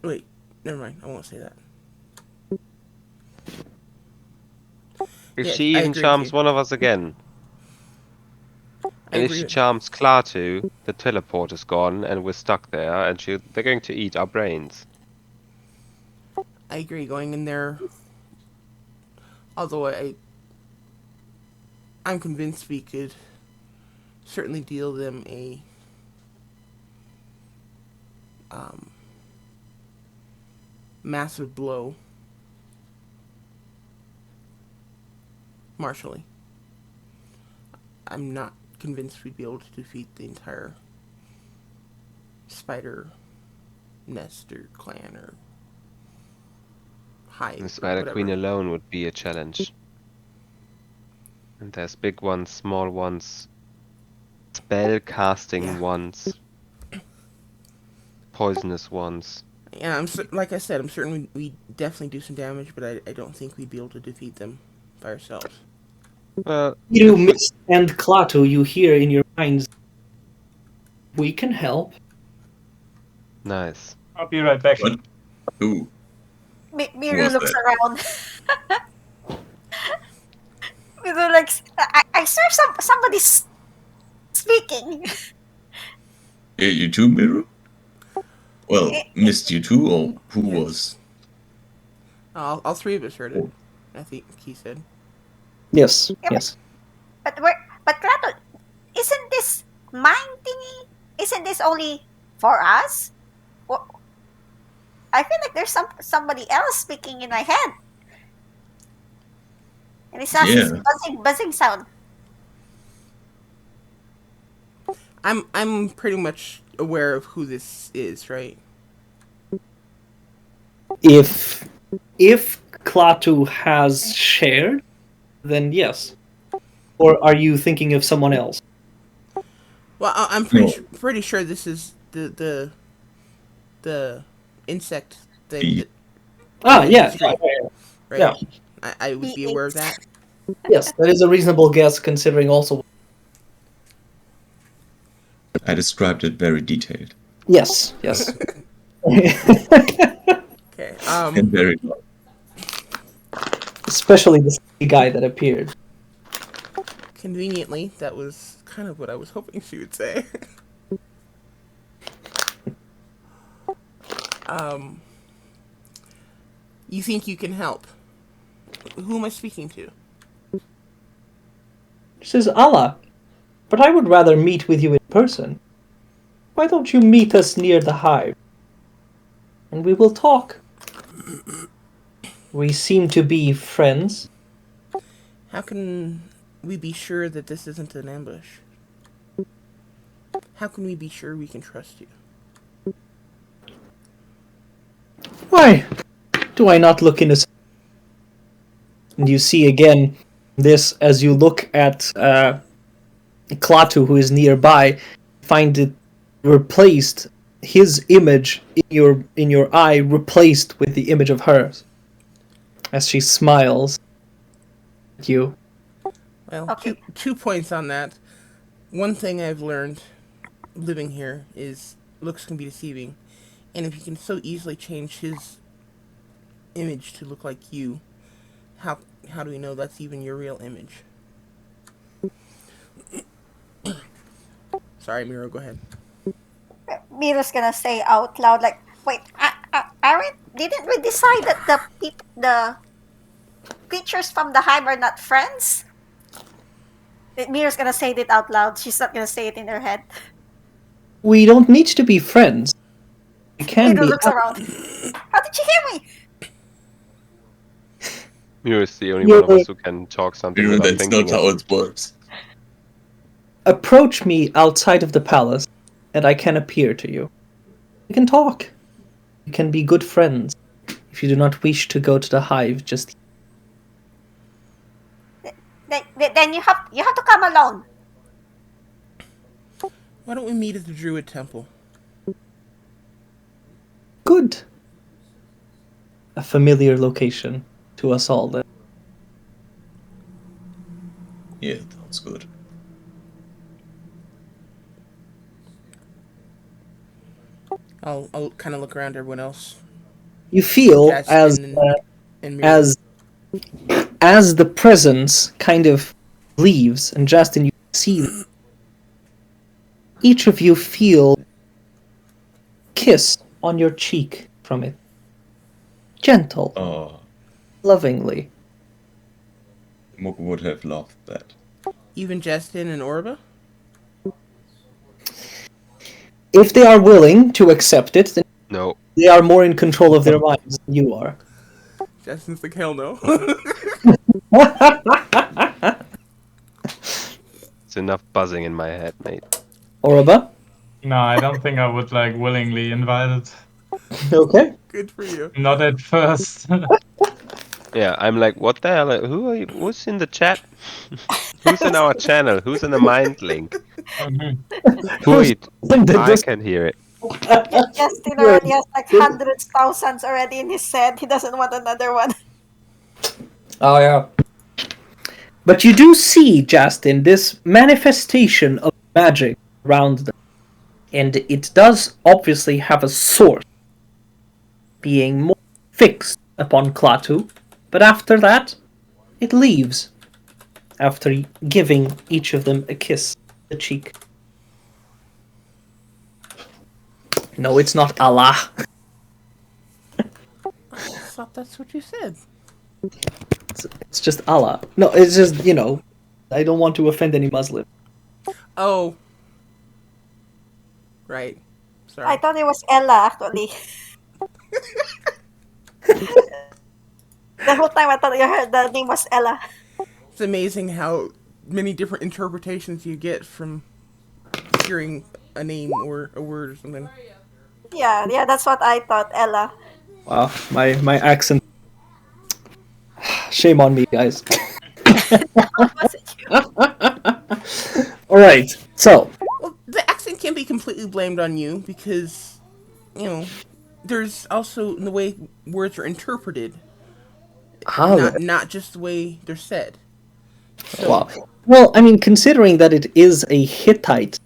Wait, never mind. I won't say that. If Yeah, she I even agree with charms you. one of us again, and if agree she with- charms Klaatu, the teleport is gone and we're stuck there, and they're going to eat our brains. I agree. Going in there... Although I'm convinced we could certainly deal them a... massive blow. Martially. I'm not convinced we'd be able to defeat the entire spider nest or clan or hive. The or Spider Queen whatever. alone would be a challenge. And there's big ones, small ones, spell casting Yeah. ones, poisonous ones. Yeah, like I said, I'm certain we definitely do some damage, but I don't think we'd be able to defeat them by ourselves. Well, You, Mist and Klaatu, you hear in your minds, we can help. nice. I'll be right back. What? Ooh. Miru was looks that? around. Miru looks. I saw somebody's speaking. Yeah, you too, Miru? Well, missed you too, or who Yes. was? All three of us heard it, I think he said. Yes, Yeah, yes. But Kratos, isn't this mine thingy? Isn't this only for us? Well, I feel like there's somebody else speaking in my head. And it has this buzzing sound. I'm pretty much aware of who this is, right? If Klaatu has shared, then yes. Or are you thinking of someone else? Well, I'm pretty sure this is the insect thing. Bee. Yeah. Right? Yeah. I would be aware of that. Yes, that is a reasonable guess considering also. I described it very detailed Yes. Okay. and very long. Especially the guy that appeared. Conveniently, that was kind of what I was hoping she would say. You think you can help? Who am I speaking to? This is Allah. But I would rather meet with you in person. Why don't you meet us near the hive? And we will talk. We seem to be friends. How can we be sure that this isn't an ambush? How can we be sure we can trust you? Why do I not look in a... And you see again this as you look at Klaatu, who is nearby, find it replaced, his image in your eye replaced with the image of hers. As she smiles at you. Well, Okay. two points on that. One thing I've learned living here is looks can be deceiving. And if you can so easily change his image to look like you, how do we know that's even your real image? Sorry, Miro, go ahead. Mira's gonna say out loud, like, "Wait, didn't we decide that the creatures from the hive are not friends?" Mira's gonna say it out loud. She's not gonna say it in her head. We don't need to be friends. We can Mira be... looks around. How did you hear me? Miro is the only one of us who can talk something without That's thinking not how it. it works. Approach me outside of the palace, and I can appear to you. We can talk. We can be good friends. If you do not wish to go to the hive, just... Then you have to come alone. Why don't we meet at the Druid Temple? Good. A familiar location to us all then. Yeah, sounds good. I'll kind of look around everyone else. You feel Justin and Miro. as the presence kind of leaves, and Justin, you see each of you feel a kiss on your cheek from it. Gentle, Oh, lovingly. Mook would have loved that. Even Justin and Orba? If they are willing to accept it, then No. they are more in control of their minds than you are. Justin's like, hell no. It's enough buzzing in my head, mate. Oraba? No, I don't think I would like willingly invite it. Okay. Good for you. Not at first. Yeah, I'm like, what the hell? Who are you? Who's in the chat? Who's in our channel? Who's in the mind link? Wait, I can hear it. Justin already has like hundreds, thousands already in his head. He doesn't want another one. Oh, yeah. But you do see, Justin, this manifestation of magic around them. And it does obviously have a source, being more fixed upon Klaatu. But after that, it leaves. After giving each of them a kiss on the cheek. No, it's not Allah. I thought that's what you said. It's just Allah. No, it's just, I don't want to offend any Muslim. Oh. Right. Sorry. I thought it was Ella, actually. The whole time I thought you heard the name was Ella. It's amazing how many different interpretations you get from hearing a name or a word or something. Yeah, that's what I thought, Ella. Wow, my accent. Shame on me, guys. Was it you? All right, so Well, the accent can't be completely blamed on you because, there's also the way words are interpreted, how? not just the way they're said. So, Wow. Well, I mean, considering that it is a Hittite,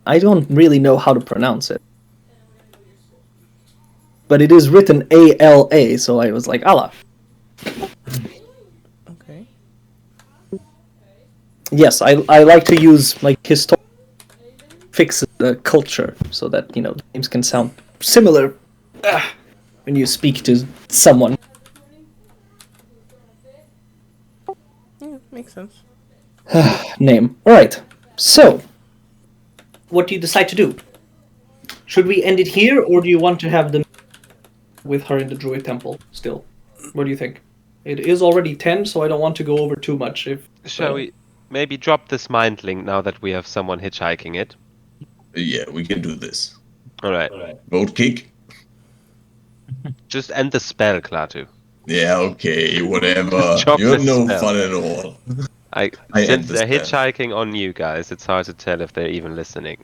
I don't really know how to pronounce it. But it is written ALA, so I was like, Allah. okay. Yes, I like to use like historical fix the culture so that names can sound similar when you speak to someone. Yeah, makes sense. Name. All right. So, what do you decide to do? Should we end it here, or do you want to have them with her in the Druid Temple still? What do you think? It is already 10, so I don't want to go over too much. Shall we maybe drop this mind link now that we have someone hitchhiking it? Yeah, we can do this. Alright. Vote kick? Just end the spell, Klaatu. Yeah, okay, whatever. Drop You're the no spell. fun at all. I Since end they're the spell. hitchhiking on you guys, it's hard to tell if they're even listening.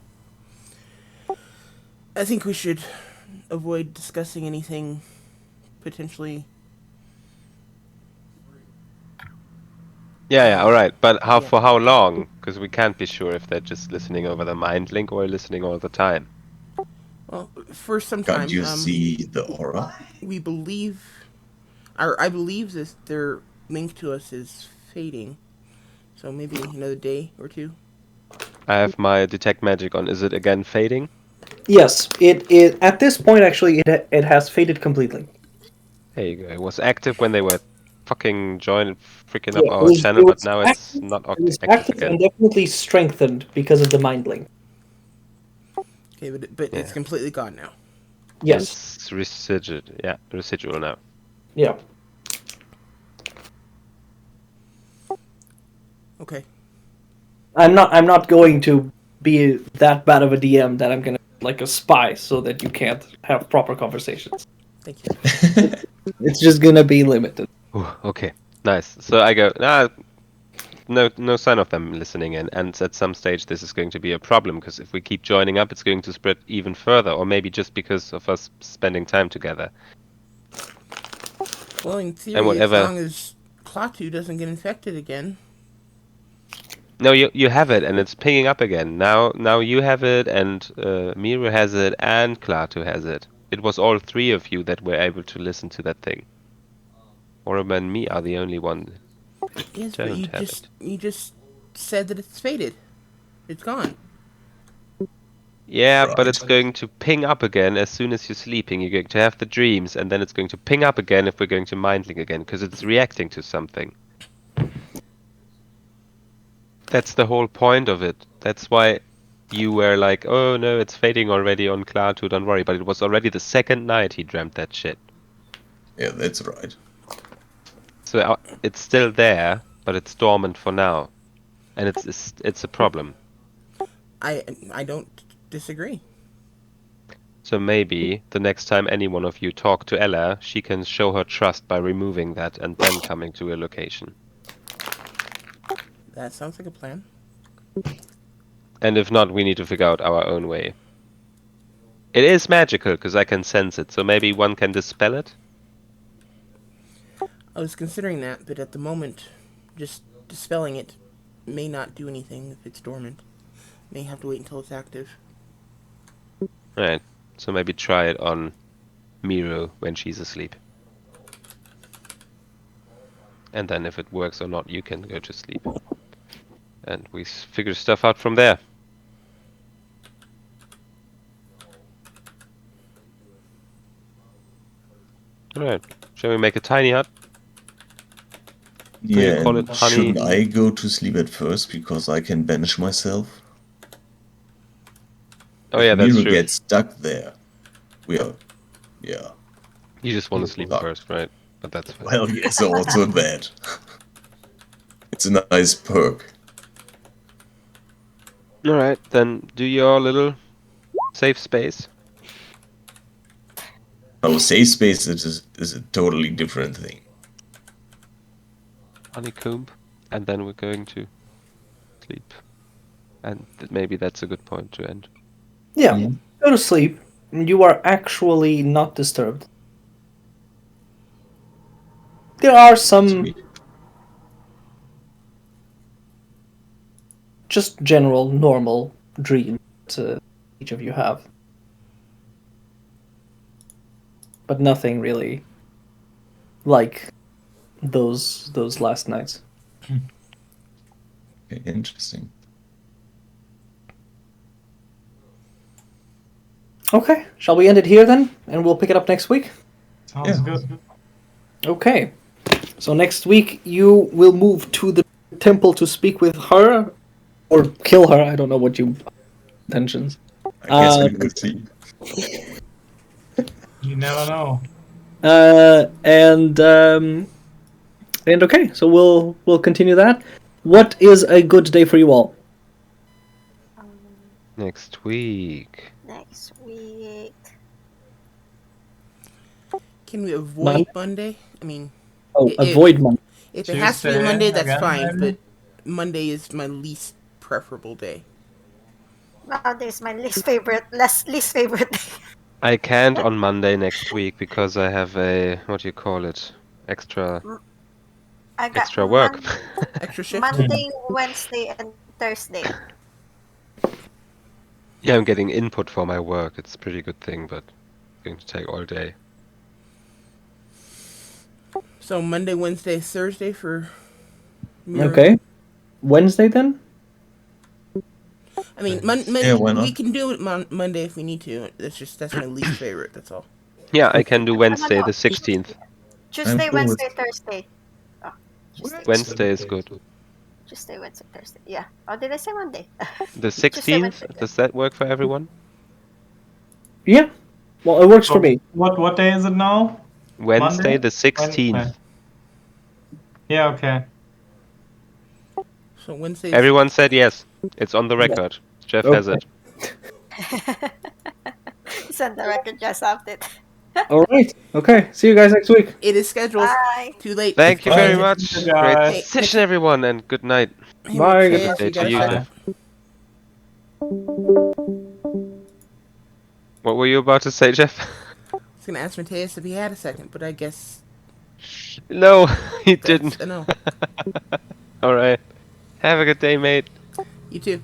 I think we should avoid discussing anything potentially. Yeah, alright. But Yeah. for how long? Because we can't be sure if they're just listening over the mind link or listening all the time. Well, for some time, Can't you see the aura? we believe, or I believe this, their link to us is fading. So maybe another day or two. I have my detect magic on. Is it again fading? Yes, it at this point actually it has faded completely. There you go. It was active when they were fucking joining, freaking up Yeah, our channel, but now it's not It was active active again. and definitely strengthened because of the mind link. Okay, but it's Yeah. completely gone now. Yes. It's residual now. Yeah. Okay. I'm not going to be that bad of a DM that I'm gonna like a spy so that you can't have proper conversations. Thank you. It's just gonna be limited. Ooh, okay, nice. So I go, no sign of them listening in, and at some stage this is going to be a problem, because if we keep joining up, it's going to spread even further, or maybe just because of us spending time together. Well, in theory, whatever- as long as Klaatu doesn't get infected again. No, you have it, and it's pinging up again. Now you have it, and Miru has it, and Klaatu has it. It was all three of you that were able to listen to that thing. Orem and me are the only one. Yes, but Don't have you just said that it's faded. It's gone. Yeah, but Right. it's going to ping up again as soon as you're sleeping. You're going to have the dreams, and then it's going to ping up again if we're going to mindlink again, because it's reacting to something. That's the whole point of it. That's why you were like, oh no, it's fading already on Klaatu, don't worry. But it was already the second night he dreamt that shit. Yeah, that's right. So it's still there, but it's dormant for now. And it's a problem. I don't disagree. So maybe the next time any one of you talk to Ella, she can show her trust by removing that and then coming to a location. That sounds like a plan. And if not, we need to figure out our own way. It is magical, because I can sense it, so maybe one can dispel it? I was considering that, but at the moment, just dispelling it may not do anything if it's dormant. May have to wait until it's active. Right, so maybe try it on Miru when she's asleep. And then if it works or not, you can go to sleep. And we figure stuff out from there. Alright, shall we make a tiny hut? you Yeah, call and it honey? shouldn't I go to sleep at first because I can banish myself? Oh yeah, that's Miru true. gets stuck there. We are, yeah. You just want to sleep Fuck. first, right? But that's fine. Well, yes, also that. It's a nice perk. Alright, then do your little safe space. Our safe space is a totally different thing. Honeycomb. And then we're going to sleep. And maybe that's a good point to end. Yeah, Mhm. go to sleep. You are actually not disturbed. There are some Sweet. just general, normal dreams that each of you have. But nothing really like those last nights. Okay, interesting. Okay, shall we end it here then? And we'll pick it up next week? Sounds Yeah. good. Okay. So next week you will move to the temple to speak with her or kill her. I don't know what you intentions. I guess we will see. You never know. And okay, so we'll continue that. What is a good day for you all? Next week. Next week. Can we avoid Monday? I mean, Oh, avoid Monday. if it has to be Tuesday Monday, that's again, fine. maybe? But Monday is my least preferable day. Monday's my least favorite day. I can't on Monday next week because I have a, what do you call it? Extra I got extra work. Extra shift. Monday, Wednesday, and Thursday. Yeah, I'm getting input for my work. It's a pretty good thing, but it's going to take all day. So Monday, Wednesday, Thursday for mirror. Okay. Wednesday then? I mean, Yeah, why not? we can do it Monday if we need to. That's my least favorite. That's all. Yeah, I can do Wednesday the 16th. Tuesday, cool with- Wednesday, Thursday. Oh, Tuesday, Wednesday is good. Tuesday, Wednesday, Thursday. Yeah. Oh, did I say Monday? The Tuesday, 16th, Wednesday. does that work for everyone? Yeah. Well, it works for me. What day is it now? Wednesday Monday? the 16th. Wednesday. Yeah, okay. So Wednesday. Everyone said yes. It's on the record. Jeff has Okay. it. Send the record just after it. All right. Okay. See you guys next week. It is scheduled. Bye. Too late. Thank you very Bye. much. Thank you, Great guys. session, everyone, and good night. Hey, Bye. Matthias, Good you day got to a you, second? What were you about to say, Jeff? I was gonna ask Matthias if he had a second, but I guess No, he that's didn't. a no. All right. Have a good day, mate. You too.